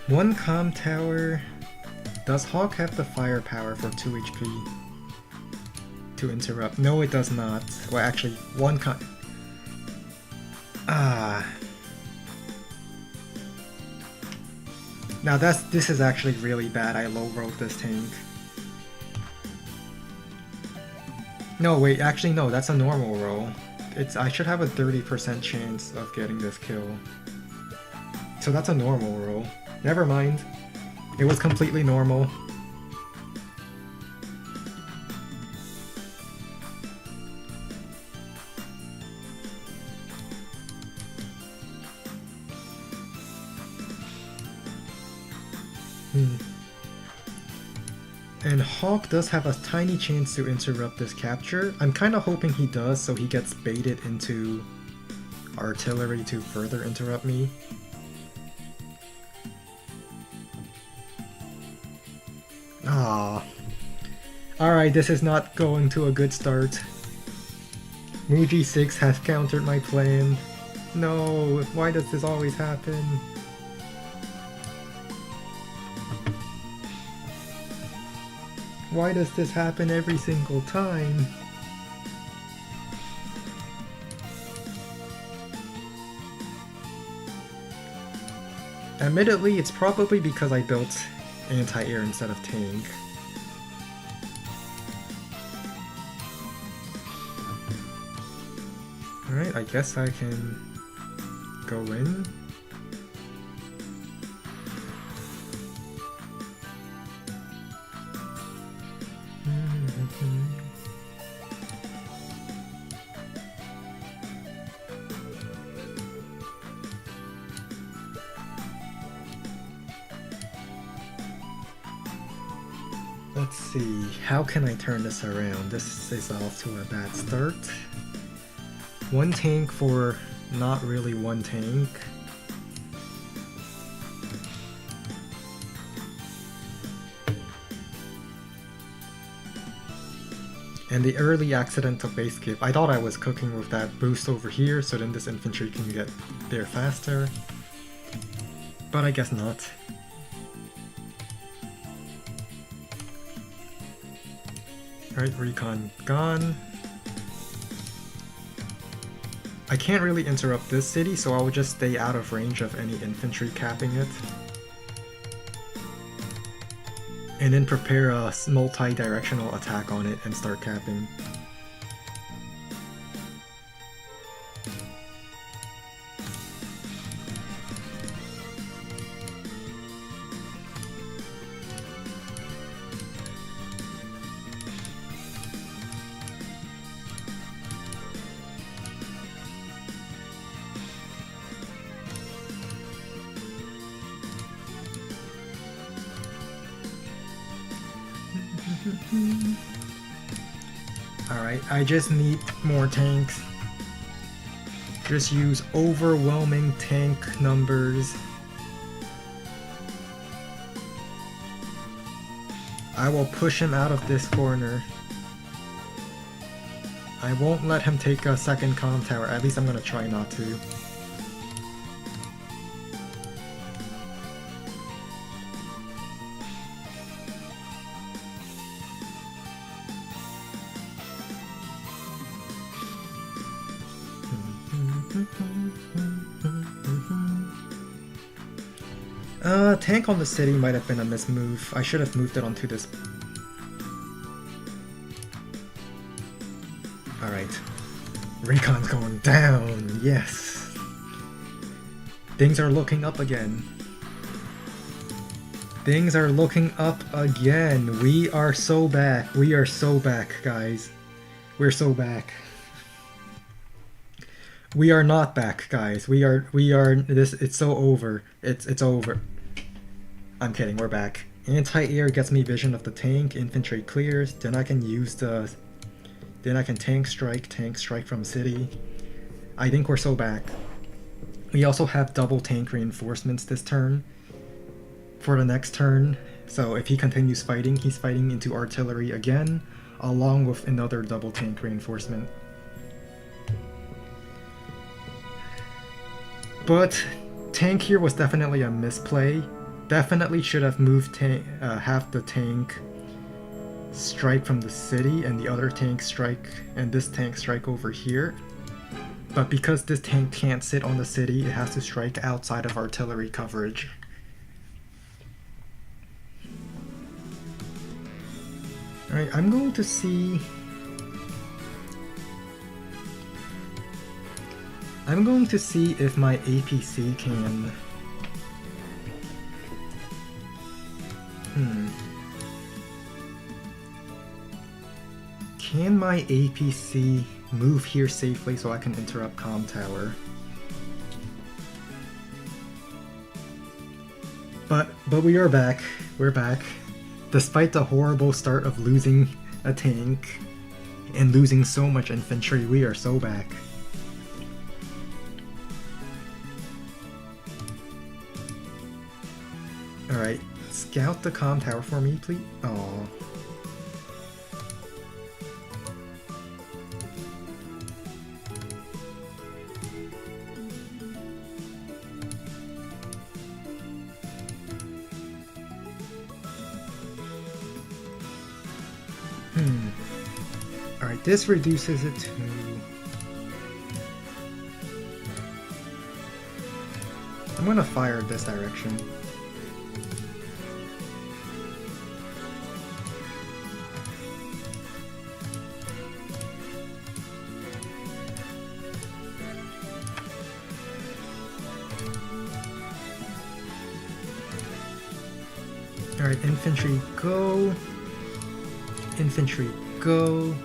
One comm tower. Does Hawk have the firepower for 2 HP to interrupt? No, it does not. Well, actually, one comm. Now this is actually really bad. I low-rolled this tank. No, wait, actually no, that's a normal roll. I should have a 30% chance of getting this kill. So that's a normal roll. Never mind. It was completely normal. And Hawk does have a tiny chance to interrupt this capture. I'm kind of hoping he does, so he gets baited into artillery to further interrupt me. Ah. Alright, this is not going to a good start. Muji 6 has countered my plan. No, why does this always happen? Why does this happen every single time? Admittedly, it's probably because I built anti-air instead of tank. Alright, I guess I can go in. Let's see, how can I turn this around? This is off to a bad start. One tank for not really one tank. And the early accidental base skip. I thought I was cooking with that boost over here, so then this infantry can get there faster. But I guess not. Alright, recon gone. I can't really interrupt this city, so I will just stay out of range of any infantry capping it. And then prepare a multi-directional attack on it and start capping. Alright, I just need more tanks. Just use overwhelming tank numbers. I will push him out of this corner. I won't let him take a second comm tower, at least I'm gonna try not to. Tank on the city might have been a mismove. I should have moved it onto this. Alright. Recon's going down, yes. Things are looking up again. Things are looking up again. We are so back. We are so back, guys. We're so back. We are not back, guys. We are this, it's so over. It's over. I'm kidding, we're back. Anti-air gets me vision of the tank, infantry clears, then I can use the Then I can tank strike from city. I think we're so back. We also have double tank reinforcements this turn. For the next turn, so if he continues fighting, he's fighting into artillery again, along with another double tank reinforcement. But tank here was definitely a misplay. Definitely should have moved half the tank strike from the city and the other tank strike and this tank strike over here. But because this tank can't sit on the city, it has to strike outside of artillery coverage. Alright, I'm going to see... if my APC can... Can my APC move here safely so I can interrupt comm tower? But we are back. We're back. Despite the horrible start of losing a tank and losing so much infantry, we are so back. Alright, scout the comm tower for me, please. Aww. Alright, this reduces it to... I'm gonna fire this direction. Alright, infantry go. Infantry go.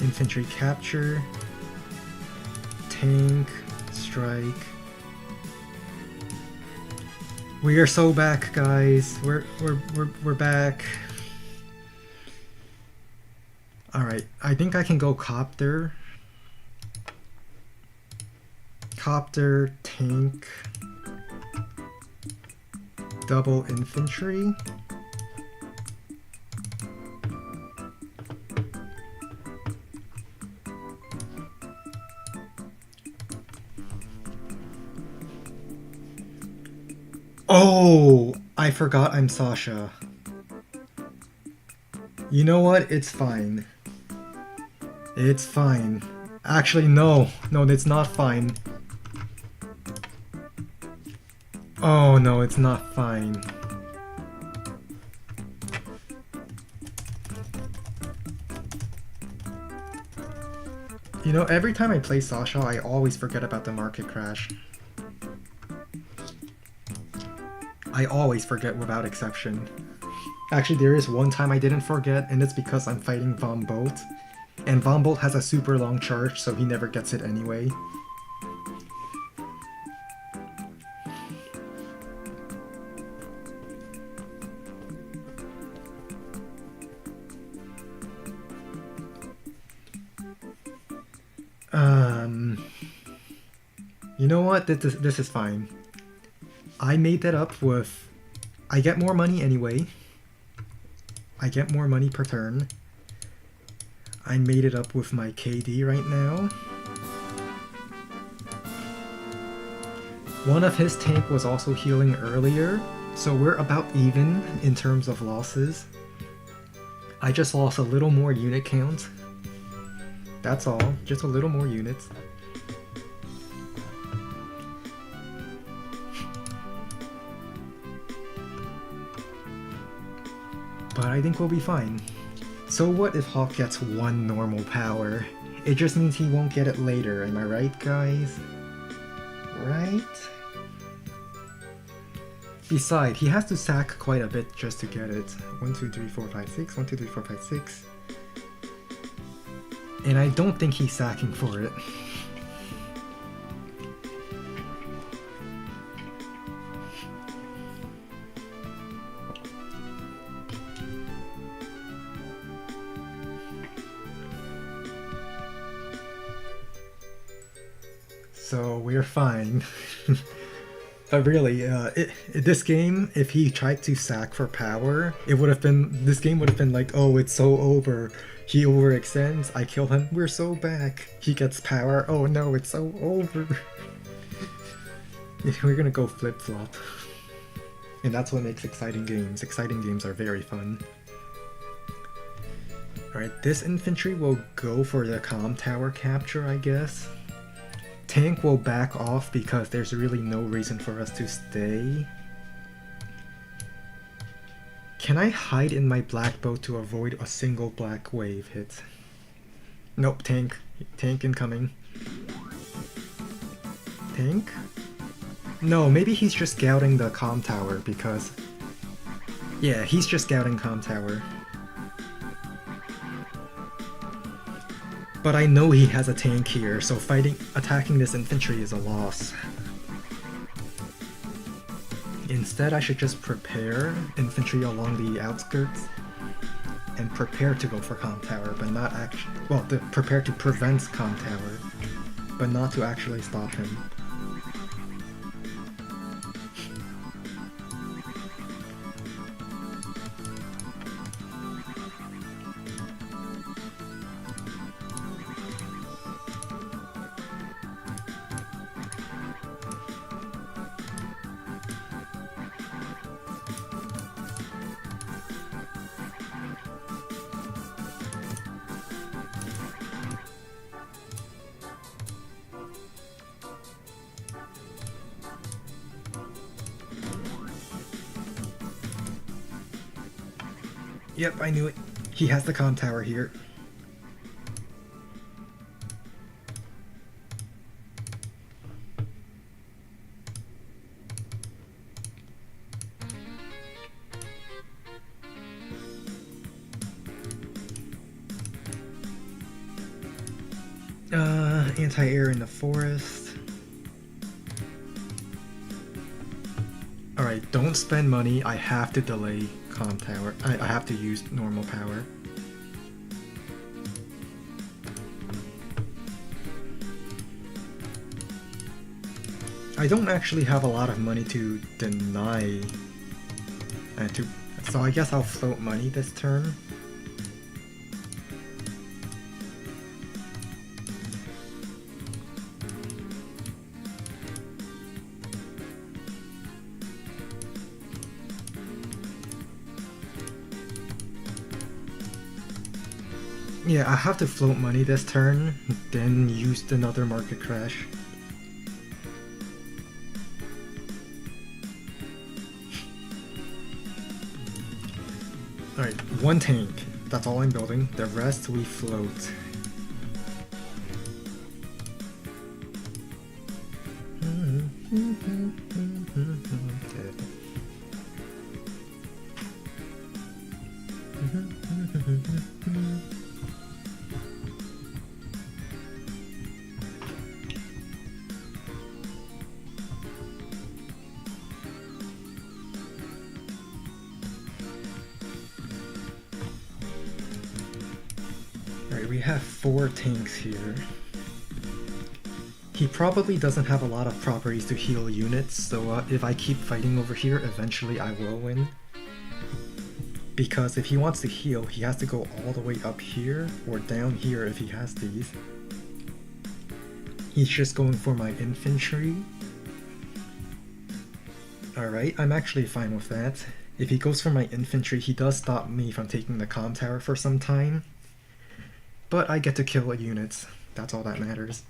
Infantry capture. Tank strike. We are so back, guys. We're back. Alright, I think I can go copter. Copter, tank, double infantry. Oh, I forgot I'm Sasha. You know what? It's fine. It's fine. Actually, no. No, it's not fine. Oh, no, it's not fine. You know, every time I play Sasha, I always forget about the market crash. I always forget without exception. Actually, there is one time I didn't forget, and it's because I'm fighting Von Bolt. And Von Bolt has a super long charge, so he never gets it anyway. You know what? This is fine. I made that up with... I get more money anyway. I get more money per turn. I made it up with my KD right now. One of his tank was also healing earlier, so we're about even in terms of losses. I just lost a little more unit count. That's all, just a little more units. But I think we'll be fine. So what if Hawk gets one normal power? It just means he won't get it later, am I right, guys? Right? Besides, he has to sack quite a bit just to get it. 1, 2, 3, 4, 5, 6. 1, 2, 3, 4, 5, 6. And I don't think he's sacking for it. so we're fine. But really, this game, if he tried to sack for power, this game would have been like, oh, it's so over. He overextends, I kill him, we're so back. He gets power, oh no, it's so over. We're gonna go flip-flop. And that's what makes exciting games. Exciting games are very fun. Alright, this infantry will go for the comm tower capture, I guess. Tank will back off because there's really no reason for us to stay. Can I hide in my black boat to avoid a single black wave hit? Nope, tank. Tank incoming. Tank? No, maybe he's just scouting the comm tower because... Yeah, he's just scouting comm tower. But I know he has a tank here, so attacking this infantry is a loss. Instead, I should just prepare infantry along the outskirts and prepare to go for comm tower, but not actually... Well, prepare to prevent comm tower, but not to actually stop him. Yep, I knew it. He has the comm tower here. Anti-air in the forest. Alright, don't spend money. I have to delay comm tower. I have to use normal power. I don't actually have a lot of money to deny. So I guess I'll float money this turn. Yeah, I have to float money this turn, then use another market crash. Alright, one tank. That's all I'm building. The rest we float. Alright, we have 4 tanks here. He probably doesn't have a lot of properties to heal units, so if I keep fighting over here, eventually I will win. Because if he wants to heal, he has to go all the way up here, or down here if he has these. He's just going for my infantry. Alright, I'm actually fine with that. If he goes for my infantry, he does stop me from taking the comm tower for some time. But I get to kill units. That's all that matters.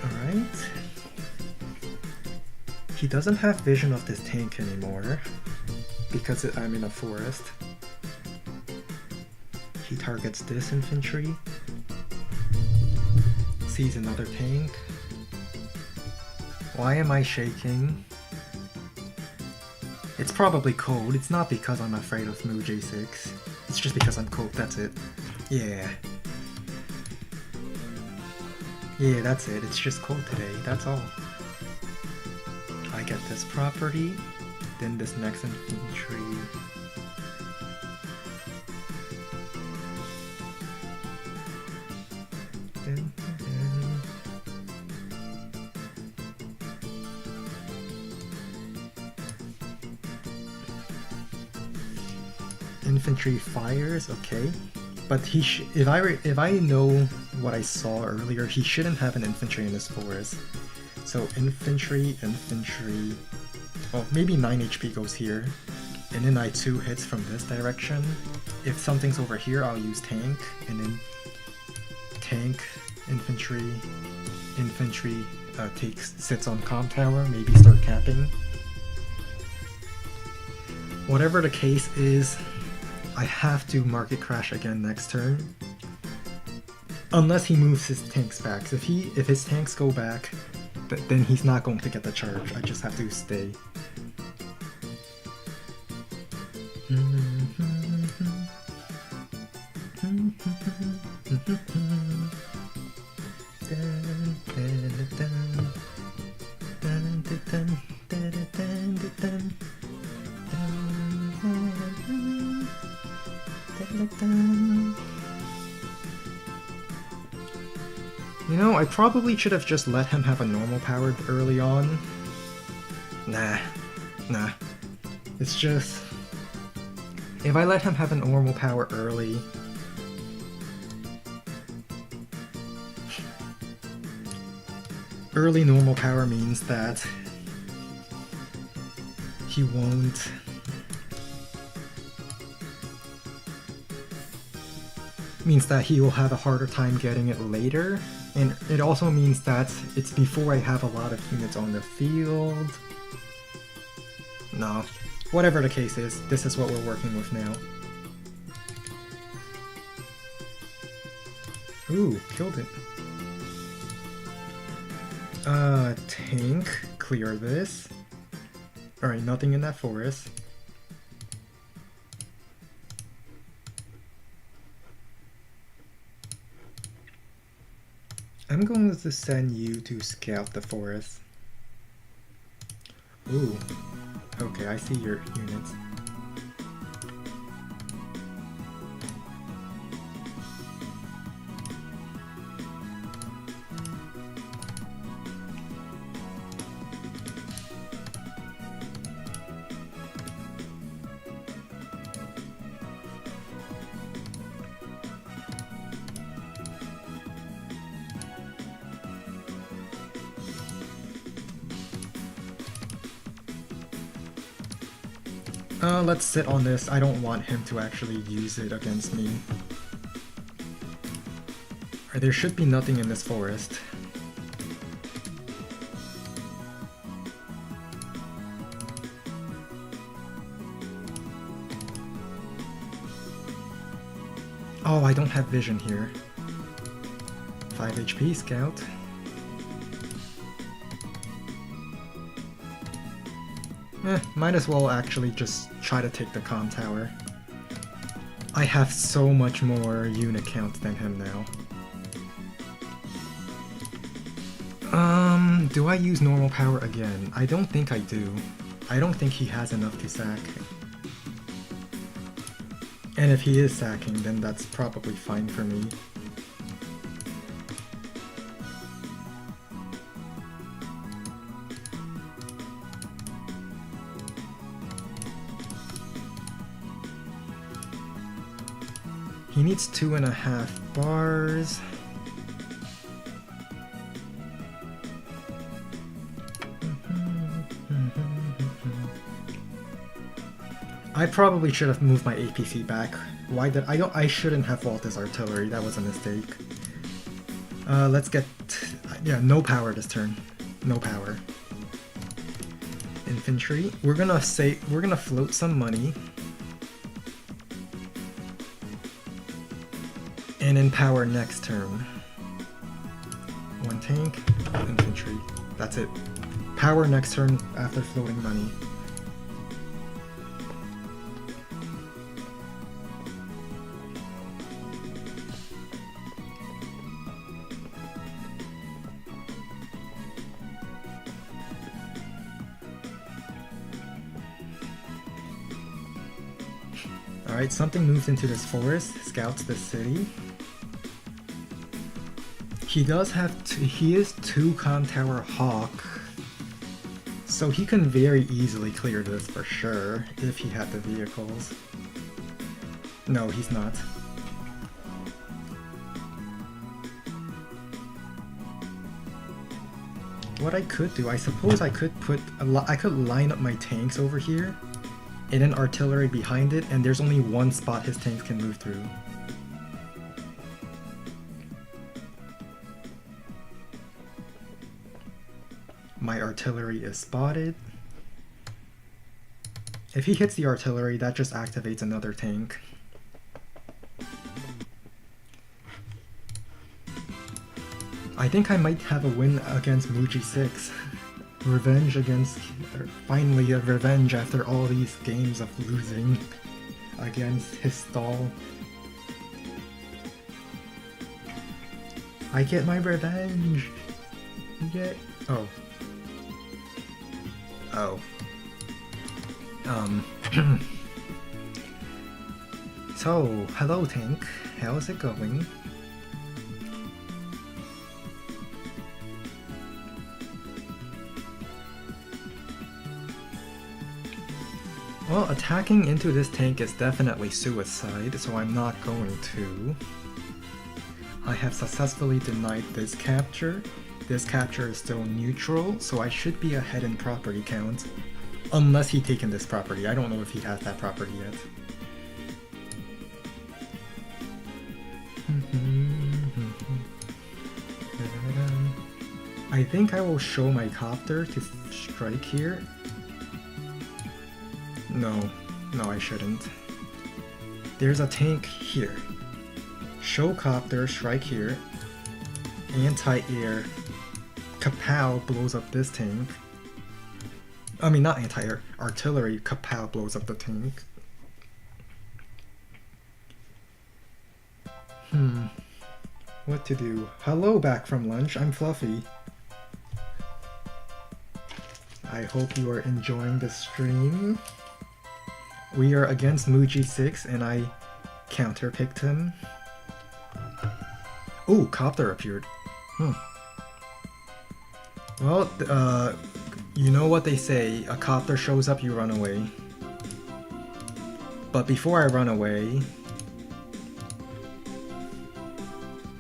Alright. He doesn't have vision of this tank anymore because I'm in a forest. He targets this infantry. Sees another tank. Why am I shaking? It's probably cold. It's not because I'm afraid of Moo J6. It's just because I'm cold, that's it. Yeah. Yeah, that's it. It's just cold today. That's all. I get this property, then this next infantry. Infantry fires, okay. But if I know what I saw earlier, he shouldn't have an infantry in this forest. So infantry, well, maybe 9 HP goes here, and then I 2 hits from this direction. If something's over here, I'll use tank, and then tank, infantry sits on comm tower, maybe start capping. Whatever the case is, I have to market crash again next turn. Unless he moves his tanks back. So if his tanks go back, then he's not going to get the charge. I just have to stay. You know, I probably should have just let him have a normal power early on. Nah. It's just... if I let him have a normal power early... early normal power means that he won't... means that he will have a harder time getting it later. And it also means that it's before I have a lot of units on the field. No. Whatever the case is, this is what we're working with now. Ooh, killed it. Tank, clear this. Alright, nothing in that forest. I'm going to send you to scout the forest. Ooh. Okay, I see your units. Let's sit on this. I don't want him to actually use it against me. Alright, there should be nothing in this forest. Oh, I don't have vision here. 5 HP, scout. Might as well actually just try to take the comm tower. I have so much more unit count than him now. Do I use normal power again? I don't think I do. I don't think he has enough to sack. And if he is sacking, then that's probably fine for me. He needs 2.5 bars. I probably should have moved my APC back. Why did I shouldn't have vaulted his artillery. That was a mistake. Let's get no power this turn. No power. Infantry. We're gonna float some money. And in power next turn. 1 tank, infantry. That's it. Power next turn after floating money. Alright, something moves into this forest, scouts this city. He does have he is 2 Con Tower Hawk, so he can very easily clear this for sure if he had the vehicles. No, he's not. What I could do, I suppose I could I could line up my tanks over here and then artillery behind it, and there's only one spot his tanks can move through. My artillery is spotted. If he hits the artillery, that just activates another tank. I think I might have a win against Muji 6. Revenge against... finally a revenge after all these games of losing against his stall. I get my revenge! Yeah. Oh. Oh. So, hello tank. How's it going? Well, attacking into this tank is definitely suicide, so I'm not going to. I have successfully denied this capture. This capture is still neutral, so I should be ahead in property count. Unless he's taken this property. I don't know if he has that property yet. I think I will show my copter to strike here. No, I shouldn't. There's a tank here. Show copter, strike here. Anti-air. Kapow blows up this tank. I mean, not anti-air. Artillery. Kapow blows up the tank. What to do? Hello, back from lunch. I'm Fluffy. I hope you are enjoying the stream. We are against Muji 6 and I counter-picked him. Oh, copter appeared. Well, you know what they say, a copter shows up, you run away. But before I run away...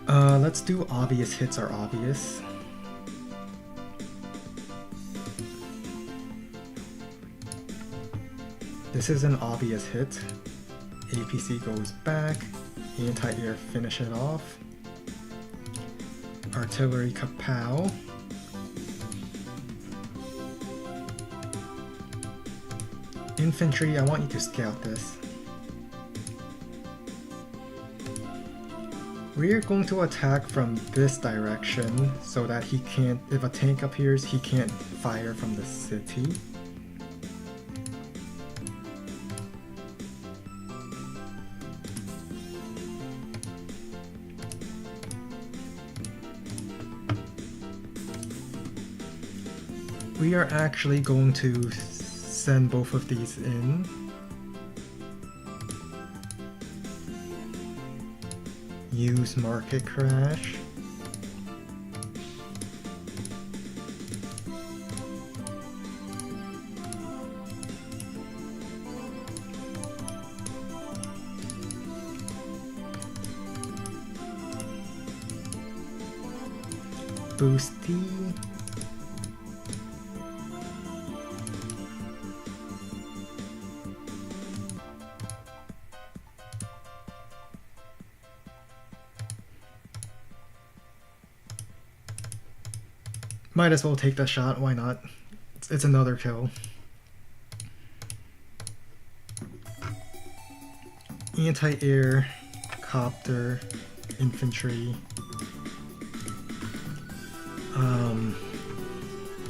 let's do obvious hits are obvious. This is an obvious hit. APC goes back. Anti-air finish it off. Artillery kapow. Infantry, I want you to scout this. We're going to attack from this direction so that he can't, if a tank appears, he can't fire from the city. We are actually going to send both of these in. Use market crash. Boosty. Might as well take the shot, why not? It's another kill. Anti-air, copter, infantry.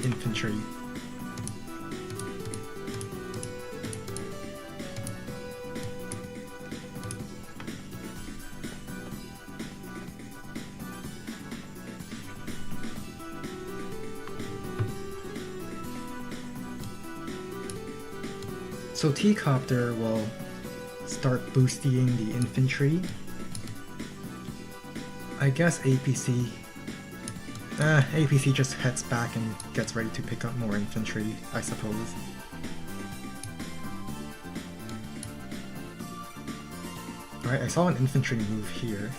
Infantry. So T-copter will start boosting the infantry. I guess APC... APC just heads back and gets ready to pick up more infantry, I suppose. Alright, I saw an infantry move here.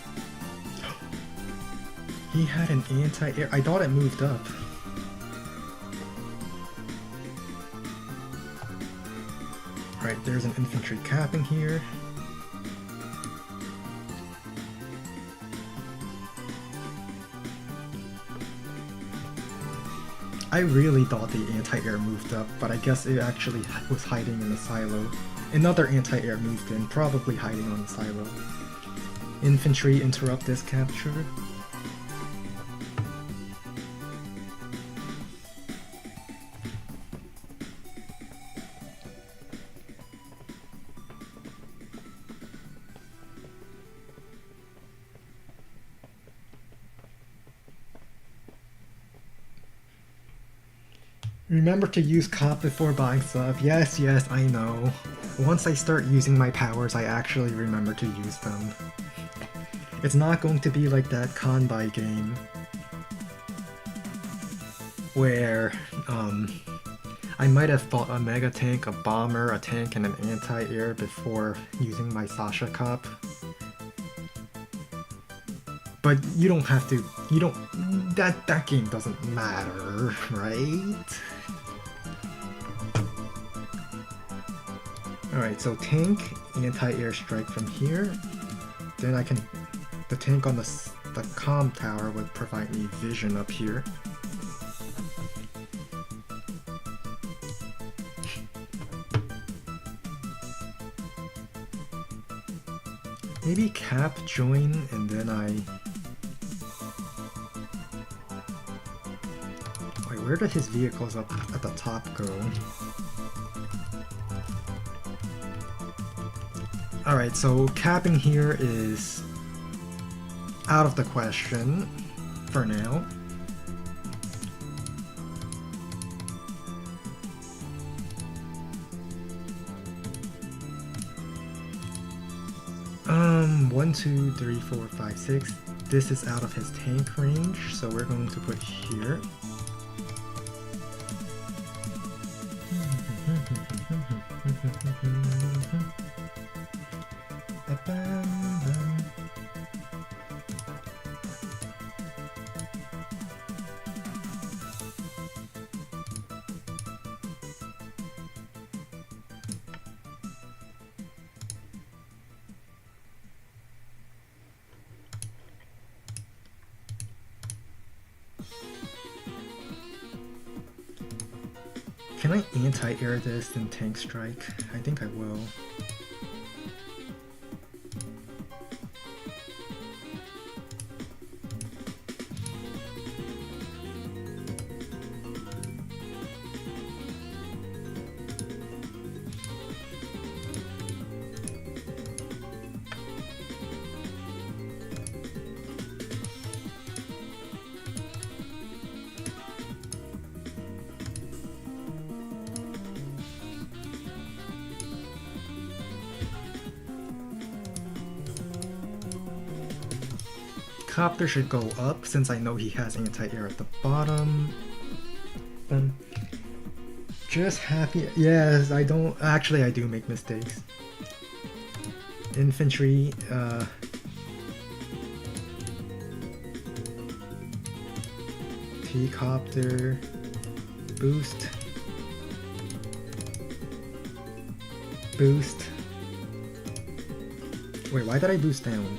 He had an anti-air... I thought it moved up. Alright, there's an infantry capping here. I really thought the anti-air moved up, but I guess it actually was hiding in the silo. Another anti-air moved in, probably hiding on the silo. Infantry interrupt this capture. Remember to use cop before buying stuff. Yes, yes, I know. Once I start using my powers, I actually remember to use them. It's not going to be like that Kanbai game where I might have fought a mega tank, a bomber, a tank, and an anti-air before using my Sasha cop. But you don't have to, that game doesn't matter, right? Alright, so tank, anti-air strike from here. Then I can, the tank on the comm tower would provide me vision up here. Maybe cap join and then wait, where did his vehicles up at the top go? Alright, so capping here is out of the question for now. One, two, three, four, five, six. This is out of his tank range, so we're going to put here. Can I anti-air this and tank strike? I think I will. Copter should go up since I know he has anti-air at the bottom. Just happy. Yes, I don't. Actually, I do make mistakes. Infantry. T-copter. Boost. Boost. Wait, why did I boost down?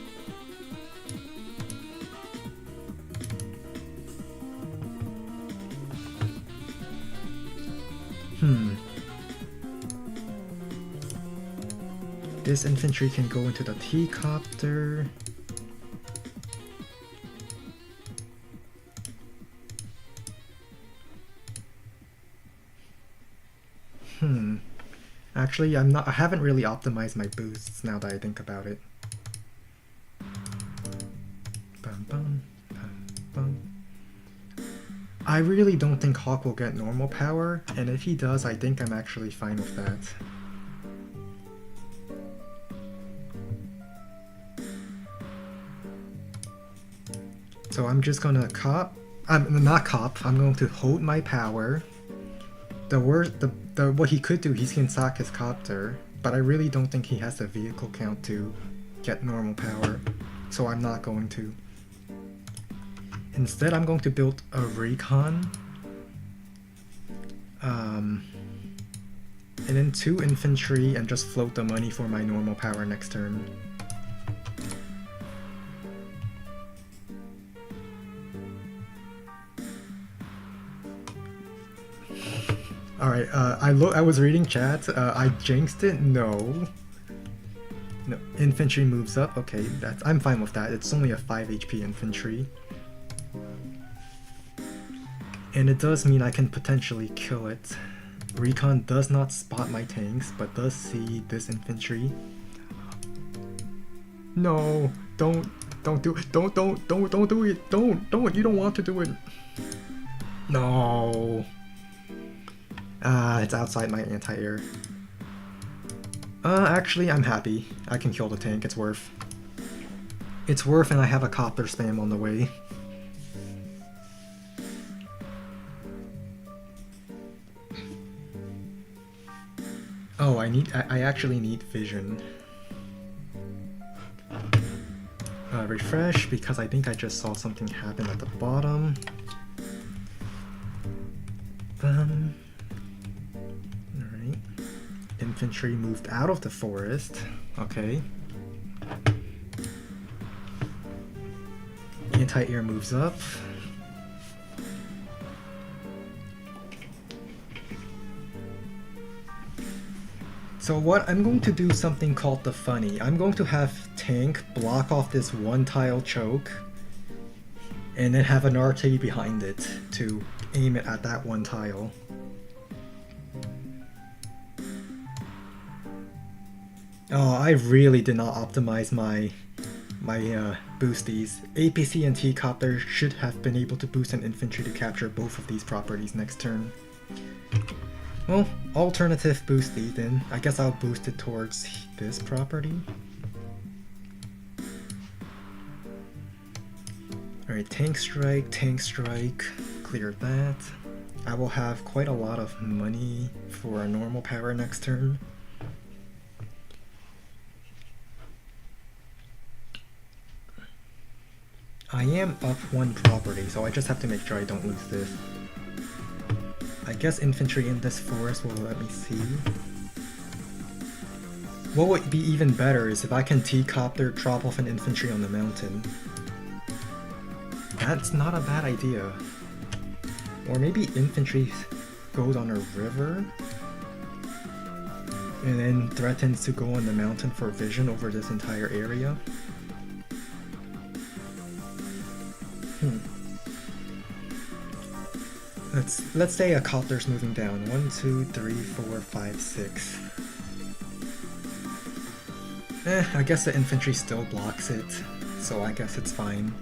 This infantry can go into the T-copter. Actually, I haven't really optimized my boosts now that I think about it. Bum, bum, bum, bum. I really don't think Hawk will get normal power, and if he does, I think I'm actually fine with that. So I'm just gonna not cop, I'm going to hold my power. What he could do, he can sack his copter, but I really don't think he has the vehicle count to get normal power, so I'm not going to. Instead, I'm going to build a recon, and then 2 infantry and just float the money for my normal power next turn. Alright, I was reading chat, I jinxed it? No. No, infantry moves up, okay, I'm fine with that, it's only a 5 HP infantry. And it does mean I can potentially kill it. Recon does not spot my tanks, but does see this infantry. No, don't do it, don't do it, don't, you don't want to do it. No. It's outside my anti-air. Actually, I'm happy. I can kill the tank, it's worth. It's worth, and I have a copter spam on the way. Oh, I actually need vision. Refresh, because I think I just saw something happen at the bottom. Alright. Infantry moved out of the forest. Okay. Anti-air moves up. So what, I'm going to do something called the funny. I'm going to have tank block off this 1 tile choke, and then have an RT behind it to aim it at that 1 tile. Oh, I really did not optimize my boosties. APC and T-Copter should have been able to boost an infantry to capture both of these properties next turn. Well, alternative boosty then. I guess I'll boost it towards this property. Alright, tank strike, clear that. I will have quite a lot of money for a normal power next turn. I am up 1 property, so I just have to make sure I don't lose this. I guess infantry in this forest will let me see. What would be even better is if I can T-Copter drop off an infantry on the mountain. That's not a bad idea. Or maybe infantry goes on a river and then threatens to go on the mountain for vision over this entire area. Let's say a copter's moving down. 1, 2, 3, 4, 5, 6. I guess the infantry still blocks it, so I guess it's fine.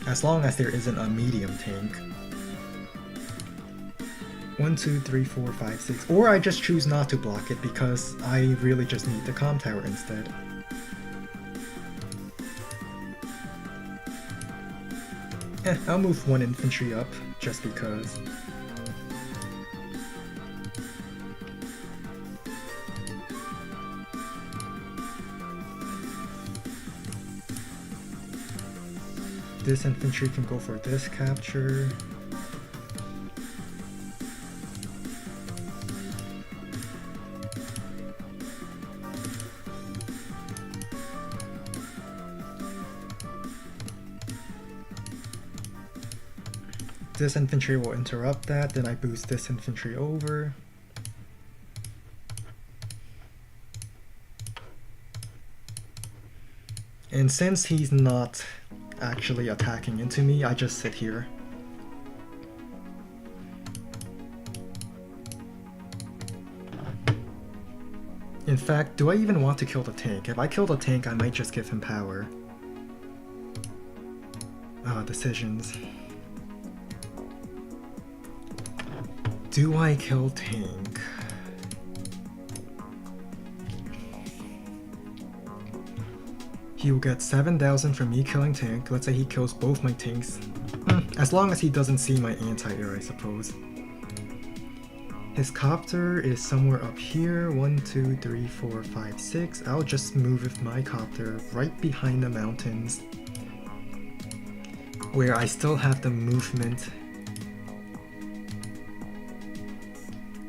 As long as there isn't a medium tank. 1, 2, 3, 4, 5, 6. Or I just choose not to block it because I really just need the comm tower instead. I'll move 1 infantry up, just because. This infantry can go for this capture. This infantry will interrupt that, then I boost this infantry over. And since he's not actually attacking into me, I just sit here. In fact, do I even want to kill the tank? If I kill the tank, I might just give him power. Decisions. Do I kill tank? He'll get 7,000 from me killing tank. Let's say he kills both my tanks. As long as he doesn't see my anti-air, I suppose. His copter is somewhere up here. 1, 2, 3, 4, 5, 6. I'll just move with my copter right behind the mountains, where I still have the movement.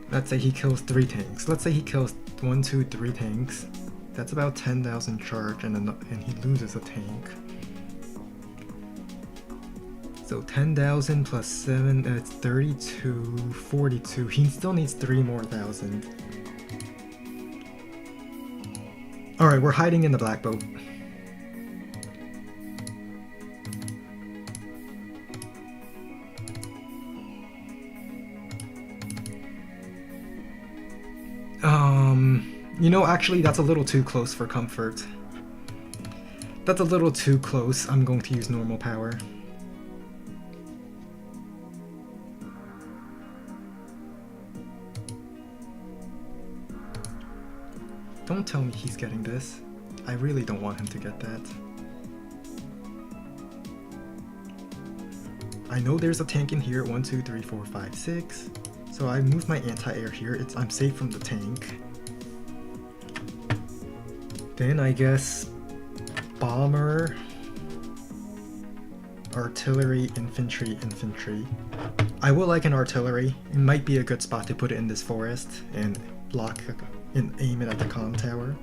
Let's say he kills 3 tanks. Let's say he kills 1, 2, 3 tanks. That's about 10,000 charge, and he loses a tank. So 10,000 plus 7, it's 32, 42. He still needs 3 more thousand. Alright, we're hiding in the black boat. You know, actually, that's a little too close for comfort. That's a little too close. I'm going to use normal power. Don't tell me he's getting this. I really don't want him to get that. I know there's a tank in here. 1, 2, 3, 4, 5, 6. So I move my anti-air here. I'm safe from the tank. Then I guess bomber, artillery, infantry, infantry. I will like an artillery. It might be a good spot to put it in this forest and block and aim it at the comm tower.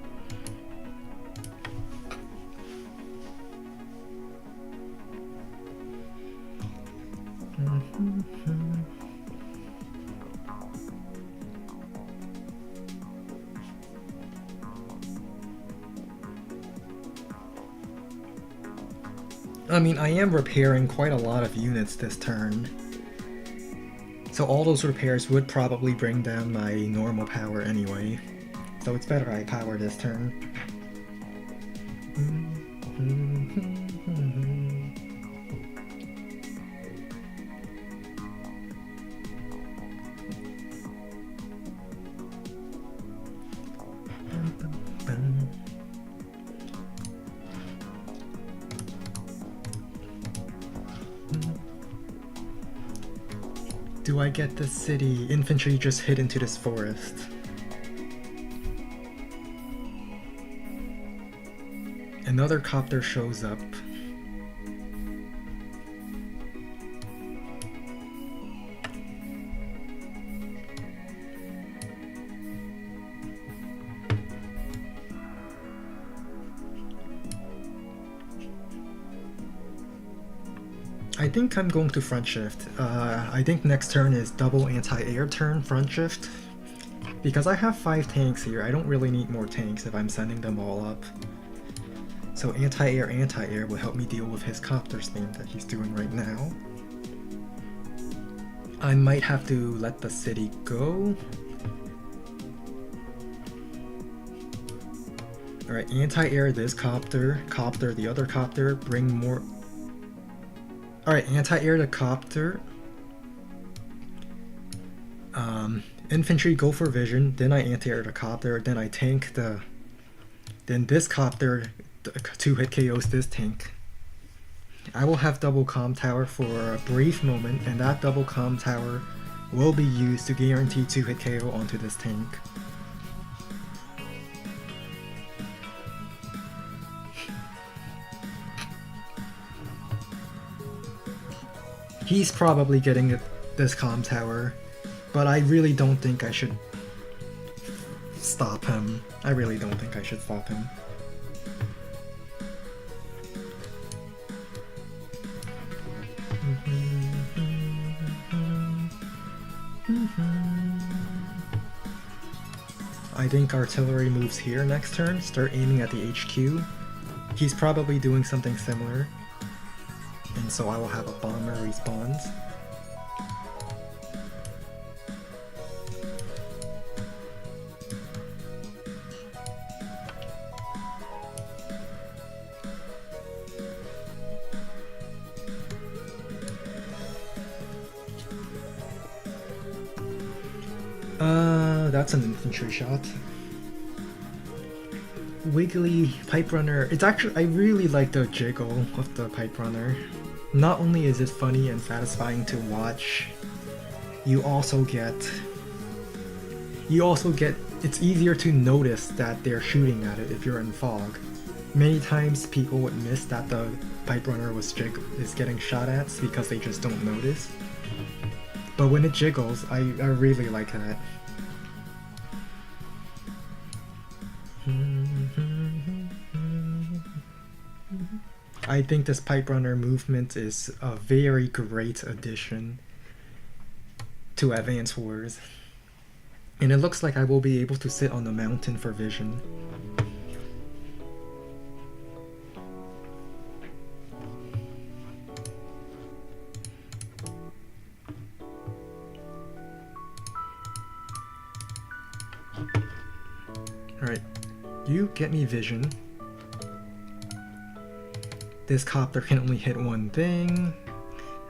I mean, I am repairing quite a lot of units this turn, so all those repairs would probably bring down my normal power anyway, so it's better I power this turn. Do I get the city? Infantry just hit into this forest. Another copter shows up. I think I'm going to front shift. I think next turn is double anti-air turn, front shift. Because I have 5 tanks here, I don't really need more tanks if I'm sending them all up. So anti-air will help me deal with his copter spam that he's doing right now. I might have to let the city go. Alright, anti-air this copter, copter the other copter, bring more... Alright, anti-air the copter. Infantry go for vision, then I anti-air the copter, then I tank the... Then this copter 2-hit KOs this tank. I will have double comm tower for a brief moment, and that double comm tower will be used to guarantee 2-hit KO onto this tank. He's probably getting this comm tower, but I really don't think I should stop him. I really don't think I should stop him. I think artillery moves here next turn, start aiming at the HQ. He's probably doing something similar. And so I will have a bomber respawns. That's an infantry shot. wiggly pipe runner. It's actually, I really like the jiggle of the pipe runner. Not only is it funny and satisfying to watch, you also get, it's easier to notice that they're shooting at it if you're in fog. Many times people would miss that the pipe runner is getting shot at because they just don't notice. But when it jiggles, I really like that. I think this pipe runner movement is a very great addition to Advance Wars. And it looks like I will be able to sit on the mountain for vision. Alright, you get me vision. This copter can only hit one thing.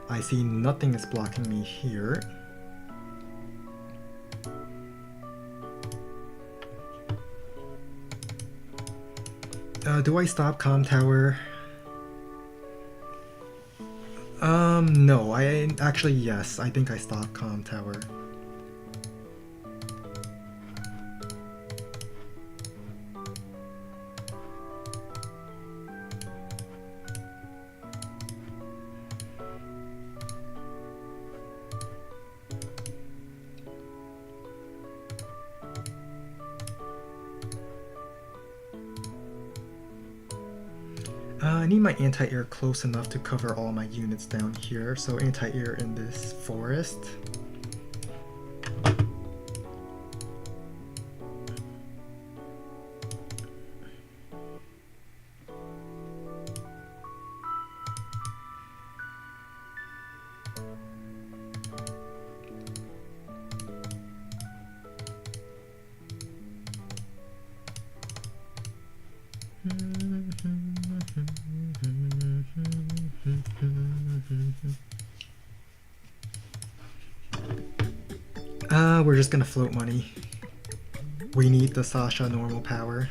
I see nothing is blocking me here. Do I stop comm tower? No, yes, I think I stopped comm tower. I need my anti-air close enough to cover all my units down here, so anti-air in this forest. We're just gonna float money. We need the Sasha normal power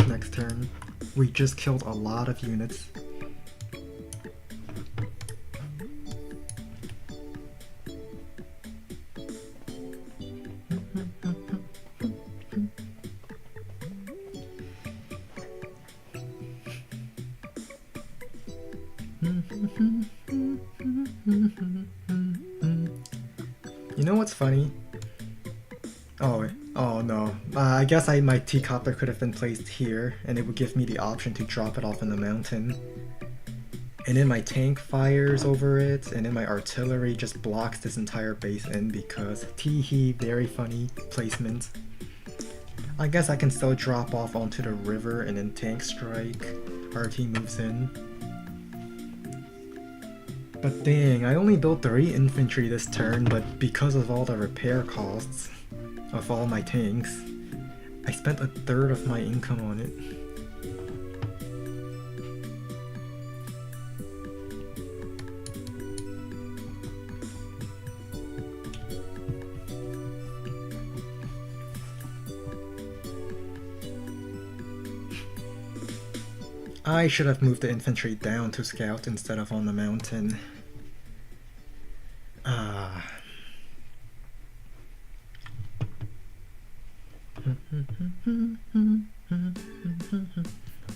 next turn. We just killed a lot of units. You know what's funny? Oh no. I guess my T-copter could have been placed here, and it would give me the option to drop it off in the mountain. And then my tank fires over it, and then my artillery just blocks this entire base in because tee-hee, very funny placement. I guess I can still drop off onto the river and then tank strike. RT moves in. But dang, I only built 3 infantry this turn, but because of all the repair costs of all my tanks, I spent 1/3 of my income on it. I should have moved the infantry down to scout instead of on the mountain.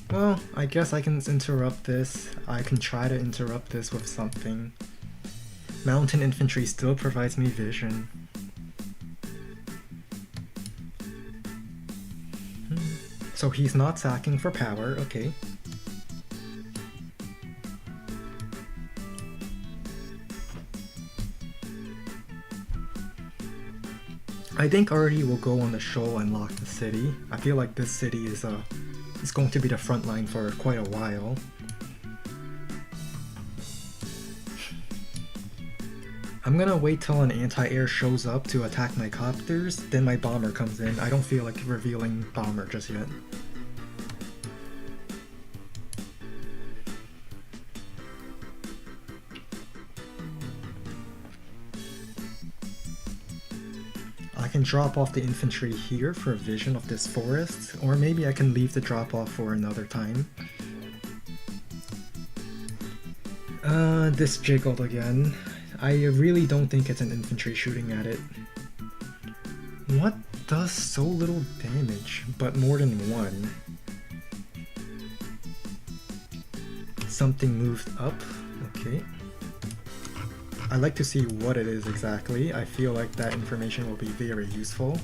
Well, I guess I can interrupt this. I can try to interrupt this with something. Mountain infantry still provides me vision. So he's not sacking for power, okay. I think already will go on the shoal and lock the city. I feel like this city is going to be the front line for quite a while. I'm gonna wait till an anti-air shows up to attack my copters, then my bomber comes in. I don't feel like revealing bomber just yet. I can drop off the infantry here for a vision of this forest, or maybe I can leave the drop off for another time. This jiggled again. I really don't think it's an infantry shooting at it. What does so little damage, but more than one? Something moved up, okay. I'd like to see what it is exactly. I feel like that information will be very useful.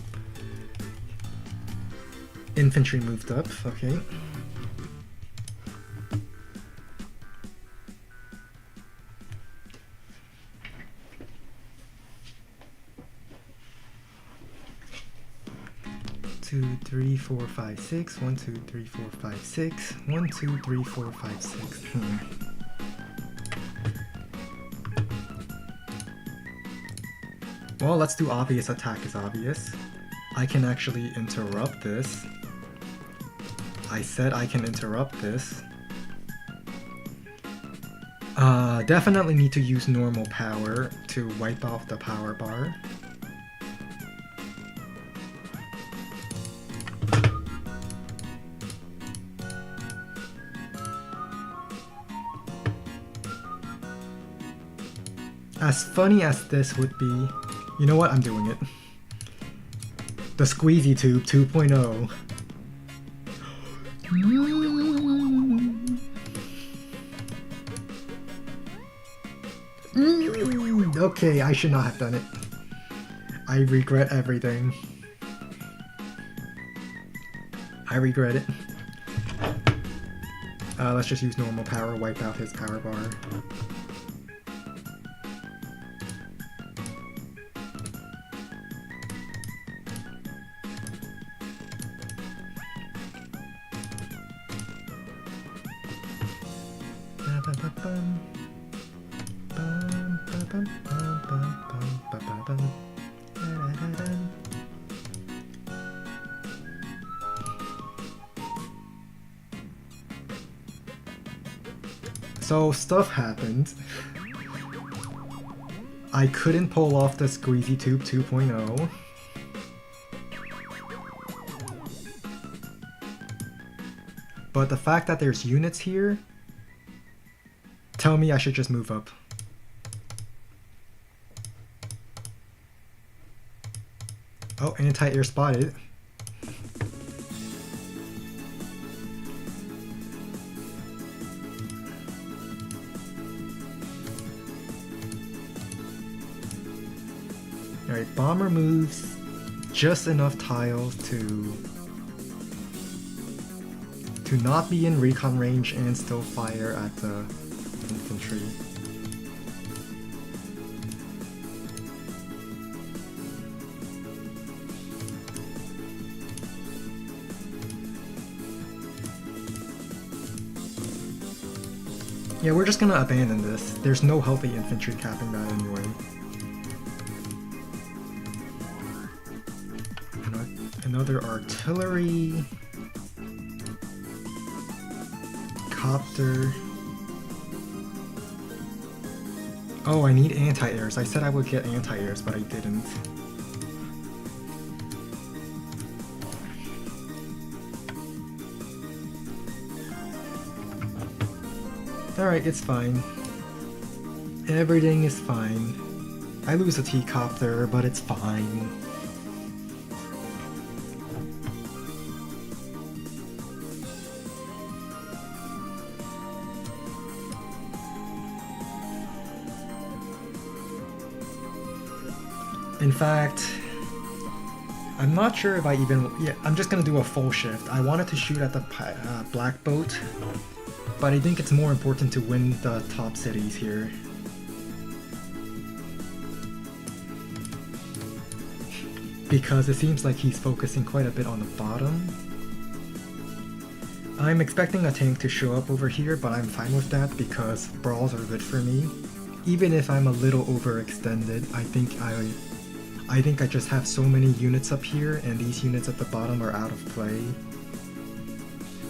Infantry moved up, okay. Two, three, four, five, six. 1, 2, 3, 4, 5, 6. 1, 2, 3, 4, 5, 6. Well, let's do obvious attack is obvious. I can actually interrupt this. I said I can interrupt this. Definitely need to use normal power to wipe off the power bar. As funny as this would be, you know what? I'm doing it. The Squeezy Tube 2.0. Okay, I should not have done it. I regret everything. I regret it. Let's just use normal power, wipe out his power bar. So stuff happened. I couldn't pull off the Squeezy Tube 2.0. But the fact that there's units here tell me I should just move up. Oh, anti-air spotted. Alright, bomber moves just enough tiles to not be in recon range and still fire at the infantry. Yeah, we're just gonna abandon this. There's no healthy infantry capping that anyway. Another artillery. Copter. Oh, I need anti-airs. I said I would get anti-airs, but I didn't. Alright, it's fine. Everything is fine. I lose a T-copter, but it's fine. In fact, I'm not sure if I even... Yeah, I'm just gonna do a full shift. I wanted to shoot at the black boat, but I think it's more important to win the top cities here. Because it seems like he's focusing quite a bit on the bottom. I'm expecting a tank to show up over here, but I'm fine with that because brawls are good for me. Even if I'm a little overextended, I think I just have so many units up here, and these units at the bottom are out of play,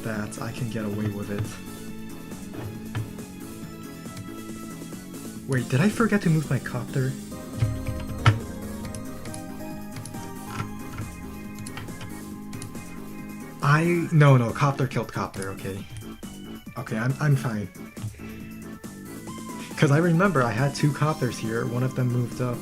that I can get away with it. Wait, did I forget to move my copter? No, Copter killed Copter, okay. Okay, I'm fine. Because I remember I had 2 Copters here, one of them moved up.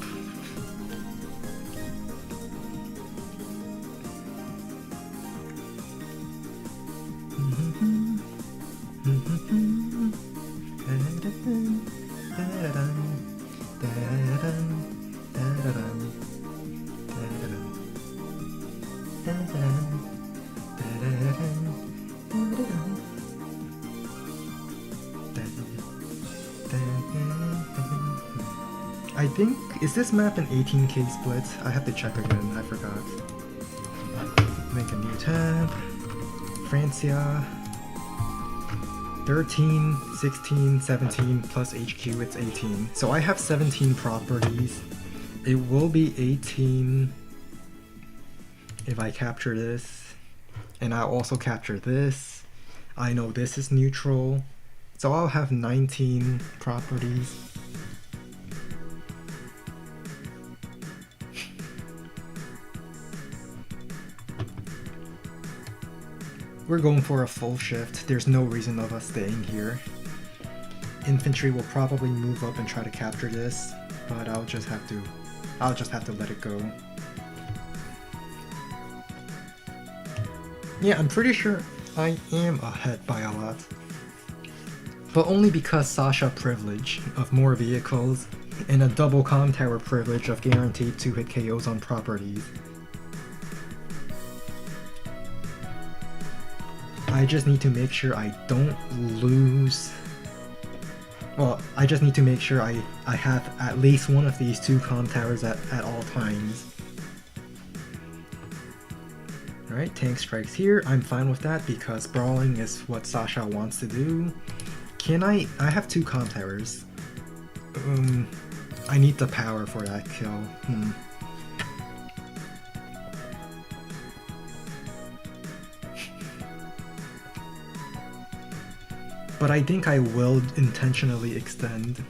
I think, is this map an 18k split? I have to check again, I forgot. Make a new tab. Francia. 13, 16, 17 plus HQ, it's 18. So I have 17 properties. It will be 18 if I capture this. And I'll also capture this. I know this is neutral. So I'll have 19 properties. We're going for a full shift. There's no reason of us staying here. Infantry will probably move up and try to capture this, but I'll just have to let it go. Yeah, I'm pretty sure I am ahead by a lot. But only because Sasha privilege of more vehicles and a double comm tower privilege of guaranteed 2-hit KOs on properties. I just need to make sure I don't lose. Well, I just need to make sure I have at least one of these 2 comm towers at all times. Alright, tank strikes here. I'm fine with that because brawling is what Sasha wants to do. Can I have 2 comm towers. I need the power for that kill. But I think I will intentionally extend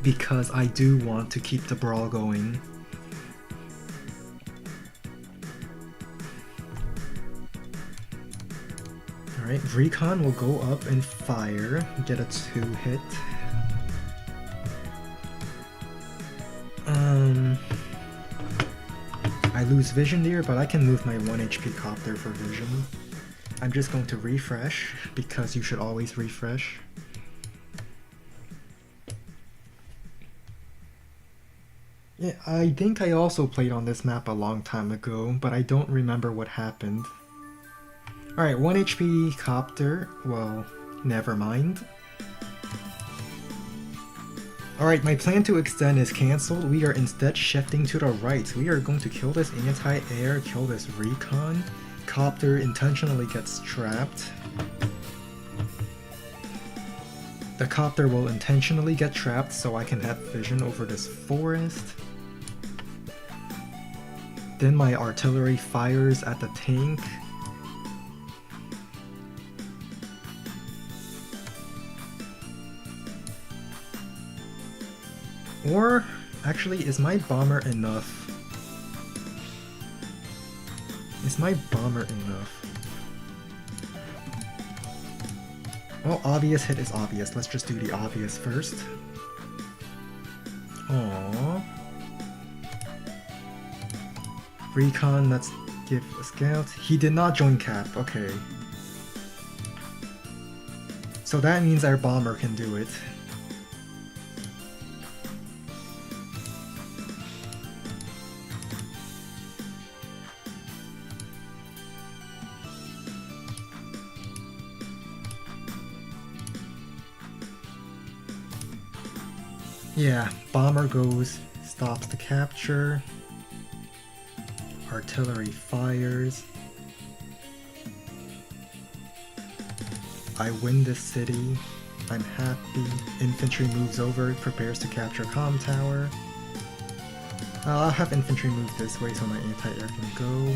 because I do want to keep the brawl going. Alright, Recon will go up and fire, get a 2-hit. I lose vision there, but I can move my 1 HP copter for vision. I'm just going to refresh, because you should always refresh. Yeah, I think I also played on this map a long time ago, but I don't remember what happened. Alright, 1 HP copter, well, never mind. Alright, my plan to extend is cancelled. We are instead shifting to the right. We are going to kill this anti-air, kill this recon. Copter intentionally gets trapped. The copter will intentionally get trapped so I can have vision over this forest. Then my artillery fires at the tank. Or, actually, is my bomber enough? Is my bomber enough? Well, obvious hit is obvious. Let's just do the obvious first. Aww. Recon, let's give a scout. He did not join cap, okay. So that means our bomber can do it. Yeah, bomber goes, stops the capture. Artillery fires. I win this city. I'm happy. Infantry moves over, prepares to capture comm tower. I'll have infantry move this way so my anti-air can go.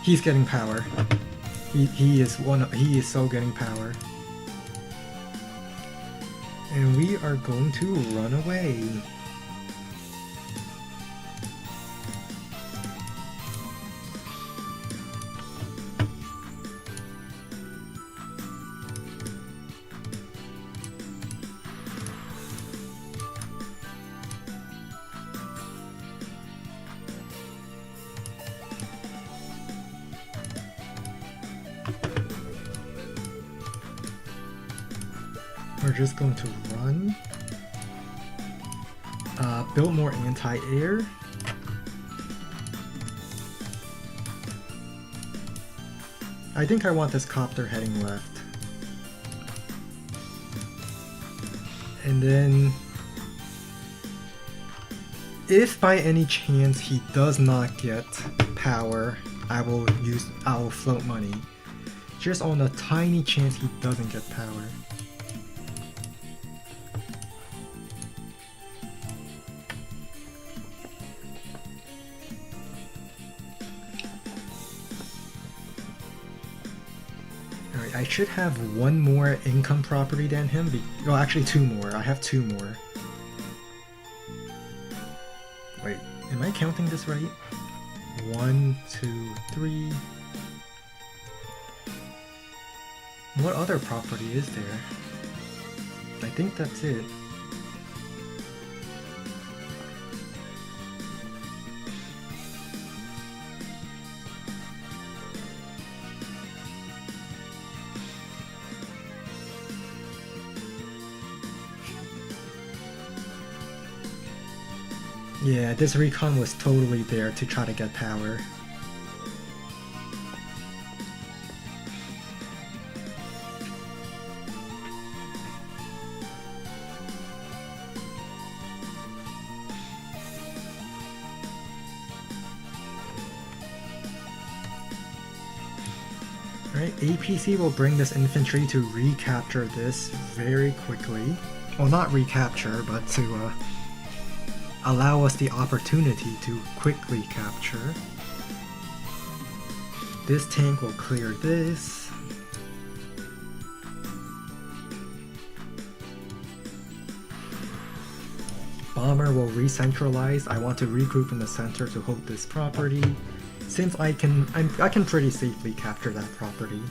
He's getting power. He is so getting power. And we are going to run away. we're just going to run. Build more anti-air. I think I want this copter heading left. And then, if by any chance he does not get power, I will float money. Just on a tiny chance he doesn't get power. Alright, I should have one more income property than him. Well, actually two more. I have two more. Wait, am I counting this right? 1, 2, 3. What other property is there? I think that's it. Yeah, this recon was totally there to try to get power. Alright, APC will bring this infantry to recapture this very quickly. Well, not recapture, but to allow us the opportunity to quickly capture. This tank will clear this. Bomber will re-centralize. I want to regroup in the center to hold this property, since I can pretty safely capture that property.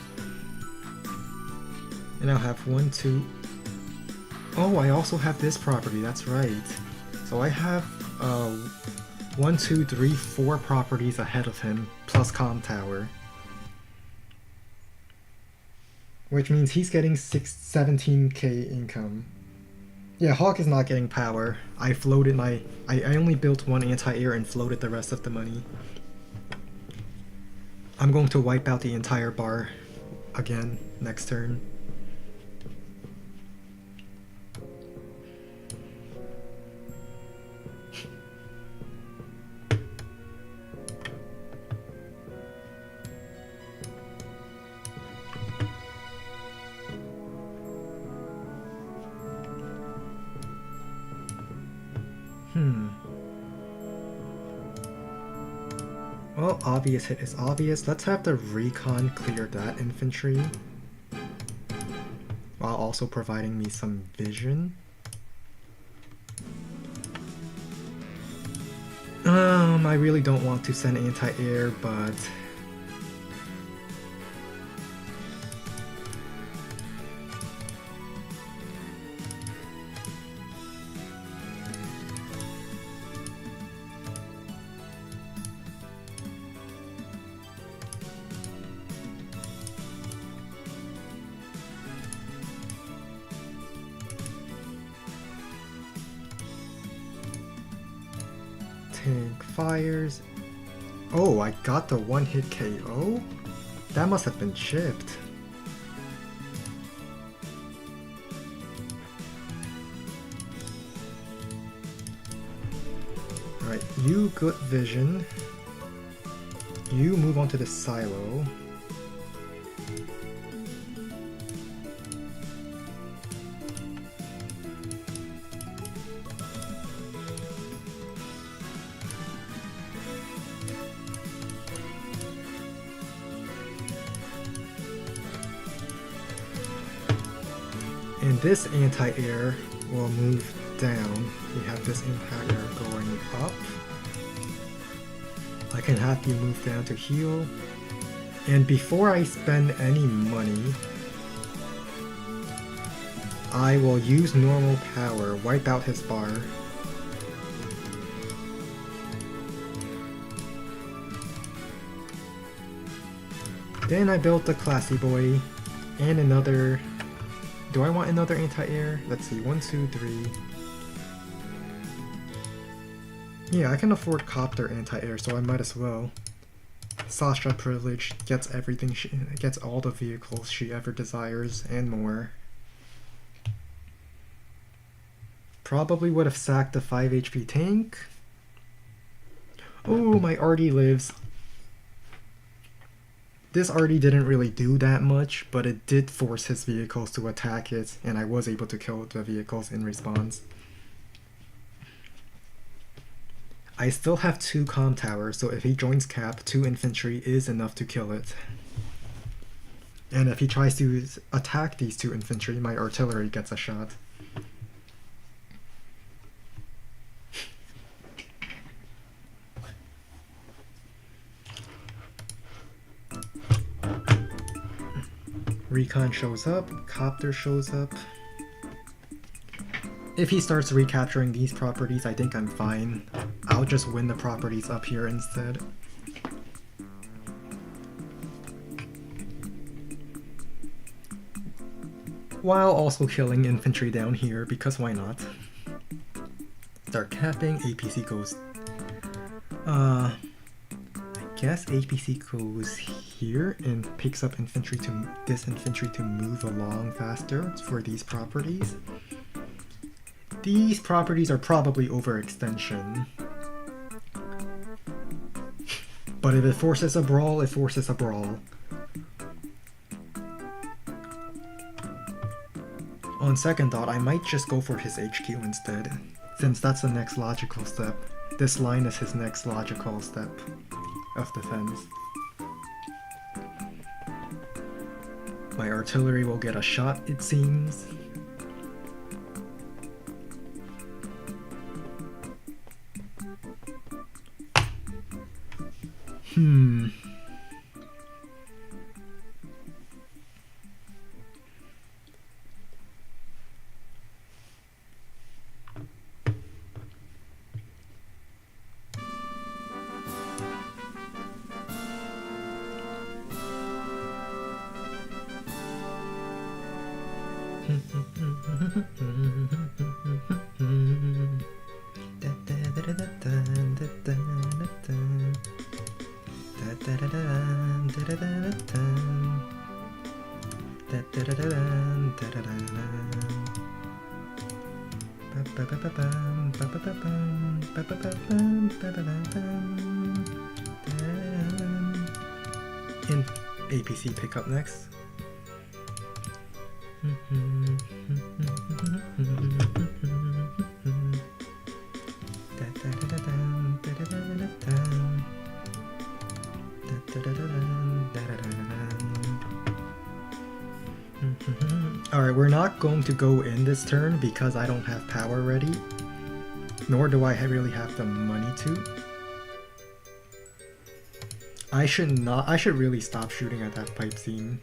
And I'll have 1, 2. Oh, I also have this property. That's right. So I have 1, 2, 3, 4 properties ahead of him, plus comm tower. Which means he's getting 17k income. Yeah, Hawk is not getting power. I floated I only built one anti-air and floated the rest of the money. I'm going to wipe out the entire bar again next turn. Well, obvious hit is obvious. Let's have the recon clear that infantry, while also providing me some vision. I really don't want to send anti-air, but tank fires. Oh, I got the one-hit KO? That must have been chipped. Alright, you good vision. You move on to the silo. And this anti-air will move down. We have this impactor going up. I can have you move down to heal. And before I spend any money, I will use normal power, wipe out his bar. Then I built the classy boy and another Do I want another anti-air? Let's see, 1, 2, 3. Yeah, I can afford copter anti-air, so I might as well. Sasha privilege gets everything gets all the vehicles she ever desires and more. Probably would have sacked the 5 HP tank. Oh, my Artie lives. This Artie didn't really do that much, but it did force his vehicles to attack it, and I was able to kill the vehicles in response. I still have 2 comm towers, so if he joins cap, 2 infantry is enough to kill it. And if he tries to attack these 2 infantry, my artillery gets a shot. Recon shows up, copter shows up. If he starts recapturing these properties, I think I'm fine. I'll just win the properties up here instead. While also killing infantry down here, because why not? Start capping, APC goes... I guess APC goes here and picks up infantry to this infantry to move along faster for these properties. These properties are probably overextension. But if it forces a brawl, it forces a brawl. On second thought, I might just go for his HQ instead, since that's the next logical step. This line is his next logical step of defense. My artillery will get a shot, it seems. And APC pick up next. Alright, we're not going to go in this turn because I don't have power ready. Nor do I really have the money to. I should really stop shooting at that pipe seam.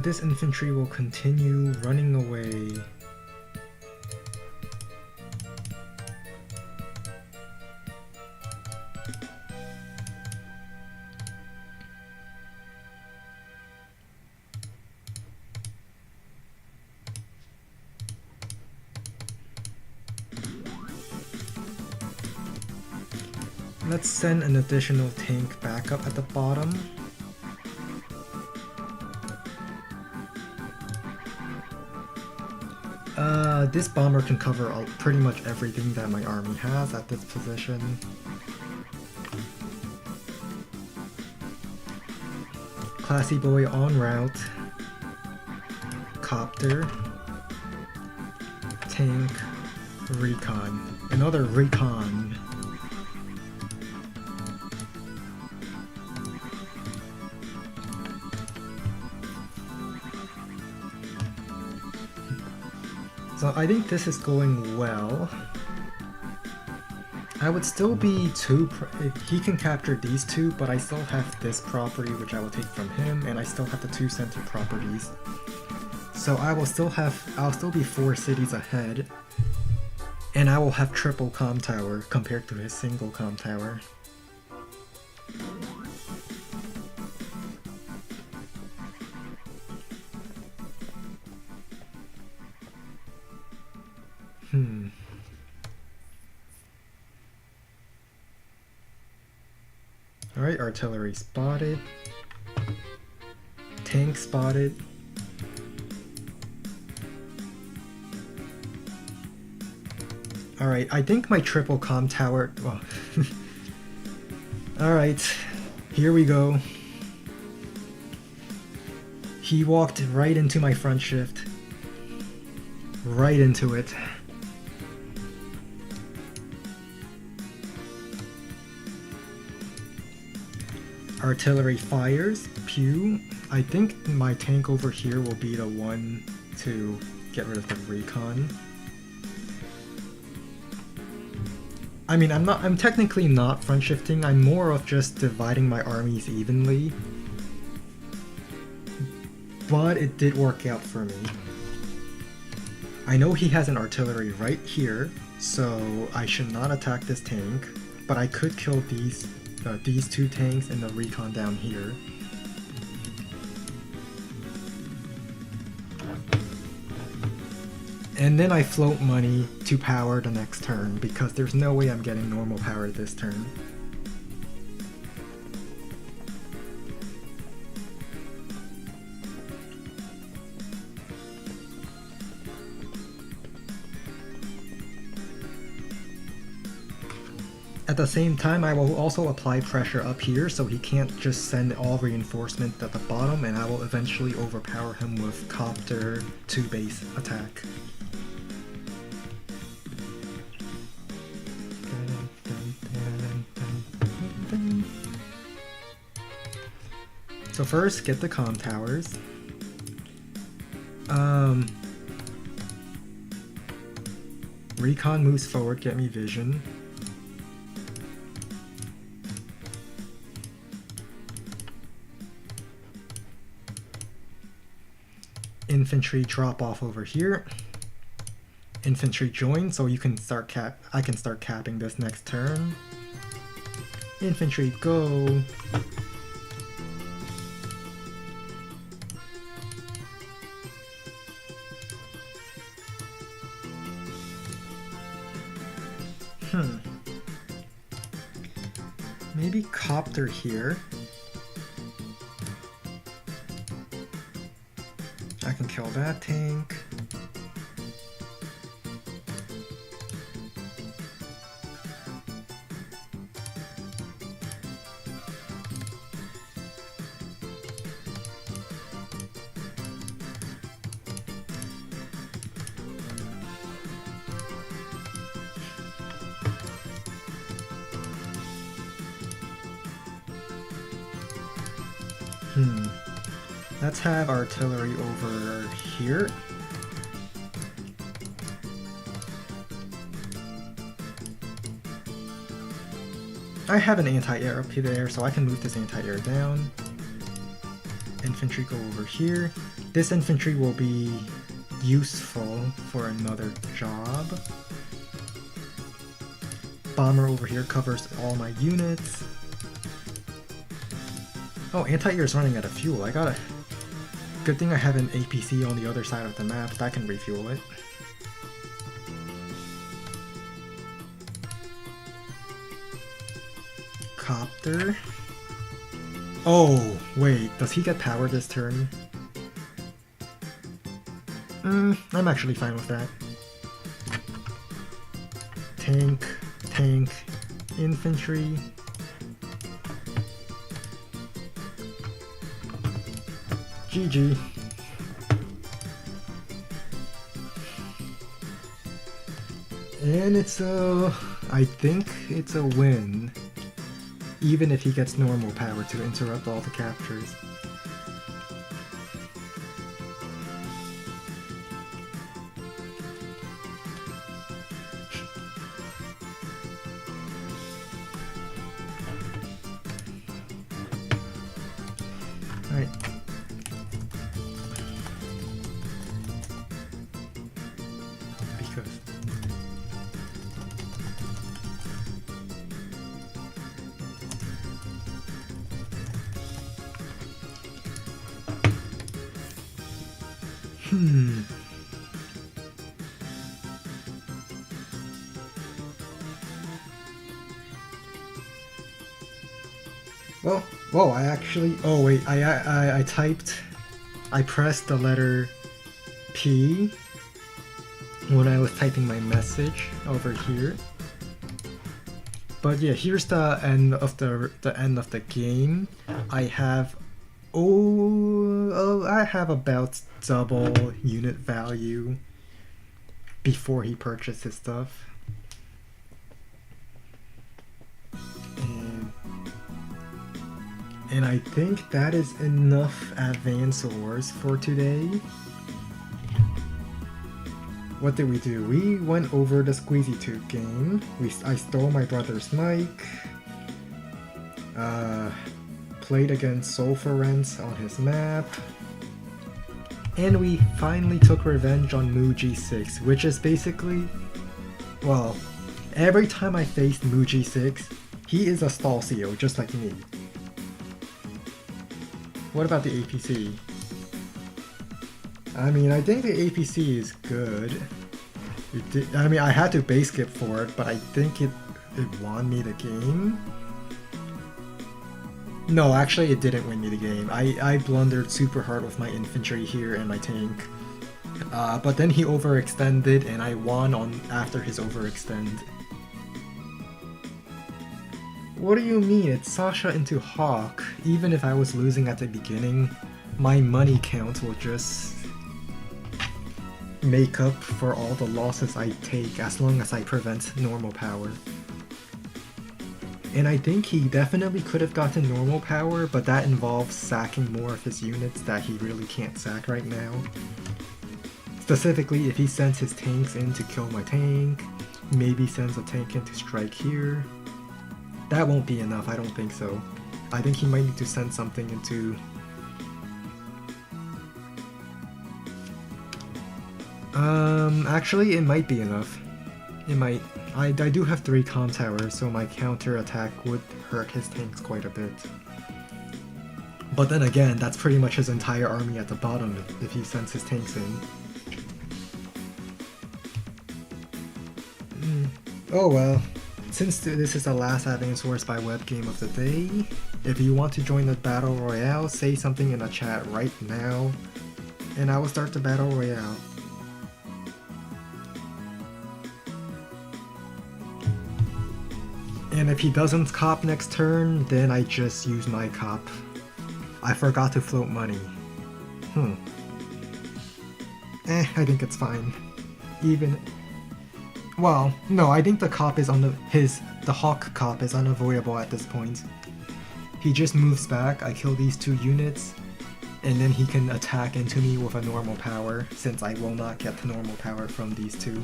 This infantry will continue running away. Let's send an additional tank backup at the bottom. This bomber can cover pretty much everything that my army has at this position. Classy boy en route. Copter. Tank. Recon. Another recon. So I think this is going well. I would still be two. He can capture these two, but I still have this property which I will take from him, and I still have the two center properties. So I'll still be 4 cities ahead, and I will have triple comm tower compared to his single comm tower. Alright, artillery spotted. Tank spotted. Alright, I think my triple comm tower... Well, alright, here we go. He walked right into my front shift. Right into it. Artillery fires. Pew. I think my tank over here will be the one to get rid of the recon. I mean, I'm technically not front shifting. I'm more of just dividing my armies evenly. But it did work out for me. I know he has an artillery right here, so I should not attack this tank. But I could kill these two tanks and the recon down here. And then I float money to power the next turn, because there's no way I'm getting normal power this turn. At the same time, I will also apply pressure up here so he can't just send all reinforcement at the bottom, and I will eventually overpower him with copter 2 base attack. So first, get the comm towers. Recon moves forward, get me vision. Infantry drop off over here. Infantry join, so you can start I can start capping this next turn. Infantry go. Maybe copter here. I can kill that tank. Let's have artillery over here. I have an anti-air up there, so I can move this anti-air down. Infantry go over here. This infantry will be useful for another job. Bomber over here covers all my units. Oh, anti-air is running out of fuel. I gotta... Good thing I have an APC on the other side of the map that can refuel it. Copter. Oh, wait, does he get power this turn? I'm actually fine with that. Tank, tank, infantry. GG. And it's I think it's a win. Even if he gets normal power to interrupt all the captures. Alright. Because... Well, whoa, I actually... Oh wait, I typed... I pressed the letter P when I was typing my message over here. But yeah, here's the end of the end of the game. I have I have about double unit value before he purchased his stuff. And I think that is enough advance wars for today. What did we do? We went over the Squeezy Tube game. I stole my brother's mic. Played against Sulfurence on his map. And we finally took revenge on Muji6, which is basically... Well, every time I faced Muji6, he is a Stalcio, just like me. What about the APC? I mean, I think the APC is good. I mean, I had to base skip for it, but I think it won me the game. No, actually it didn't win me the game. I blundered super hard with my infantry here and my tank. But then he overextended and I won on after his overextend. What do you mean? It's Sasha into Hawk. Even if I was losing at the beginning, my money count will just make up for all the losses I take as long as I prevent normal power. And I think he definitely could have gotten normal power, but that involves sacking more of his units that he really can't sack right now. Specifically, if he sends his tanks in to kill my tank, maybe sends a tank in to strike here. That won't be enough, I don't think so. I think he might need to send something into... Actually, it might be enough. It might. I do have 3 comm towers, so my counter attack would hurt his tanks quite a bit. But then again, that's pretty much his entire army at the bottom if he sends his tanks in. Oh well. Since this is the last Advance Wars by Web game of the day, if you want to join the Battle Royale, say something in the chat right now, and I will start the Battle Royale. And if he doesn't cop next turn, then I just use my cop. I forgot to float money. I think it's fine. Even... Well, no, I think the cop is on the Hawk cop is unavoidable at this point. He just moves back, I kill these 2 units, and then he can attack into me with a normal power, since I will not get the normal power from these 2.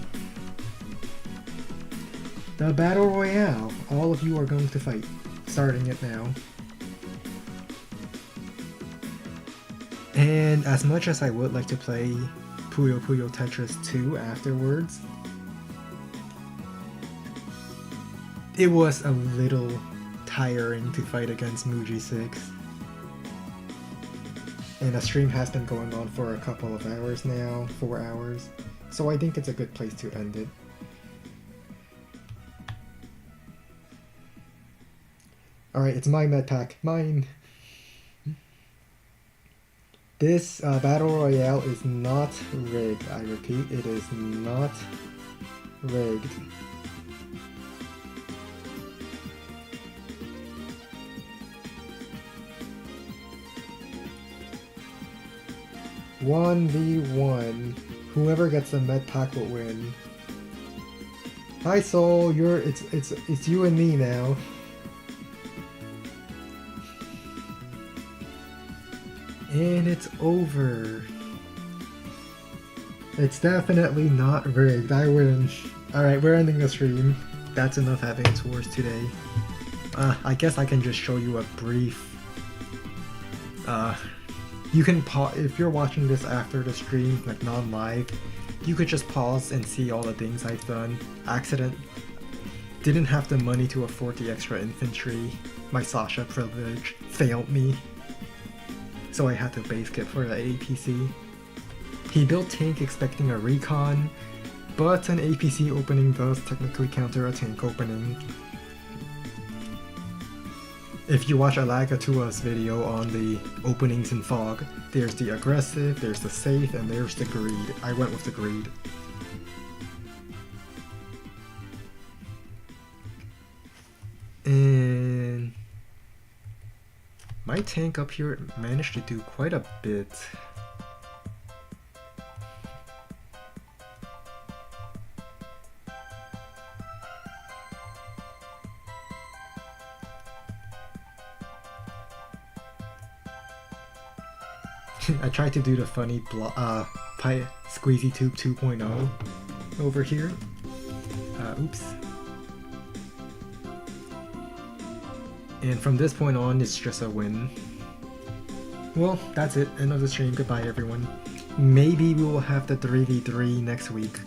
The Battle Royale. All of you are going to fight. Starting it now. And as much as I would like to play Puyo Puyo Tetris 2 afterwards, it was a little tiring to fight against Muji6. And the stream has been going on for a couple of hours now, 4 hours, so I think it's a good place to end it. Alright, it's my med pack. Mine! This Battle Royale is not rigged. I repeat, it is not rigged. One v one. Whoever gets the med pack will win. Hi Soul, it's you and me now. And it's over. It's definitely not rigged. I win. Alright, we're ending the stream. That's enough Advance Wars today. I guess I can just show you a brief You can pause if you're watching this after the stream, like non-live. You could just pause and see all the things I've done. Didn't have the money to afford the extra infantry. My Sasha privilege failed me, so I had to base kit for the APC. He built tank expecting a recon, but an APC opening does technically counter a tank opening. If you watch Alagatua's video on the openings in Fog, there's the aggressive, there's the safe, and there's the greed. I went with the greed. And my tank up here managed to do quite a bit. I tried to do the funny Squeezy Tube 2.0 over here. Oops. And from this point on, it's just a win. Well, that's it. End of the stream. Goodbye, everyone. Maybe we will have the 3v3 next week.